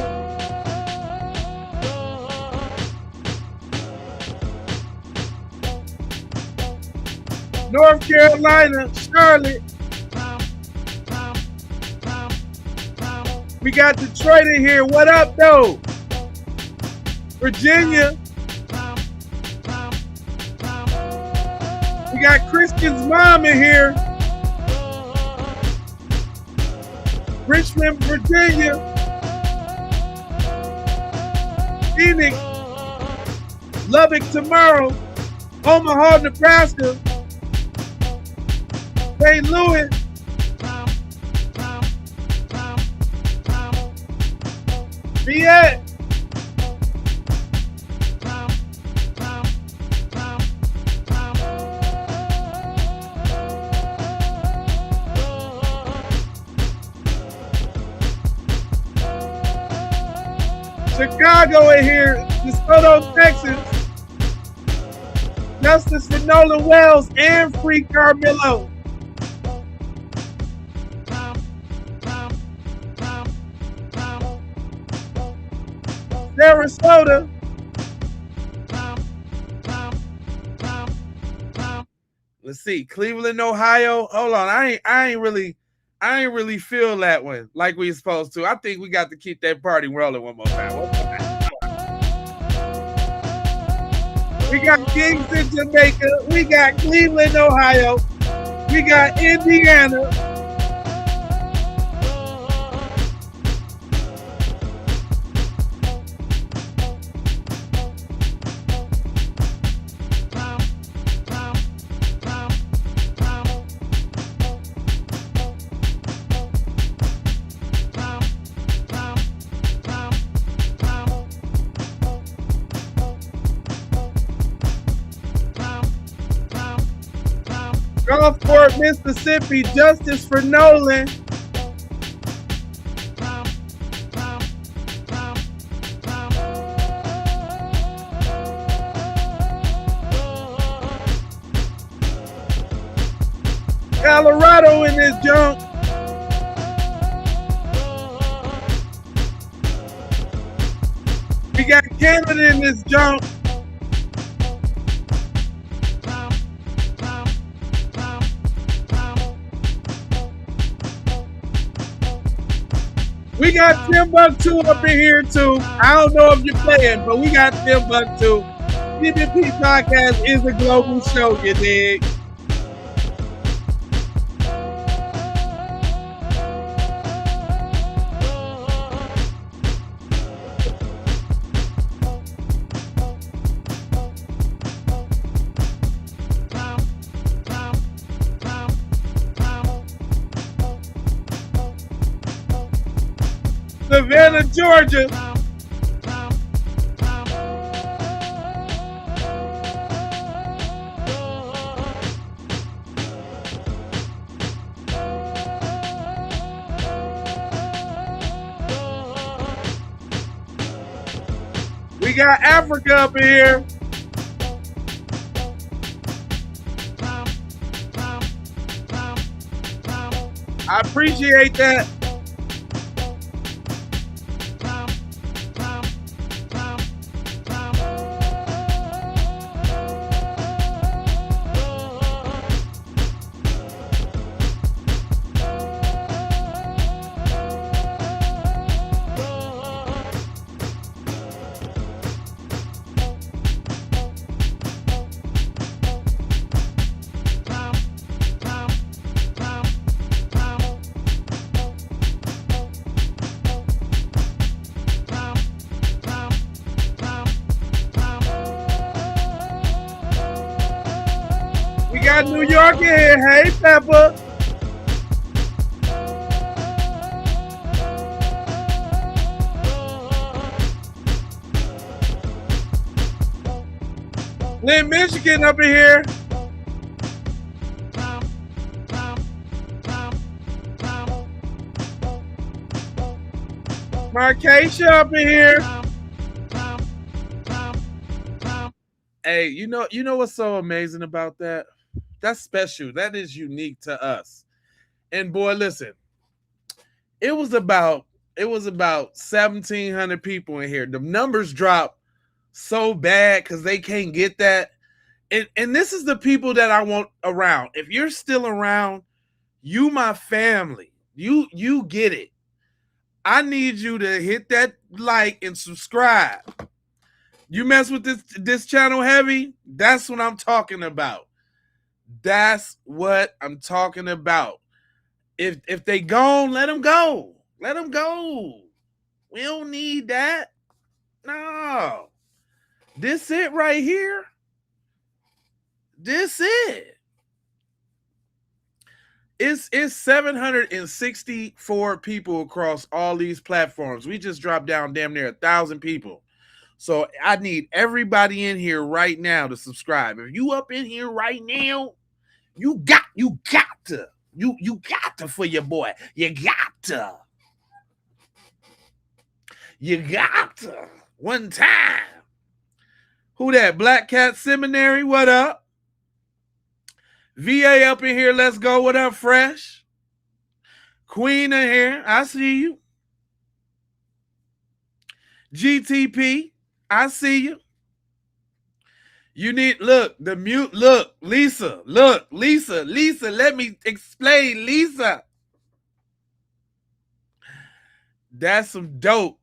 Speaker 1: North Carolina, Charlotte. We got Detroit in here. What up, though? Virginia. We got Christian's mom in here. Richmond, Virginia. Phoenix. Lubbock tomorrow. Omaha, Nebraska. St. Louis. Viet. Chicago in here, DeSoto, Texas. Justice for Nolan Wells and free Carmelo. Sarasota. Let's see, Cleveland, Ohio. Hold on, I ain't really feel that one like we supposed to. I think we got to keep that party rolling one more time. We got Kingston, Jamaica. We got Cleveland, Ohio. We got Indiana. Gulfport, Mississippi, Justice for Nolan. Colorado in this junk. We got Canada in this junk. We got Timbuktu up in here too. I don't know if you're playing, but we got Timbuktu. PPP Podcast is a global show, you dig? Savannah, Georgia. We got Africa up in here. I appreciate that. We got New York in here. Hey, Pepper. Lynn, Michigan up in here. Markeisha up in here. Hey, you know what's so amazing about that? That's special. That is unique to us. And boy, listen, it was about 1,700 people in here. The numbers dropped so bad because they can't get that. And this is the people that I want around. If you're still around, you my family. You get it. I need you to hit that like and subscribe. You mess with this channel heavy, that's what I'm talking about. That's what I'm talking about. If they gone, let them go. Let them go. We don't need that. No. This it right here. This it. It's 764 people across all these platforms. We just dropped down damn near 1,000 people. So I need everybody in here right now to subscribe. If you up in here right now, you got to for your boy. You got to. One time. Who that? Black Cat Seminary, what up? VA up in here, let's go. What up, Fresh? Queen in here, I see you. GTP, I see you. You need, look, the mute, look, Lisa, let me explain, Lisa. That's some dope.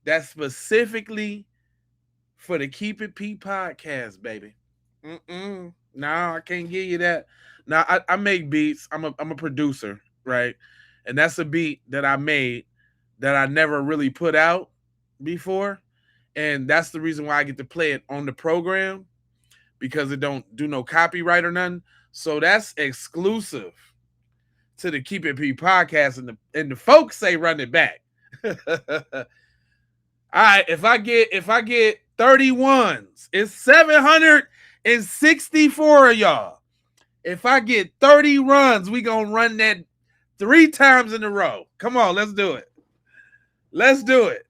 Speaker 1: That's specifically for the Keep It P podcast, baby. No, I can't give you that. Now, I make beats. I'm a producer, right? And that's a beat that I made that I never really put out before. And that's the reason why I get to play it on the program, because it don't do no copyright or nothing. So that's exclusive to the Keep It P podcast, and the folks say run it back. All right, if I get 31s, it's 764 of y'all. If I get 30 runs, we gonna run that 3 times in a row. Come on, let's do it. Let's do it.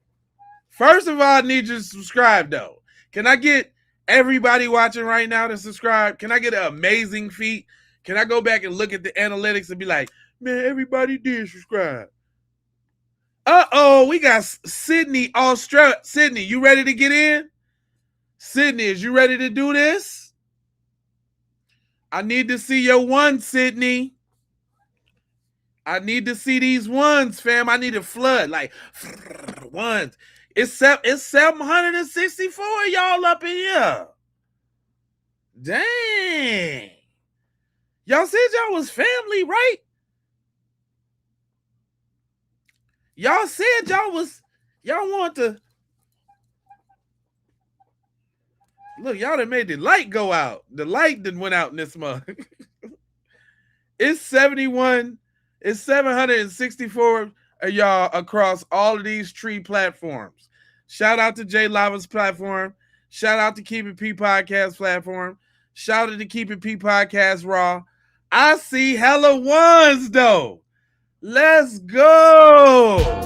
Speaker 1: First of all, I need you to subscribe, though. Can I get everybody watching right now to subscribe? Can I get an amazing feat? Can I go back and look at the analytics and be like, man, everybody did subscribe? Uh-oh, we got Sydney, Australia. Sydney, you ready to get in? Sydney, is you ready to do this? I need to see your one, Sydney. I need to see these ones, fam. I need a flood, like ones. It's 764 y'all up in here. Dang. Y'all said y'all was family, right? Y'all said y'all want to. Look, y'all done made the light go out. The light done went out in this month. It's 764 of y'all across all of these tree platforms. Shout out to Jay Lava's platform. Shout out to Keep It P Podcast platform. Shout out to Keep It P Podcast Raw. I see hella ones, though. Let's go.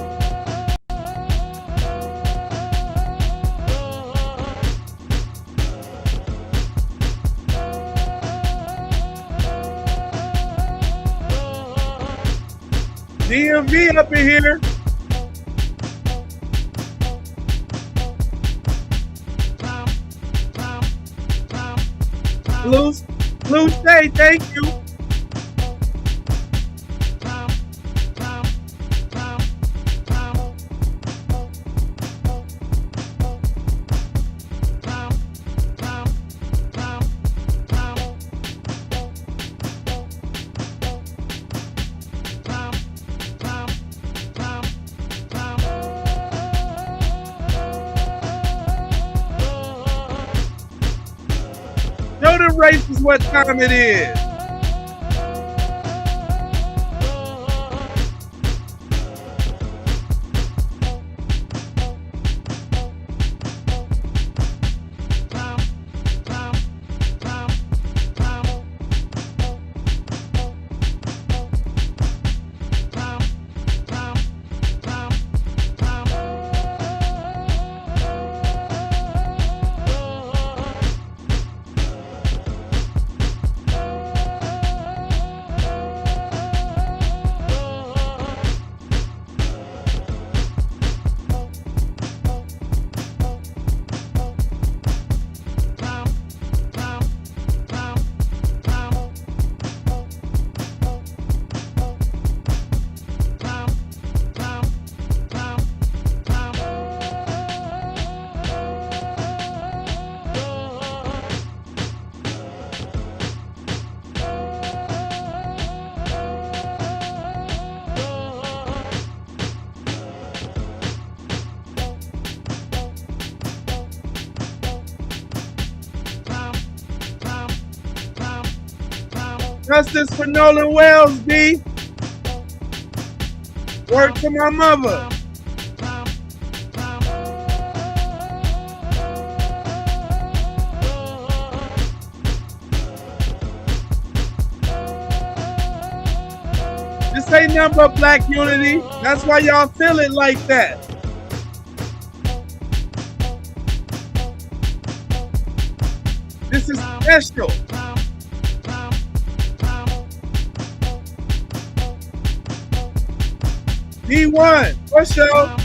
Speaker 1: DMV up in here. Blue State, thank you. Show the races what time it is. Justice for Nolan Wells, B. Word to my mother. This ain't nothing but black unity. That's why y'all feel it like that. This is special. D1, what's y'all?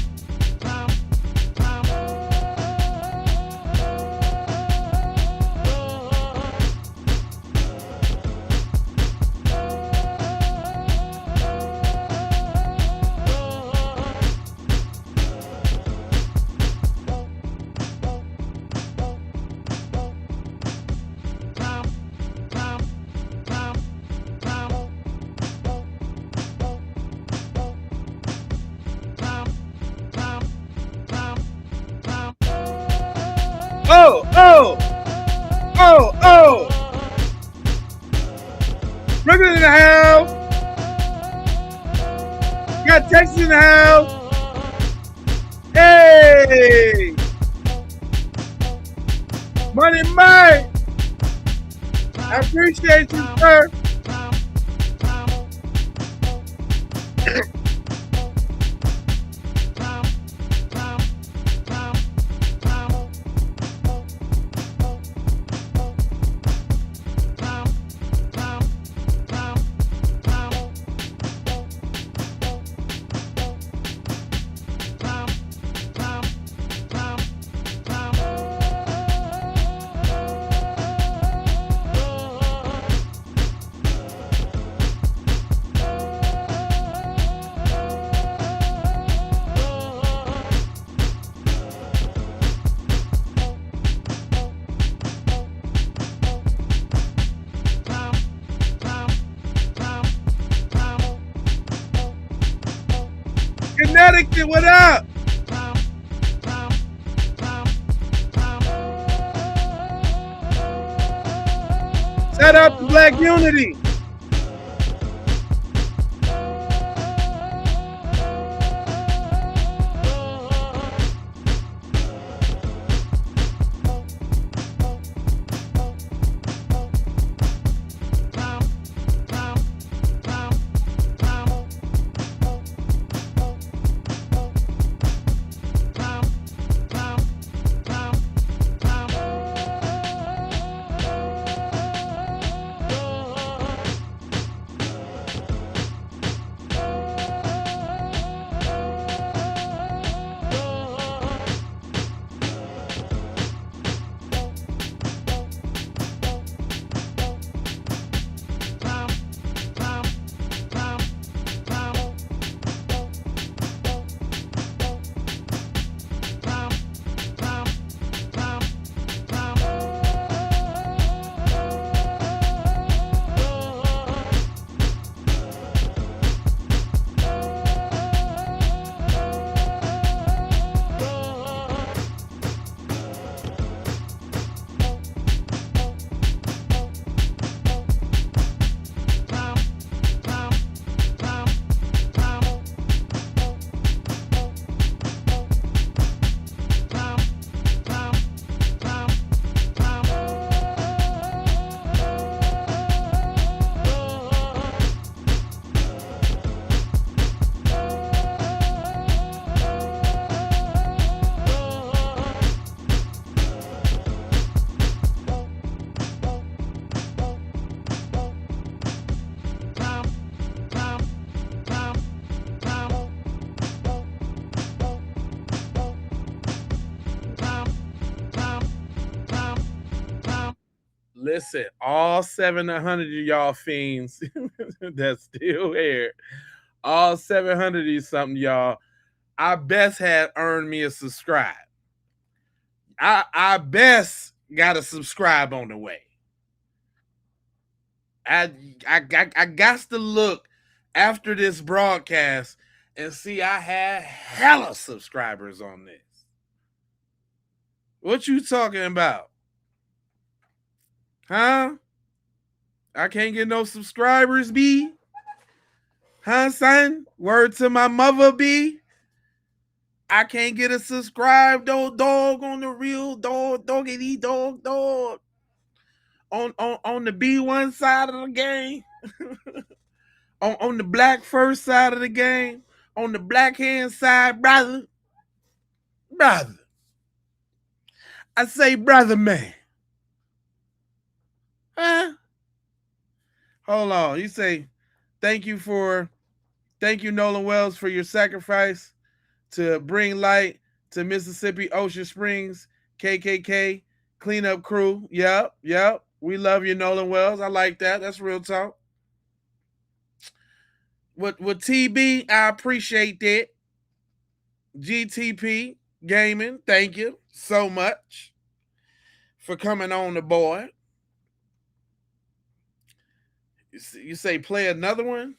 Speaker 1: Oh. Brooklyn in the house. Got Texas in the house. Hey. Money Mike. I appreciate you, sir. Connecticut, what up? Shout out to Black Unity. Listen, all 700 of y'all fiends that's still here, all 700 of you something, y'all, I best had earned me a subscribe. I best got a subscribe on the way. I got to look after this broadcast and see I had hella subscribers on this. What you talking about? Huh? I can't get no subscribers, B. Huh, son? Word to my mother, B. I can't get a subscribe dog on the real doggity dog. On the B1 side of the game. on the black first side of the game. On the black hand side, brother. Brother. I say, brother, man. Huh? Hold on. You say, thank you, Nolan Wells, for your sacrifice to bring light to Mississippi Ocean Springs, KKK, cleanup crew. Yep. We love you, Nolan Wells. I like that. That's real talk. With TB, I appreciate that. GTP Gaming, thank you so much for coming on the board. You say play another one?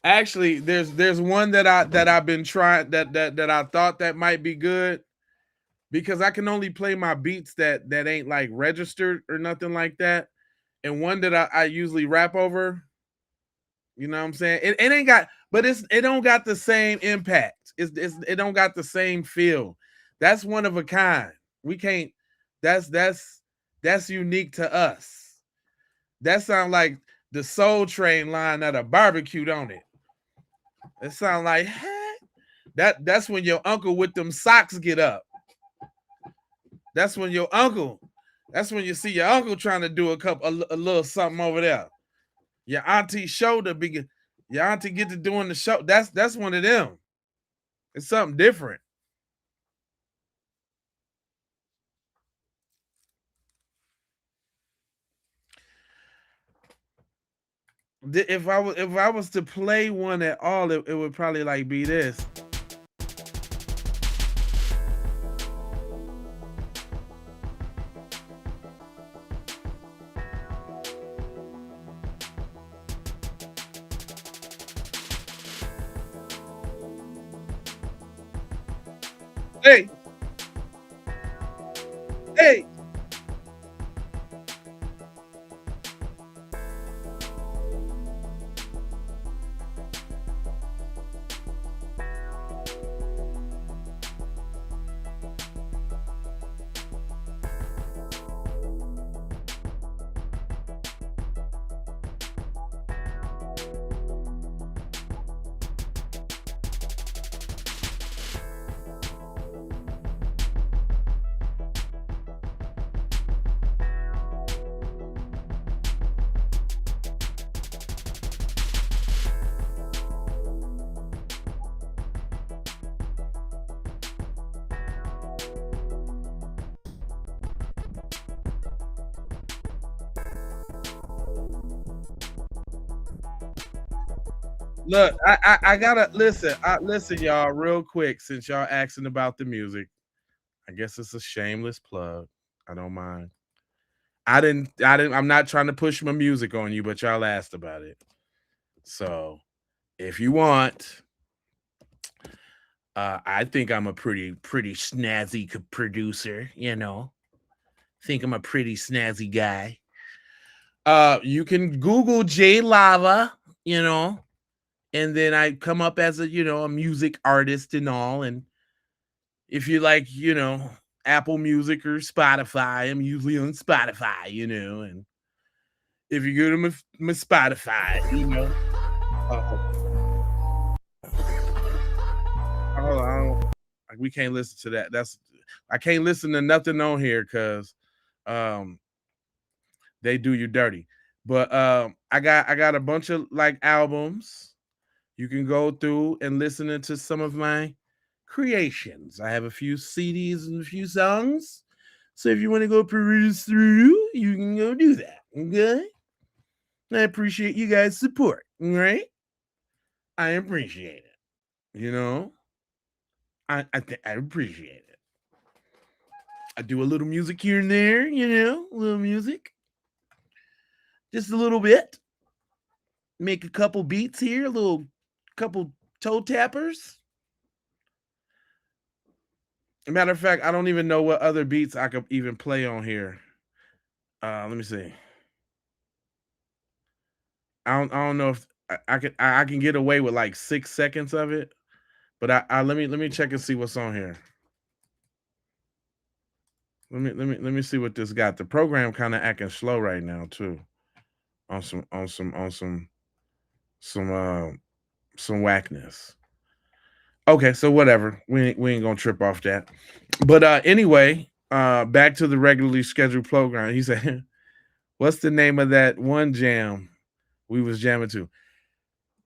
Speaker 1: Actually, there's one that I've been trying that I thought that might be good, because I can only play my beats that ain't like registered or nothing like that. And one that I usually rap over, you know what I'm saying? It ain't got, but it don't got the same impact. It don't got the same feel. That's one of a kind. We can't. That's unique to us. That sound like the Soul Train line at a barbecue, don't it? It sound like that's when your uncle with them socks get up. That's when you see your uncle trying to do a little something over there. Your auntie shoulder big. Your auntie get to doing the show. That's one of them. It's something different. If I was to play one at all, it would probably like be this. Hey. Look, I gotta listen. Listen, y'all, real quick, since y'all asking about the music. I guess it's a shameless plug. I don't mind. I'm not trying to push my music on you, but y'all asked about it. So if you want, I think I'm a pretty snazzy producer, you know. Think I'm a pretty snazzy guy. You can Google J Lava, you know, and then I come up as a music artist and all. And if you like, Apple Music or Spotify, I'm usually on Spotify, and if you go to my Spotify, hold on, we can't listen to that. I can't listen to nothing on here because they do you dirty. But I got a bunch of like albums you can go through and listen to some of my creations. I have a few CDs and a few songs. So if you want to go peruse through, you can go do that. Okay? I appreciate you guys' support. All right? I appreciate it. I appreciate it. I do a little music here and there, a little music. Just a little bit. Make a couple beats here, couple toe tappers. Matter of fact, I don't even know what other beats I could even play on here. Let me see. I don't know if I can get away with like 6 seconds of it, but I let me check and see what's on here. Let me see what this got. The program kind of acting slow right now too. On some some whackness. Okay, so whatever. We ain't gonna trip off that. But anyway, back to the regularly scheduled program. He said, "What's the name of that one jam we was jamming to?"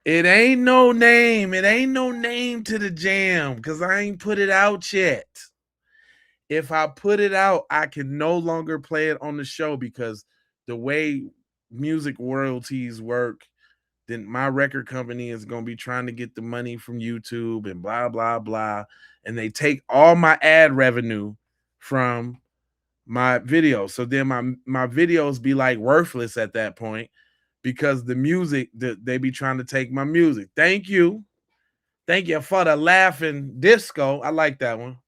Speaker 1: It ain't no name. It ain't no name to the jam because I ain't put it out yet. If I put it out, I can no longer play it on the show because the way music royalties work, then my record company is going to be trying to get the money from YouTube and blah, blah, blah. And they take all my ad revenue from my videos. So then my videos be like worthless at that point because the music, they be trying to take my music. Thank you. Thank you for the laughing disco. I like that one.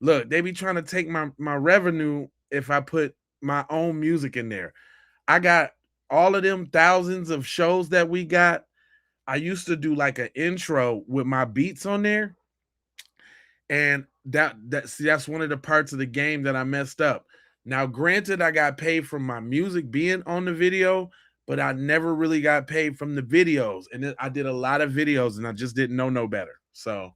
Speaker 1: Look, they be trying to take my revenue if I put my own music in there. I got all of them thousands of shows that we got. I used to do like an intro with my beats on there. And that's one of the parts of the game that I messed up. Now, granted, I got paid from my music being on the video, but I never really got paid from the videos. And I did a lot of videos and I just didn't know no better. So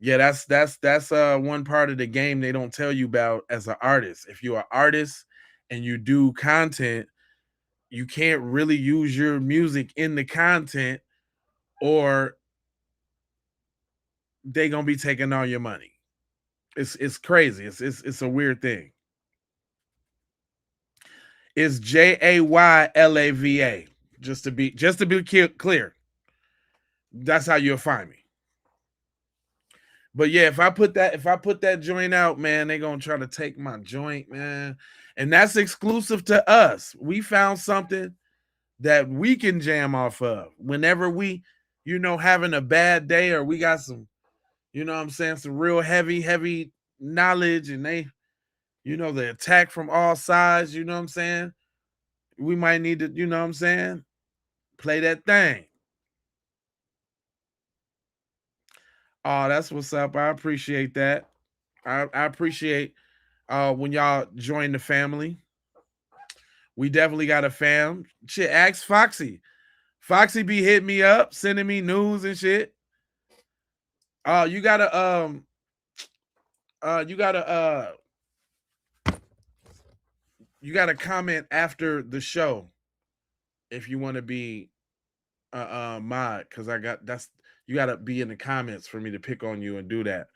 Speaker 1: yeah, that's one part of the game they don't tell you about as an artist. If you're an artist and you do content, you can't really use your music in the content or they gonna be taking all your money. It's crazy. It's a weird thing. It's JAYLAVA. Just to be clear. That's how you'll find me. But yeah, if I put that joint out, man, they're gonna try to take my joint, man. And that's exclusive to us. We found something that we can jam off of whenever we, having a bad day or we got some, what I'm saying, some real heavy knowledge and they, the attack from all sides, you know what I'm saying? We might need to, what I'm saying, play that thing. Oh, that's what's up. I appreciate that. I appreciate when y'all join the family. We definitely got a fam. Shit, ask Foxy. Foxy be hitting me up, sending me news and shit. You gotta comment after the show if you want to be mod, because you gotta be in the comments for me to pick on you and do that.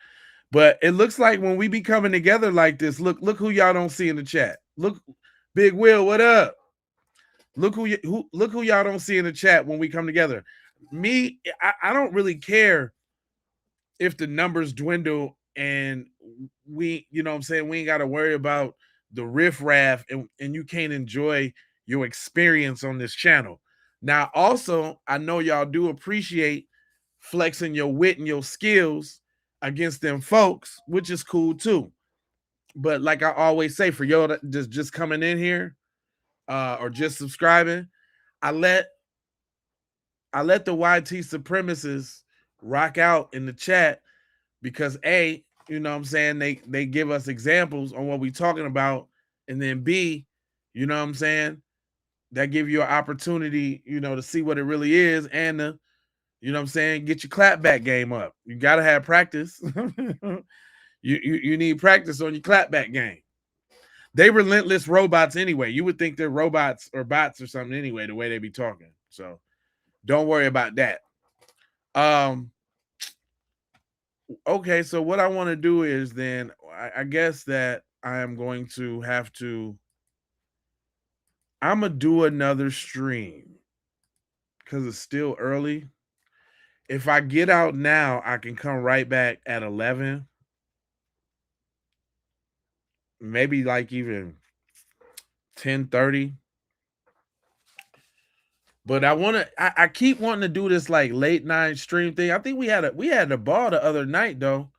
Speaker 1: But it looks like when we be coming together like this, look who y'all don't see in the chat. Look, Big Will, what up? Look who y'all don't see in the chat when we come together. Me, I don't really care if the numbers dwindle and we, what I'm saying, we ain't got to worry about the riffraff and you can't enjoy your experience on this channel. Now, also, I know y'all do appreciate flexing your wit and your skills against them folks, which is cool too. But like I always say, for y'all just coming in here or just subscribing, I let the YT supremacists rock out in the chat because A, what I'm saying, they give us examples on what we're talking about, and then B, what I'm saying, that give you an opportunity, to see what it really is, and what I'm saying, get your clapback game up. You gotta have practice. you need practice on your clapback game. They relentless robots anyway. You would think they're robots or bots or something anyway, the way they be talking. So don't worry about that. Okay, so what I want to do is then I guess that I am going to have to, I'm gonna do another stream because it's still early. If I get out now, I can come right back at 11. Maybe like even 10:30. But I keep wanting to do this like late night stream thing. I think we had a ball the other night though.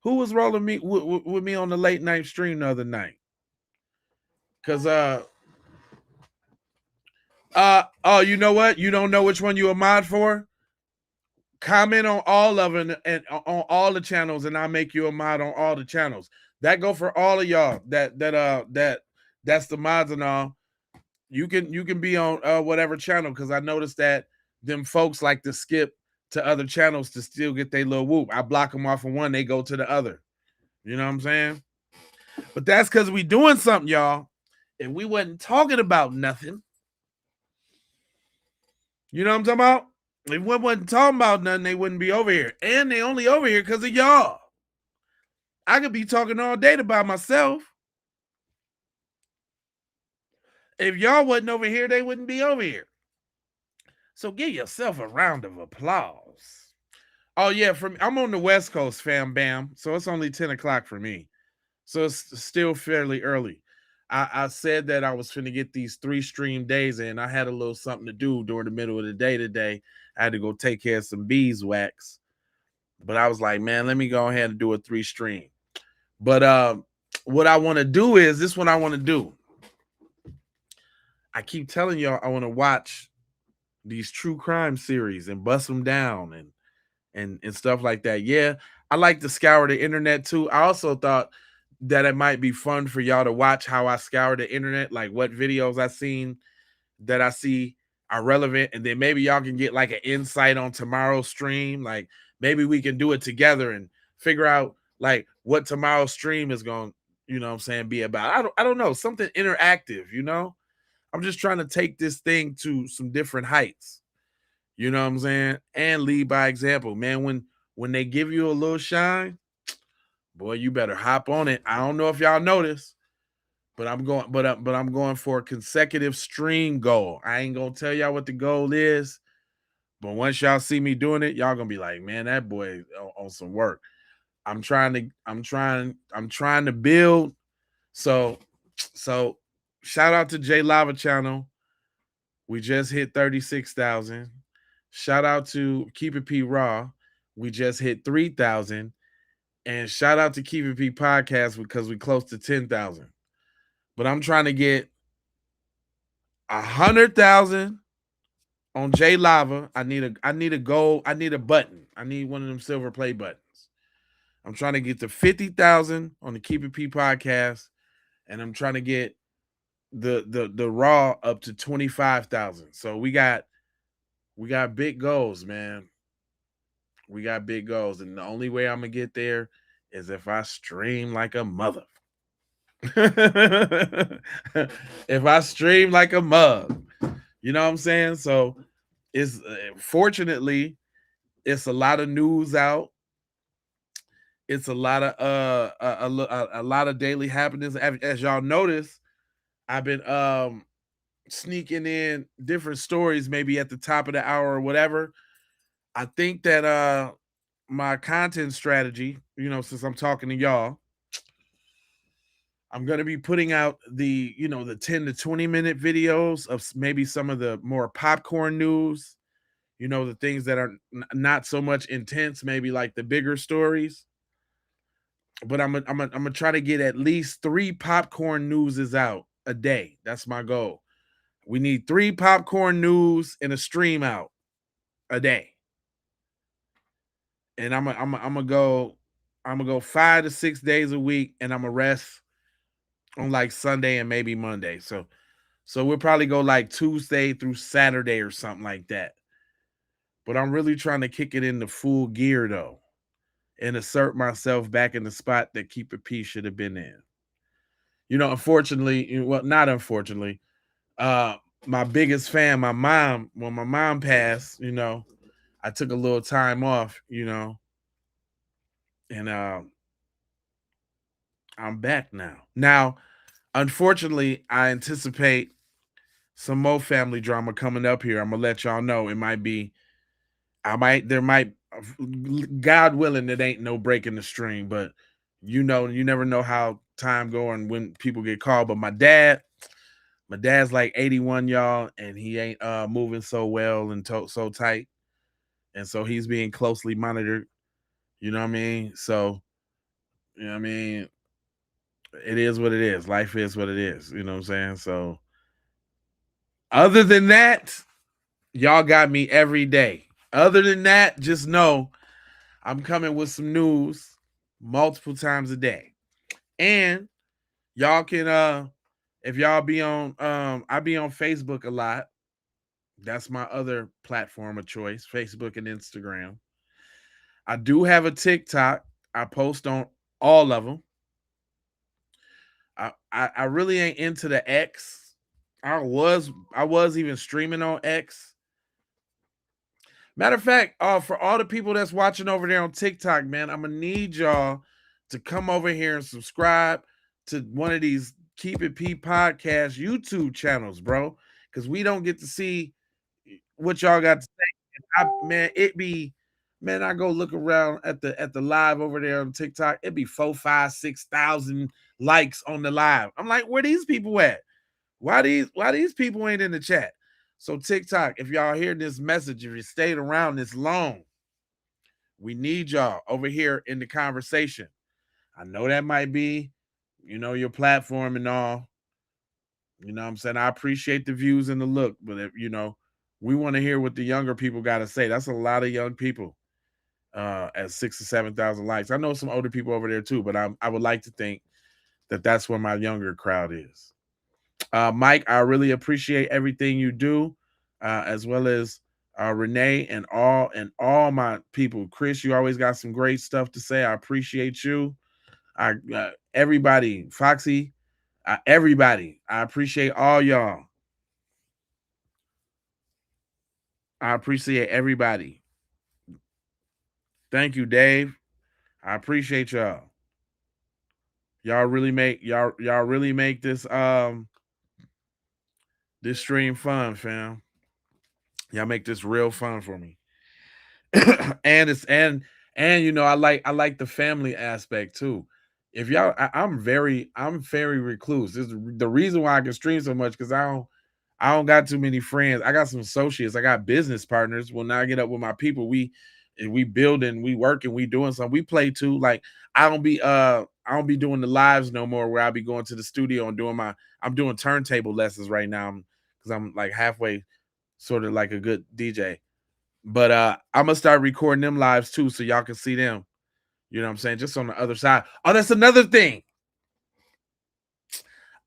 Speaker 1: Who was rolling me with me on the late night stream the other night? Cause oh, you know what? You don't know which one you a mod for? Comment on all of them and on all the channels, and I'll make you a mod on all the channels. That go for all of y'all. That's the mods and all. You can be on whatever channel, because I noticed that them folks like to skip to other channels to still get their little whoop. I block them off of one, they go to the other. You know what I'm saying? But that's because we doing something, y'all. And we wasn't talking about nothing. You know what I'm talking about? If we wasn't talking about nothing, they wouldn't be over here. And they only over here because of y'all. I could be talking all day by myself. If y'all wasn't over here, they wouldn't be over here. So give yourself a round of applause. Oh, yeah, I'm on the West Coast, fam bam. So it's only 10 o'clock for me. So it's still fairly early. I said that I was finna get these 3 stream days in. I had a little something to do during the middle of the day today. I had to go take care of some beeswax. But I was like, man, let me go ahead and do a 3 stream. But what I want to do is this: what I want to do. I keep telling y'all I want to watch these true crime series and bust them down and stuff like that. Yeah, I like to scour the internet too. I also thought that it might be fun for y'all to watch how I scour the internet, like what videos I seen that I see are relevant, and then maybe y'all can get like an insight on tomorrow's stream. Like maybe we can do it together and figure out like what tomorrow's stream is going, you know what I'm saying, be about. I don't know, something interactive, you know? I'm just trying to take this thing to some different heights. You know what I'm saying? And lead by example. Man, when they give you a little shine, boy, you better hop on it. I don't know if y'all notice, but I'm going for a consecutive stream goal. I ain't gonna tell y'all what the goal is, but once y'all see me doing it, y'all gonna be like, man, that boy on some work. I'm trying to build. So shout out to J Lava channel. We just hit 36,000. Shout out to Keep It P Raw. We just hit 3,000. And shout out to Keep It P Podcast because we close to 10,000. But I'm trying to get 100,000 on J Lava. I need a goal. I need a button. I need one of them silver play buttons. I'm trying to get to 50,000 on the Keep It P Podcast, and I'm trying to get the Raw up to 25,000. So we got big goals, man. We got big goals, and the only way I'm gonna get there is if I stream like a mother. If I stream like a mug, you know what I'm saying? So it's fortunately it's a lot of news out. It's a lot of a lot of daily happenings. As y'all notice, I've been sneaking in different stories, maybe at the top of the hour or whatever. I think that my content strategy, you know, since I'm talking to y'all, I'm going to be putting out the 10 to 20 minute videos of maybe some of the more popcorn news, you know, the things that are not so much intense, maybe like the bigger stories. But I'm gonna try to get at least 3 popcorn newses out a day. That's my goal. We need 3 popcorn news and a stream out a day. And I'm gonna go 5 to 6 days a week, and I'm gonna rest on like Sunday and maybe Monday. So we'll probably go like Tuesday through Saturday or something like that. But I'm really trying to kick it into full gear though, and assert myself back in the spot that Keep It P should have been in. You know, unfortunately, well, not unfortunately, my biggest fan, my mom, when my mom passed, you know, I took a little time off, you know, and I'm back now. Now, unfortunately, I anticipate some more family drama coming up here. I'm gonna let y'all know. It might be, there might, God willing, it ain't no breaking the stream, but you know, you never know how time go and when people get called. But my dad's like 81, y'all, and he ain't moving so well and so tight, and so he's being closely monitored. You know what I mean? So, you know what I mean? it is what it is. Life is what it is. You know what I'm saying? So, other than that, y'all got me every day. Other than that, just know I'm coming with some news multiple times a day. And y'all can if y'all be on I be on Facebook a lot. That's my other platform of choice, Facebook and Instagram. I do have a TikTok. I post on all of them. I really ain't into the X. I was even streaming on X. Matter of fact, for all the people that's watching over there on TikTok, man, I'm gonna need y'all to come over here and subscribe to one of these Keep It P podcast YouTube channels, bro. Because we don't get to see what y'all got to say. Man, man, I go look around at the live over there on TikTok. It'd be 4, 5, 6,000 likes on the live. I'm like, where these people at? Why these people ain't in the chat? So TikTok, if y'all hear this message, if you stayed around this long, we need y'all over here in the conversation. I know that might be, your platform and all. You know what I'm saying? I appreciate the views and the look, but if, we want to hear what the younger people got to say. That's a lot of young people at 6,000 or 7,000 likes. I know some older people over there too, but I would like to think that that's where my younger crowd is. Mike, I really appreciate everything you do, as well as Renee and all my people. Chris, you always got some great stuff to say. I appreciate you. Everybody, Foxy, everybody. I appreciate all y'all. I appreciate everybody. Thank you, Dave. I appreciate y'all. Y'all really make this stream fun, fam. Y'all make this real fun for me. and it's and I like the family aspect too. If y'all, I'm very recluse. This is the reason why I can stream so much, because I don't got too many friends. I got some associates. I got business partners. When I get up with my people, we building, we working, we doing something. We play too. Like I don't be doing the lives no more where I'll be going to the studio and I'm doing turntable lessons right now because I'm like halfway sort of like a good DJ. But I'm gonna start recording them lives too, so y'all can see them. You know what I'm saying? Just on the other side. Oh, that's another thing.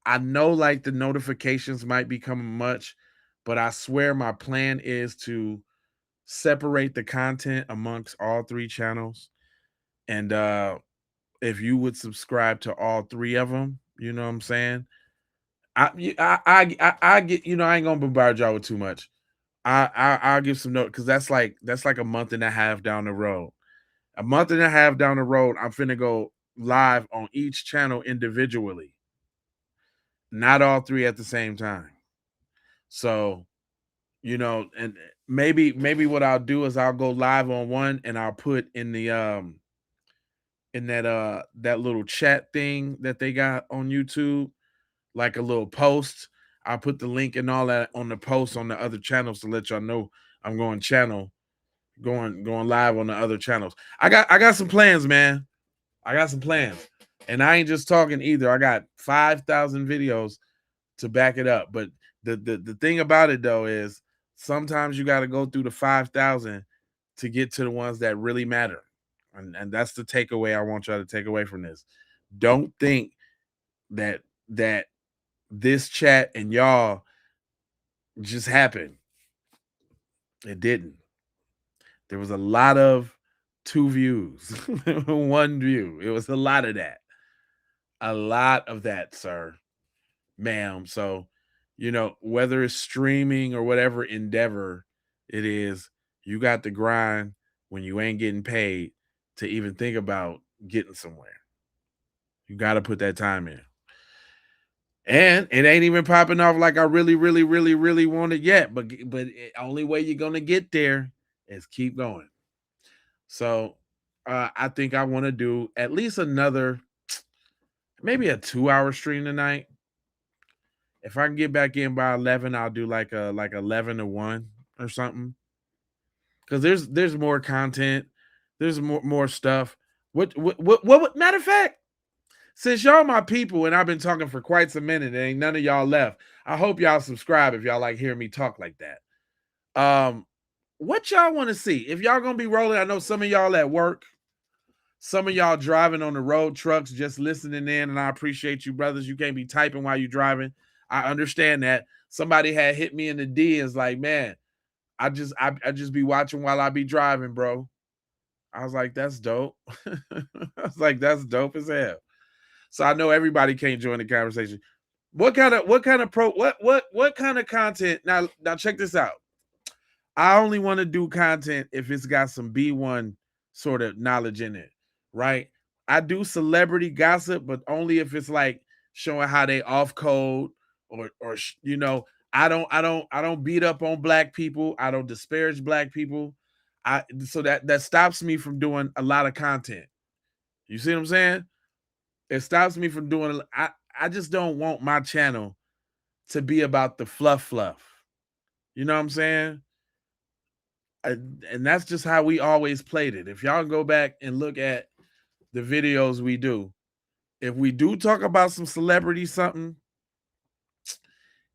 Speaker 1: I know like the notifications might become much, but I swear my plan is to separate the content amongst all 3 channels. And if you would subscribe to all 3 of them, you know what I'm saying? I get, I ain't gonna bombard y'all with too much. I'll give some note, because that's like a month and a half down the road. A month and a half down the road, I'm finna go live on each channel individually, not all 3 at the same time. So, and maybe what I'll do is I'll go live on one and I'll put in the in that little chat thing that they got on YouTube, like a little post. I'll put the link and all that on the post on the other channels to let y'all know I'm going live on the other channels. I got some plans, man. I got some plans. And I ain't just talking either. I got 5,000 videos to back it up. But the thing about it though is sometimes you got to go through the 5,000 to get to the ones that really matter. And that's the takeaway I want y'all to take away from this. Don't think that this chat and y'all just happened. It didn't. There was a lot of 2 views, 1 view. It was a lot of that. A lot of that, sir, ma'am. So, whether it's streaming or whatever endeavor it is, you got to grind when you ain't getting paid to even think about getting somewhere. You got to put that time in. And it ain't even popping off like I really, really, really, really want it yet. But only way you're going to get there is keep going. So I think I want to do at least another, maybe a 2-hour stream tonight. If I can get back in by 11, I'll do like 11 to 1 or something. Because there's more content. There's more stuff. What matter of fact, since y'all my people and I've been talking for quite some minute and ain't none of y'all left, I hope y'all subscribe if y'all like hearing me talk like that. What y'all want to see? If y'all gonna be rolling, I know some of y'all at work, some of y'all driving on the road trucks, just listening in, and I appreciate you, brothers. You can't be typing while you're driving. I understand that. Somebody had hit me in the D and is like, man, I just be watching while I be driving, bro. I was like, that's dope. I was like, that's dope as hell. So I know everybody can't join the conversation. What kind of content? Now check this out. I only want to do content if it's got some B1 sort of knowledge in it, right? I do celebrity gossip, but only if it's like showing how they off code or I don't beat up on black people. I don't disparage black people. So that stops me from doing a lot of content. You see what I'm saying? It stops me from doing. I just don't want my channel to be about the fluff. You know what I'm saying? And that's just how we always played it. If y'all go back and look at the videos we do, if we do talk about some celebrity something,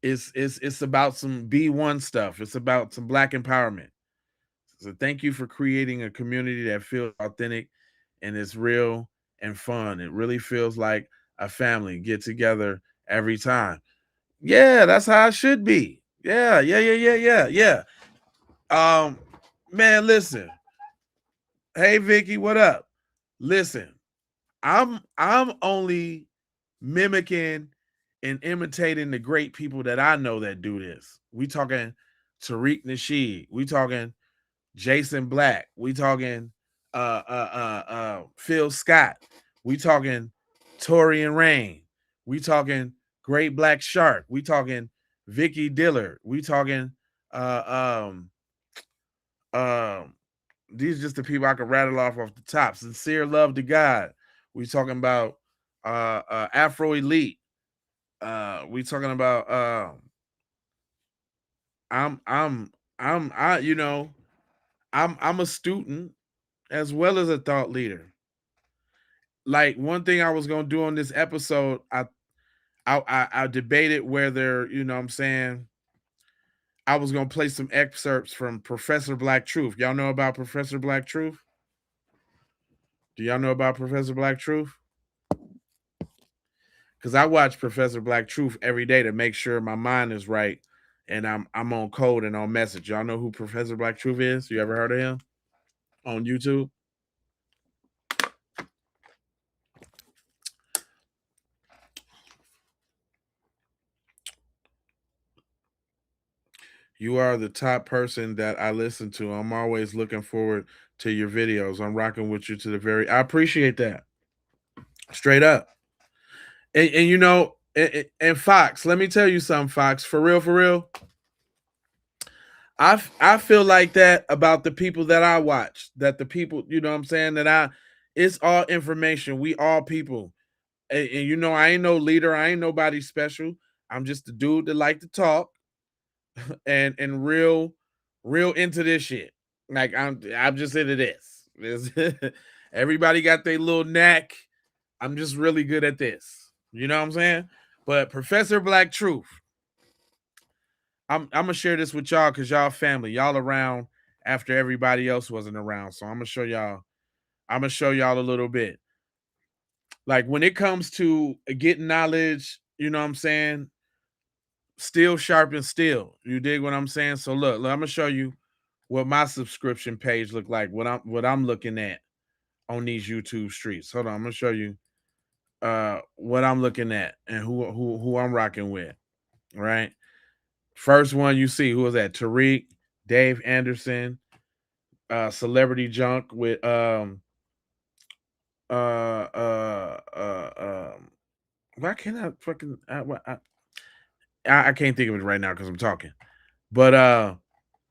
Speaker 1: it's about some B1 stuff. It's about some black empowerment. So thank you for creating a community that feels authentic and it's real and fun. It really feels like a family get together every time. Yeah, that's how it should be. Yeah. Man, listen. Hey Vicky, what up? Listen, I'm only mimicking and imitating the great people that I know that do this. We talking Tariq Nasheed. We talking Jason Black. We talking Phil Scott. We talking Torian Rain. We talking Great Black Shark. We talking Vicky Dillard. We talking these are just the people I could rattle off the top. Sincere love to God. We talking about Afro Elite. We talking about I'm a student as well as a thought leader. Like one thing I was gonna do on this episode, I debated whether, you know what I'm saying, I was gonna play some excerpts from Professor Black Truth. Y'all know about Professor Black Truth? Do y'all know about Professor Black Truth? Because I watch Professor Black Truth every day to make sure my mind is right and I'm on code and on message. Y'all know who Professor Black Truth is? You ever heard of him on YouTube? You are the top person that I listen to. I'm always looking forward to your videos. I'm rocking with you to the very. I appreciate that. Straight up. And you know, and Fox, let me tell you something, Fox. For real. I feel like that about the people that I watch. That the people, you know what I'm saying, it's all information. We all people. And you know, I ain't no leader. I ain't nobody special. I'm just a dude that like to talk and real into this shit. Like I'm just into this. Everybody got their little knack. I'm just really good at this. You know what I'm saying? But Professor Black Truth, I'm gonna share this with y'all because y'all family. Y'all around after everybody else wasn't around. So I'm gonna show y'all a little bit. Like when it comes to getting knowledge, you know what I'm saying? Steel sharpens steel. You dig what I'm saying? So look, I'm gonna show you what my subscription page look like. What I'm looking at on these YouTube streets. Hold on, I'm gonna show you what I'm looking at and who I'm rocking with. Right. First one you see, who was that? Tariq, Dave Anderson, Celebrity Junk with why can't I fucking I can't think of it right now because I'm talking. But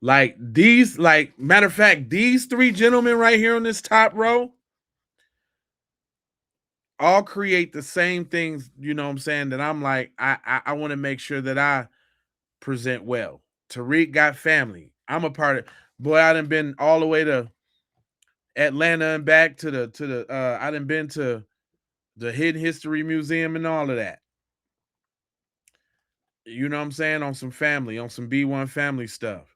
Speaker 1: like these, like matter of fact, these three gentlemen right here on this top row all create the same things, you know what I'm saying, that I'm like, I want to make sure that I present well. Tariq got family. I'm a part of, boy, I done been all the way to Atlanta and back to the I done been to the Hidden History Museum and all of that. You know what I'm saying? On some family, on some B1 family stuff.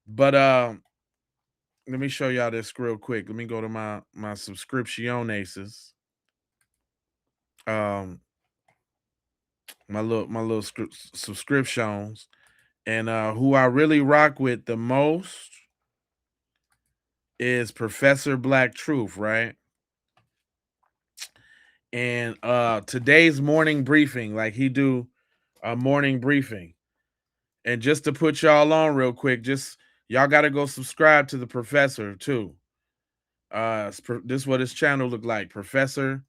Speaker 1: But let me show y'all this real quick. Let me go to my subscriptiones. My little subscriptions. And who I really rock with the most is Professor Black Truth, right? And today's morning briefing, like he do a morning briefing. And just to put y'all on real quick, just y'all got to go subscribe to the professor too. This is what his channel look like, Professor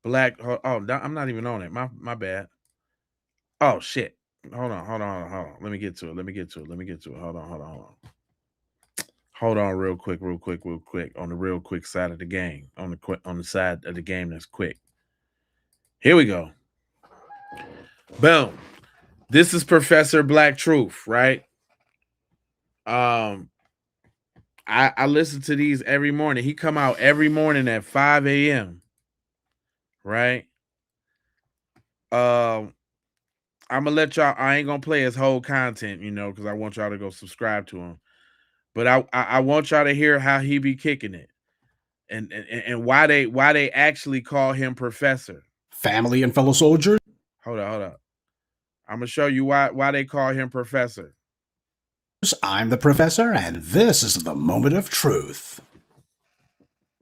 Speaker 1: Black. Oh, I'm not even on it. My bad. Oh shit. Hold on. Let me get to it. Hold on real quick. On the real quick side of the game. On the side of the game that's quick. Here we go. Boom. This is Professor Black Truth, right? I listen to these every morning. He come out every morning at 5 a.m. Right? I'm gonna let y'all. I ain't gonna play his whole content, because I want y'all to go subscribe to him. But I want y'all to hear how he be kicking it, and why they actually call him Professor.
Speaker 13: Family and fellow soldiers.
Speaker 1: Hold up. I'm gonna show you why they call him Professor.
Speaker 13: I'm the Professor, and this is the moment of truth.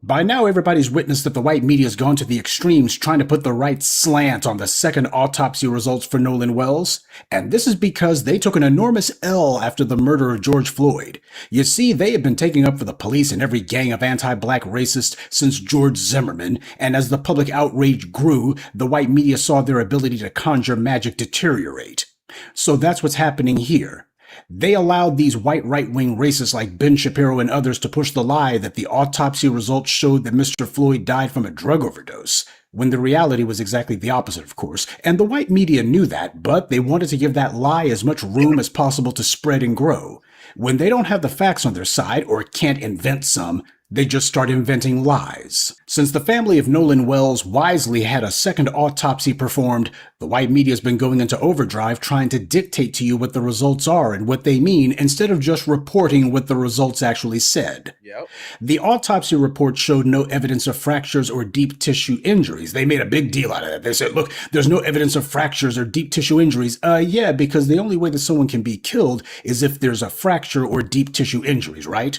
Speaker 13: By now, everybody's witnessed that the white media's gone to the extremes trying to put the right slant on the second autopsy results for Nolan Wells, and this is because they took an enormous L after the murder of George Floyd. You see, they have been taking up for the police and every gang of anti-black racists since George Zimmerman, and as the public outrage grew, the white media saw their ability to conjure magic deteriorate. So that's what's happening here. They allowed these white right-wing racists like Ben Shapiro and others to push the lie that the autopsy results showed that Mr. Floyd died from a drug overdose, when the reality was exactly the opposite, of course, and the white media knew that, but they wanted to give that lie as much room as possible to spread and grow. When they don't have the facts on their side, or can't invent some, they just start inventing lies. Since the family of Nolan Wells wisely had a second autopsy performed, the white media's been going into overdrive trying to dictate to you what the results are and what they mean instead of just reporting what the results actually said.
Speaker 1: Yep.
Speaker 13: The autopsy report showed no evidence of fractures or deep tissue injuries. They made a big deal out of that. They said, look, there's no evidence of fractures or deep tissue injuries. Yeah, because the only way that someone can be killed is if there's a fracture or deep tissue injuries, right?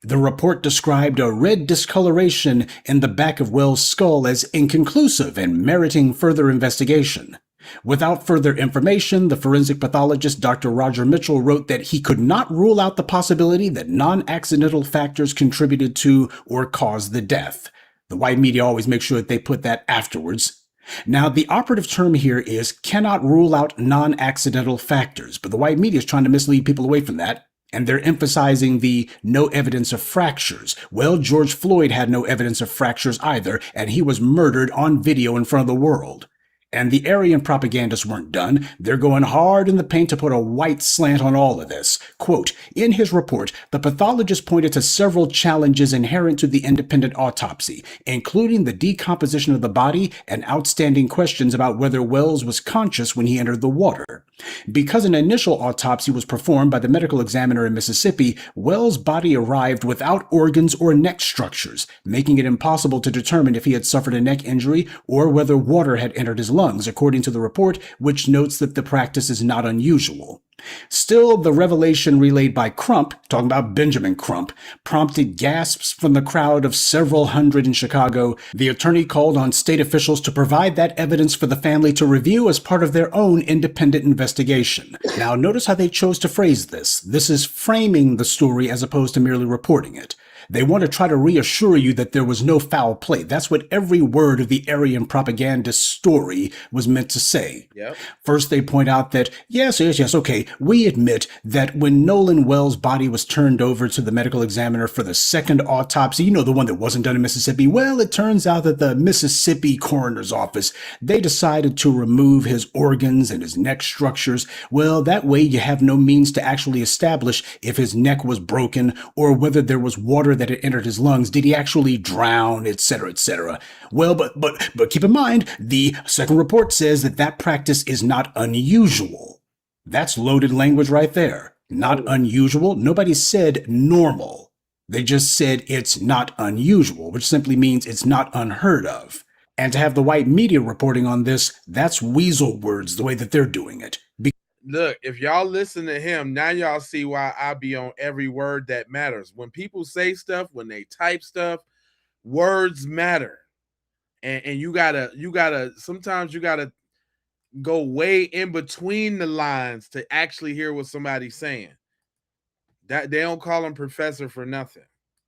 Speaker 13: The report described a red discoloration in the back of Wells' skull as inconclusive and meriting further investigation. Without further information, the forensic pathologist Dr. Roger Mitchell wrote that he could not rule out the possibility that non-accidental factors contributed to or caused the death. The white media always make sure that they put that afterwards. Now, the operative term here is cannot rule out non-accidental factors, but the white media is trying to mislead people away from that. And they're emphasizing the no evidence of fractures. Well, George Floyd had no evidence of fractures either, and he was murdered on video in front of the world. And the Aryan propagandists weren't done. They're going hard in the paint to put a white slant on all of this. Quote, in his report, the pathologist pointed to several challenges inherent to the independent autopsy, including the decomposition of the body and outstanding questions about whether Wells was conscious when he entered the water. Because an initial autopsy was performed by the medical examiner in Mississippi, Wells' body arrived without organs or neck structures, making it impossible to determine if he had suffered a neck injury or whether water had entered his lungs, according to the report, which notes that the practice is not unusual. Still, the revelation relayed by Crump, talking about Benjamin Crump, prompted gasps from the crowd of several hundred in Chicago. The attorney called on state officials to provide that evidence for the family to review as part of their own independent investigation. Now, notice how they chose to phrase this. This is framing the story as opposed to merely reporting it. They want to try to reassure you that there was no foul play. That's what every word of the Aryan propagandist story was meant to say.
Speaker 1: Yep.
Speaker 13: First, they point out that, yes, okay, we admit that when Nolan Wells' body was turned over to the medical examiner for the second autopsy, the one that wasn't done in Mississippi, well, it turns out that the Mississippi coroner's office, they decided to remove his organs and his neck structures. Well, that way you have no means to actually establish if his neck was broken or whether there was water water that had entered his lungs? Did he actually drown, etc., etc.? Well, but keep in mind, the second report says that that practice is not unusual. That's loaded language right there. Not unusual. Nobody said normal. They just said it's not unusual, which simply means it's not unheard of. And to have the white media reporting on this, that's weasel words the way that they're doing it.
Speaker 1: Look, if y'all listen to him, now y'all see why I be on every word that matters. When people say stuff, when they type stuff, words matter. And you gotta sometimes you gotta go way in between the lines to actually hear what somebody's saying. That they don't call him professor for nothing.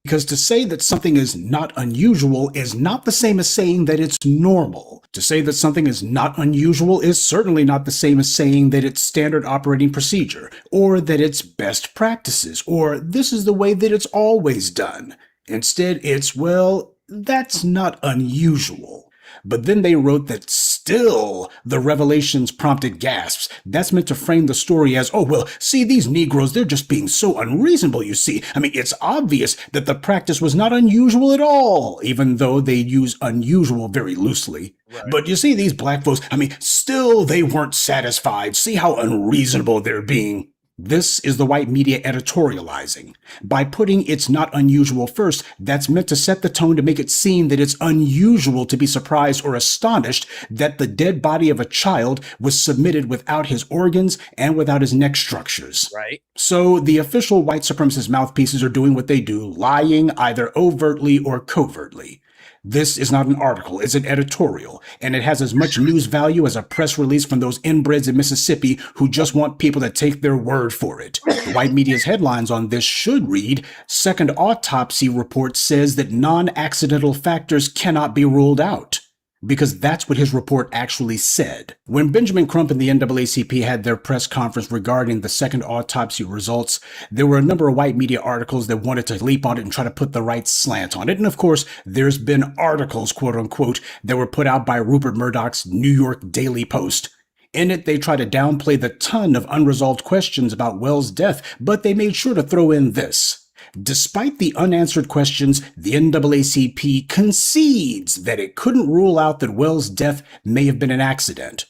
Speaker 13: Because to say that something is not unusual is not the same as saying that it's normal. To say that something is not unusual is certainly not the same as saying that it's standard operating procedure, or that it's best practices, or this is the way that it's always done. Instead, it's, well, that's not unusual. But then they wrote that still the revelations prompted gasps. That's meant to frame the story as, oh, well, see, these Negroes, they're just being so unreasonable, you see. I mean, it's obvious that the practice was not unusual at all, even though they use unusual very loosely. Right. But you see, these black folks, I mean, still they weren't satisfied. See how unreasonable they're being. This is the white media editorializing. By putting it's not unusual first, that's meant to set the tone to make it seem that it's unusual to be surprised or astonished that the dead body of a child was submitted without his organs and without his neck structures.
Speaker 1: Right.
Speaker 13: So the official white supremacist mouthpieces are doing what they do, lying either overtly or covertly. This is not an article, it's an editorial, and it has as much news value as a press release from those inbreds in Mississippi who just want people to take their word for it. The white media's headlines on this should read, Second autopsy report says that non-accidental factors cannot be ruled out. Because that's what his report actually said. When Benjamin Crump and the NAACP had their press conference regarding the second autopsy results, there were a number of white media articles that wanted to leap on it and try to put the right slant on it. And of course, there's been articles, quote unquote, that were put out by Rupert Murdoch's New York Daily Post. In it, they try to downplay the ton of unresolved questions about Wells' death, but they made sure to throw in this. Despite the unanswered questions, the NAACP concedes that it couldn't rule out that Wells' death may have been an accident.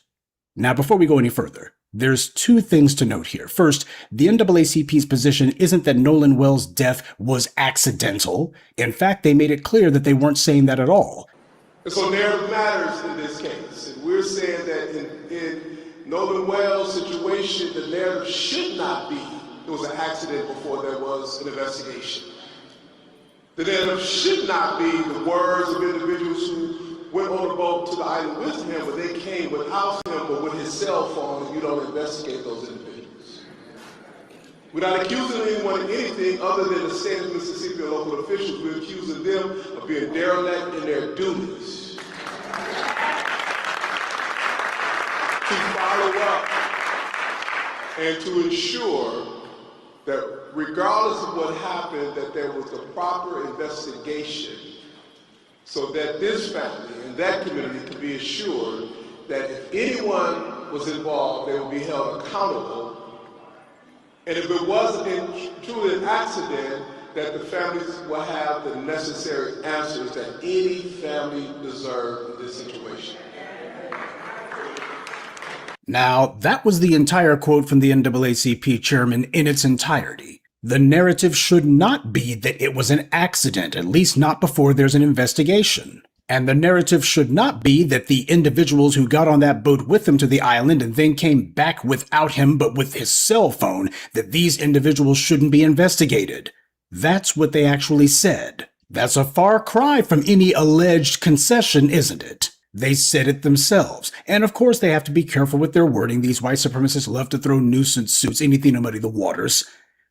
Speaker 13: Now, before we go any further, there's two things to note here. First, the NAACP's position isn't that Nolan Wells' death was accidental. In fact, they made it clear that they weren't saying that at all.
Speaker 15: And so narrative matters in this case. And we're saying that in Nolan Wells' situation, the narrative should not be it was an accident before there was an investigation. The narrative should not be the words of individuals who went on the boat to the island with him, but they came without him, but with his cell phone, and you don't investigate those individuals. We're not accusing anyone of anything other than the state of Mississippi and local officials. We're accusing them of being derelict in their duties. To follow up and to ensure that regardless of what happened, that there was a proper investigation so that this family and that community could be assured that if anyone was involved, they would be held accountable. And if it wasn't truly an accident, that the families will have the necessary answers that any family deserves in this situation.
Speaker 13: Now, that was the entire quote from the NAACP chairman in its entirety. The narrative should not be that it was an accident, at least not before there's an investigation. And the narrative should not be that the individuals who got on that boat with him to the island and then came back without him but with his cell phone, that these individuals shouldn't be investigated. That's what they actually said. That's a far cry from any alleged concession, isn't it? They said it themselves. And of course they have to be careful with their wording. These white supremacists love to throw nuisance suits, anything to muddy the waters.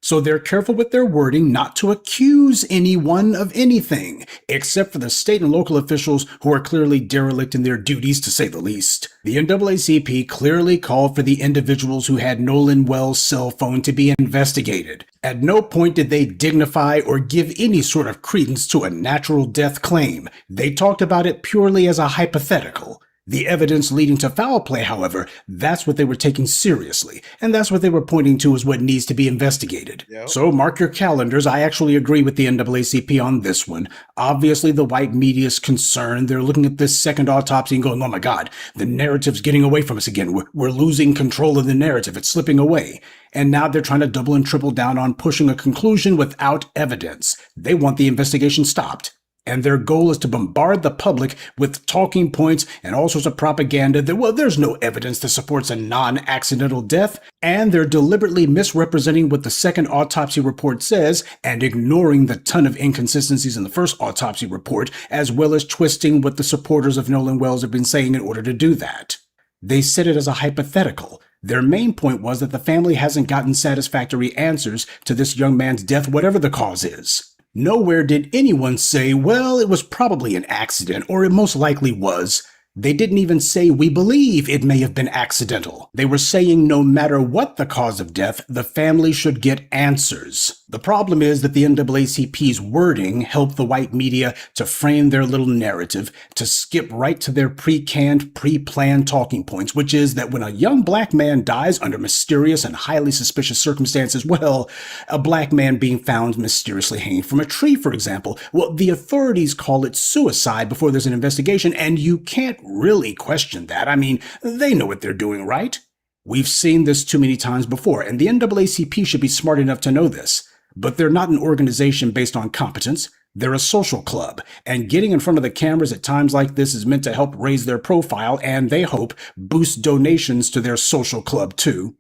Speaker 13: So they're careful with their wording not to accuse anyone of anything, except for the state and local officials who are clearly derelict in their duties, to say the least. The NAACP clearly called for the individuals who had Nolan Wells' cell phone to be investigated. At no point did they dignify or give any sort of credence to a natural death claim. They talked about it purely as a hypothetical. The evidence leading to foul play, however, that's what they were taking seriously, and that's what they were pointing to as what needs to be investigated.
Speaker 1: Yep.
Speaker 13: So mark your calendars. I actually agree with the NAACP on this one. Obviously, the white media is concerned. They're looking at this second autopsy and going, oh my God, the narrative's getting away from us again. We're losing control of the narrative. It's slipping away. And now they're trying to double and triple down on pushing a conclusion without evidence. They want the investigation stopped. And their goal is to bombard the public with talking points and all sorts of propaganda that, well, there's no evidence that supports a non-accidental death, and they're deliberately misrepresenting what the second autopsy report says and ignoring the ton of inconsistencies in the first autopsy report, as well as twisting what the supporters of Nolan Wells have been saying in order to do that. They said it as a hypothetical. Their main point was that the family hasn't gotten satisfactory answers to this young man's death, whatever the cause is. Nowhere did anyone say, well, it was probably an accident, or it most likely was. They didn't even say, we believe it may have been accidental. They were saying no matter what the cause of death, the family should get answers. The problem is that the NAACP's wording helped the white media to frame their little narrative, to skip right to their pre-canned, pre-planned talking points, which is that when a young black man dies under mysterious and highly suspicious circumstances, well, a black man being found mysteriously hanging from a tree, for example, well, the authorities call it suicide before there's an investigation, and you can't really question that. I mean, they know what they're doing, right? We've seen this too many times before, and the NAACP should be smart enough to know this. But they're not an organization based on competence. They're a social club, and getting in front of the cameras at times like this is meant to help raise their profile and, they hope, boost donations to their social club too.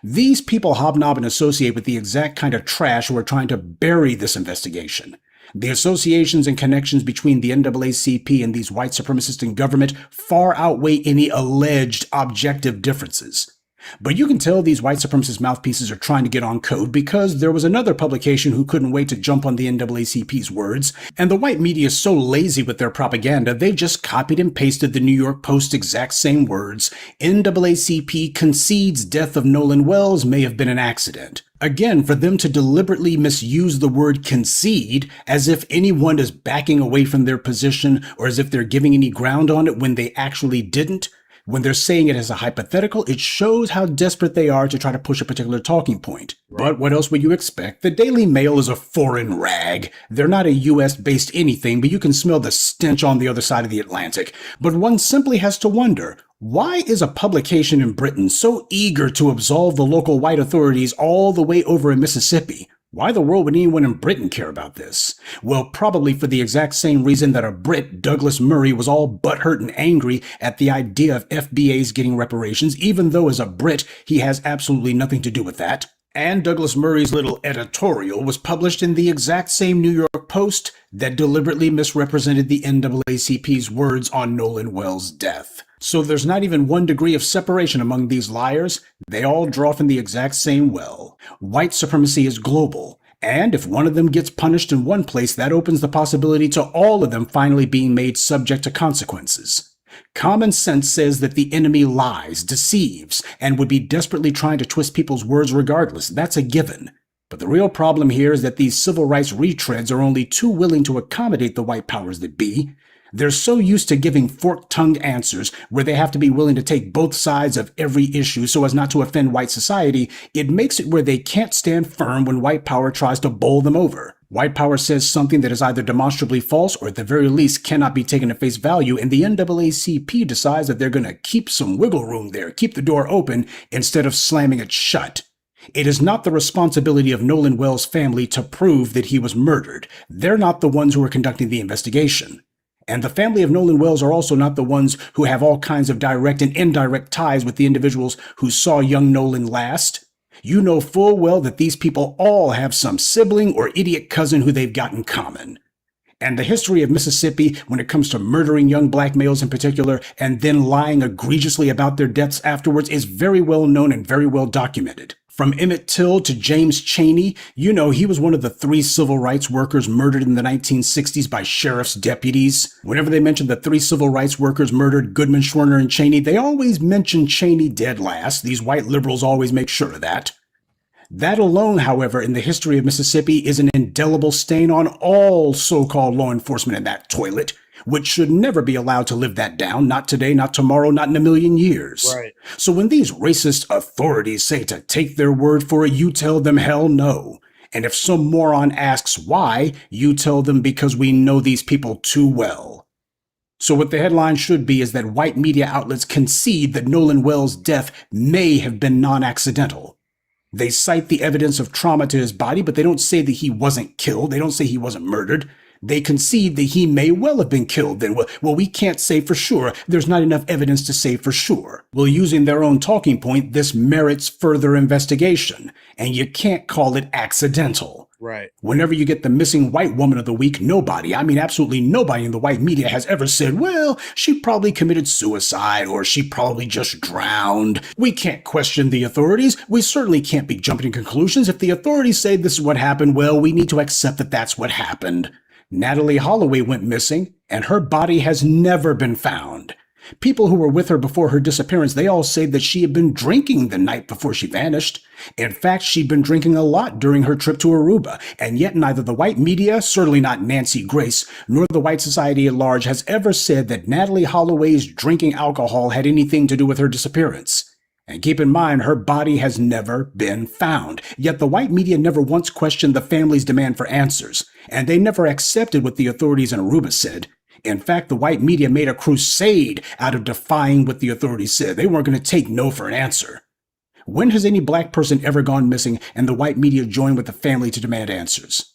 Speaker 13: These people hobnob and associate with the exact kind of trash who are trying to bury this investigation. The associations and connections between the NAACP and these white supremacists in government far outweigh any alleged objective differences. But you can tell these white supremacist mouthpieces are trying to get on code because there was another publication who couldn't wait to jump on the NAACP's words, and the white media is so lazy with their propaganda, they just copied and pasted the New York Post's exact same words. NAACP concedes death of Nolan Wells may have been an accident. Again, for them to deliberately misuse the word concede as if anyone is backing away from their position or as if they're giving any ground on it when they actually didn't, when they're saying it as a hypothetical, it shows how desperate they are to try to push a particular talking point. Right. But what else would you expect? The Daily Mail is a foreign rag. They're not a US-based anything, but you can smell the stench on the other side of the Atlantic. But one simply has to wonder, why is a publication in Britain so eager to absolve the local white authorities all the way over in Mississippi? Why the world would anyone in Britain care about this? Well, probably for the exact same reason that a Brit, Douglas Murray, was all butthurt and angry at the idea of FBAs getting reparations, even though as a Brit, he has absolutely nothing to do with that. And Douglas Murray's little editorial was published in the exact same New York Post that deliberately misrepresented the NAACP's words on Nolan Wells' death. So there's not even 1 degree of separation among these liars. They all draw from the exact same well. White supremacy is global. And if one of them gets punished in one place, that opens the possibility to all of them finally being made subject to consequences. Common sense says that the enemy lies, deceives, and would be desperately trying to twist people's words regardless. That's a given. But the real problem here is that these civil rights retreads are only too willing to accommodate the white powers that be. They're so used to giving fork-tongued answers where they have to be willing to take both sides of every issue so as not to offend white society, it makes it where they can't stand firm when white power tries to bowl them over. White power says something that is either demonstrably false or at the very least cannot be taken at face value, and the NAACP decides that they're going to keep some wiggle room there, keep the door open instead of slamming it shut. It is not the responsibility of Nolan Wells' family to prove that he was murdered. They're not the ones who are conducting the investigation. And the family of Nolan Wells are also not the ones who have all kinds of direct and indirect ties with the individuals who saw young Nolan last. You know full well that these people all have some sibling or idiot cousin who they've got in common. And the history of Mississippi, when it comes to murdering young black males in particular, and then lying egregiously about their deaths afterwards, is very well known and very well documented. From Emmett Till to James Chaney, you know he was one of the 3 civil rights workers murdered in the 1960s by sheriff's deputies. Whenever they mention the 3 civil rights workers murdered, Goodman, Schwerner, and Chaney, they always mention Chaney dead last. These white liberals always make sure of that. That alone, however, in the history of Mississippi is an indelible stain on all so-called law enforcement in that toilet. which should never be allowed to live that down, not today, not tomorrow, not in a million years.
Speaker 1: Right.
Speaker 13: So when these racist authorities say to take their word for it, you tell them hell no. And if some moron asks why, you tell them because we know these people too well. So what the headline should be is that white media outlets concede that Nolan Wells' death may have been non-accidental. They cite the evidence of trauma to his body, but they don't say that he wasn't killed. They don't say he wasn't murdered. They concede that he may well have been killed. Then, well, we can't say for sure. There's not enough evidence to say for sure. Well, using their own talking point, this merits further investigation, and you can't call it accidental.
Speaker 1: Right.
Speaker 13: Whenever you get the missing white woman of the week, nobody, I mean absolutely nobody in the white media has ever said, well, she probably committed suicide or she probably just drowned. We can't question the authorities. We certainly can't be jumping to conclusions. If the authorities say this is what happened, well, we need to accept that that's what happened. Natalie Holloway went missing, and her body has never been found. People who were with her before her disappearance, they all say that she had been drinking the night before she vanished. In fact, she'd been drinking a lot during her trip to Aruba, and yet neither the white media, certainly not Nancy Grace, nor the white society at large has ever said that Natalie Holloway's drinking alcohol had anything to do with her disappearance. And keep in mind, her body has never been found. Yet the white media never once questioned the family's demand for answers, and they never accepted what the authorities in Aruba said. In fact, the white media made a crusade out of defying what the authorities said. They weren't going to take no for an answer. When has any black person ever gone missing and the white media joined with the family to demand answers?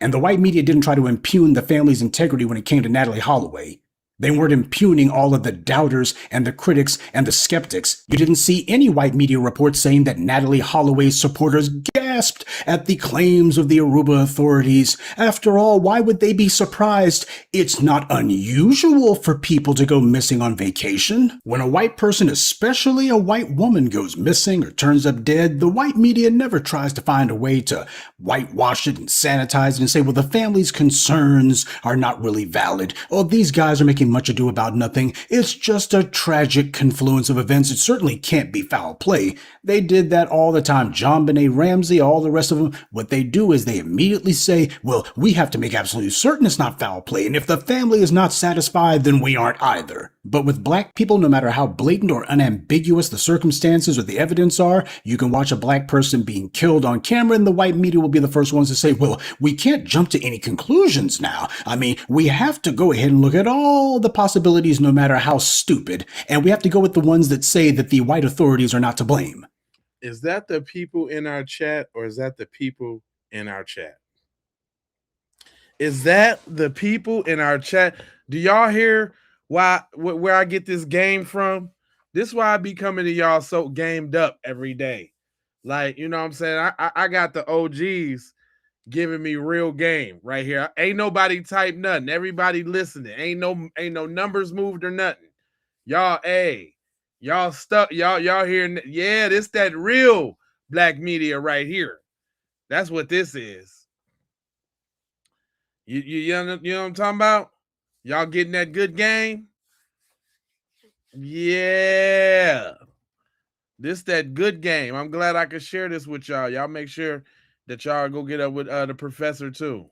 Speaker 13: And the white media didn't try to impugn the family's integrity when it came to Natalie Holloway. They weren't impugning all of the doubters and the critics and the skeptics. You didn't see any white media reports saying that Natalie Holloway's supporters gasped at the claims of the Aruba authorities. After all, why would they be surprised? It's not unusual for people to go missing on vacation. When a white person, especially a white woman, goes missing or turns up dead, the white media never tries to find a way to whitewash it and sanitize it and say, well, the family's concerns are not really valid. Oh, these guys are making much ado about nothing. It's just a tragic confluence of events. It certainly can't be foul play. They did that all the time. JonBenet Ramsey, all the rest of them, what they do is they immediately say, well, we have to make absolutely certain it's not foul play. And if the family is not satisfied, then we aren't either. But with black people, no matter how blatant or unambiguous the circumstances or the evidence are, you can watch a black person being killed on camera and the white media will be the first ones to say, well, we can't jump to any conclusions now. I mean, we have to go ahead and look at all the possibilities, no matter how stupid, and we have to go with the ones that say that the white authorities are not to blame.
Speaker 1: Is that the people in our chat or is that the people in our chat? Is that the people in our chat? Do y'all hear where I get this game from? This is why I be coming to y'all so gamed up every day. Like, you know what I'm saying? I got the OGs giving me real game right here. Ain't nobody type nothing. Everybody listening. Ain't no numbers moved or nothing. Y'all, y'all stuck. Y'all hearing? Yeah, this that real black media right here. That's what this is. You know what I'm talking about? Y'all getting that good game? Yeah. This that good game. I'm glad I could share this with y'all. Y'all make sure that y'all go get up with the professor too.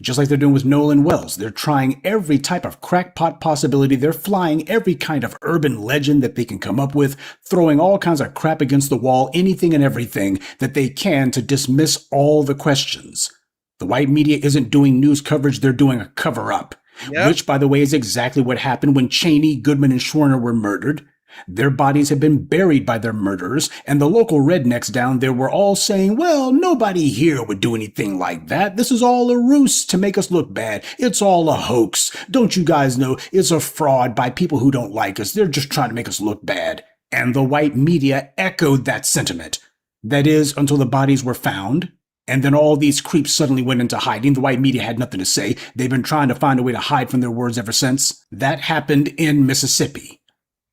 Speaker 13: Just like they're doing with Nolan Wells. They're trying every type of crackpot possibility. They're flying every kind of urban legend that they can come up with, throwing all kinds of crap against the wall, anything and everything that they can to dismiss all the questions. The white media isn't doing news coverage. They're doing a cover-up, which, by the way, is exactly what happened when Cheney, Goodman, and Schwerner were murdered. Their bodies had been buried by their murderers, and the local rednecks down there were all saying, well, nobody here would do anything like that. This is all a ruse to make us look bad. It's all a hoax. Don't you guys know it's a fraud by people who don't like us? They're just trying to make us look bad. And the white media echoed that sentiment. That is, until the bodies were found. And then all these creeps suddenly went into hiding. The white media had nothing to say. They've been trying to find a way to hide from their words ever since. That happened in Mississippi.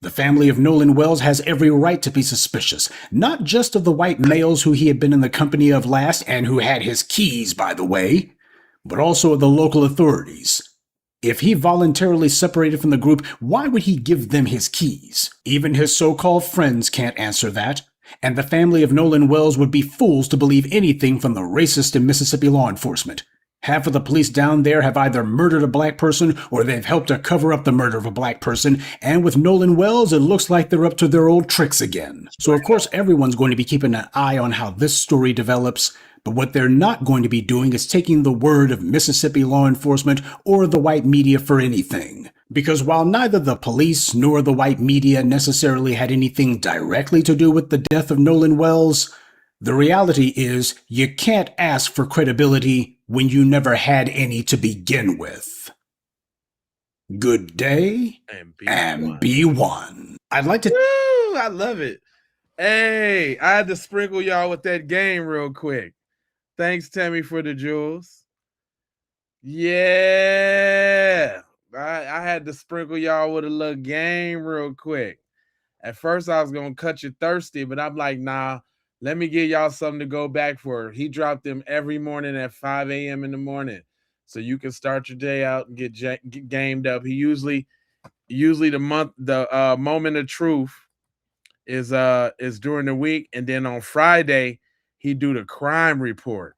Speaker 13: The family of Nolan Wells has every right to be suspicious, not just of the white males who he had been in the company of last and who had his keys, by the way, but also of the local authorities. If he voluntarily separated from the group, why would he give them his keys? Even his so-called friends can't answer that. And the family of Nolan Wells would be fools to believe anything from the racist in Mississippi law enforcement. Half of the police down there have either murdered a black person or they've helped to cover up the murder of a black person. And with Nolan Wells, it looks like they're up to their old tricks again. So of course, everyone's going to be keeping an eye on how this story develops. But what they're not going to be doing is taking the word of Mississippi law enforcement or the white media for anything. Because while neither the police nor the white media necessarily had anything directly to do with the death of Nolan Wells, the reality is you can't ask for credibility when you never had any to begin with. Good day and be one. I'd like to...
Speaker 1: Woo, I love it. Hey, I had to sprinkle y'all with that game real quick. Thanks, Tammy, for the jewels. Yeah. I had to sprinkle y'all with a little game real quick. At first, I was going to cut you thirsty, but I'm like, nah, let me give y'all something to go back for. He dropped them every morning at 5 a.m. in the morning. So you can start your day out and get gamed up. He usually the moment of truth is during the week. And then on Friday, he do the crime report.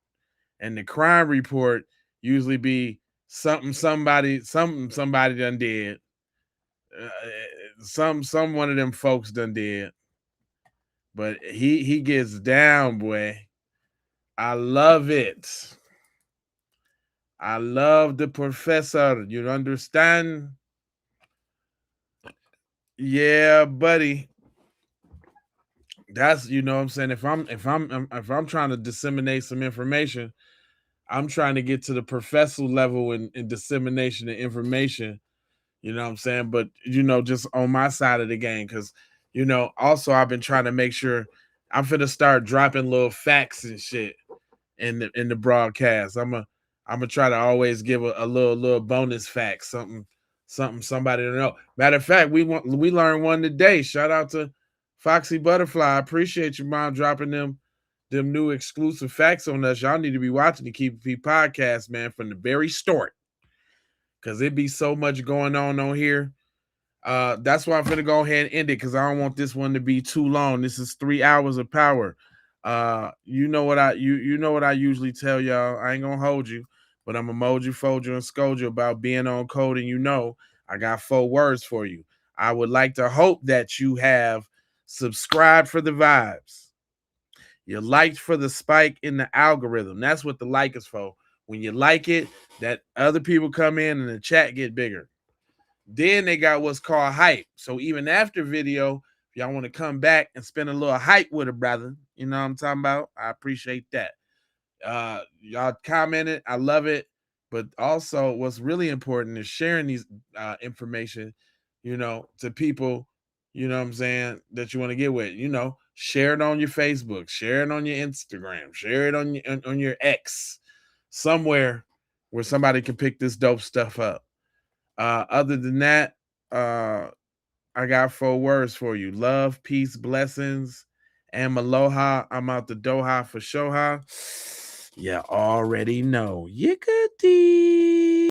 Speaker 1: And the crime report usually be something somebody done did. Some one of them folks done did. But he gets down, boy. I love it. I love the professor. You understand? Yeah, buddy. That's, you know what I'm saying. If I'm trying to disseminate some information, I'm trying to get to the professor level in dissemination of information. You know what I'm saying? But, just on my side of the game, because, also I've been trying to make sure I'm finna start dropping little facts and shit in the broadcast. I'm gonna try to always give a little bonus fact, something somebody to know. Matter of fact, we learned one today. Shout out to Foxy Butterfly. I appreciate your mom dropping them new exclusive facts on us. Y'all need to be watching the Keep It P podcast, man, from the very start. Cause it be so much going on here. That's why I'm gonna go ahead and end it, because I don't want this one to be too long. This is 3 hours of power. You know what I usually tell y'all. I ain't gonna hold you, but I'm gonna mold you, fold you, and scold you about being on code. And I got 4 words for you. I would like to hope that you have subscribed for the vibes. You liked for the spike in the algorithm. That's what the like is for. When you like it, that other people come in and the chat get bigger. Then they got what's called hype. So even after video, if y'all want to come back and spend a little hype with a brother, you know what I'm talking about? I appreciate that. Y'all commented. I love it. But also what's really important is sharing these information, to people, you know what I'm saying, that you want to get with. Share it on your Facebook, share it on your Instagram, share it on your X, somewhere where somebody can pick this dope stuff up. Other than that, I got 4 words for you: love, peace, blessings, and aloha. I'm out the Doha for Shoha. You already know. Yickety.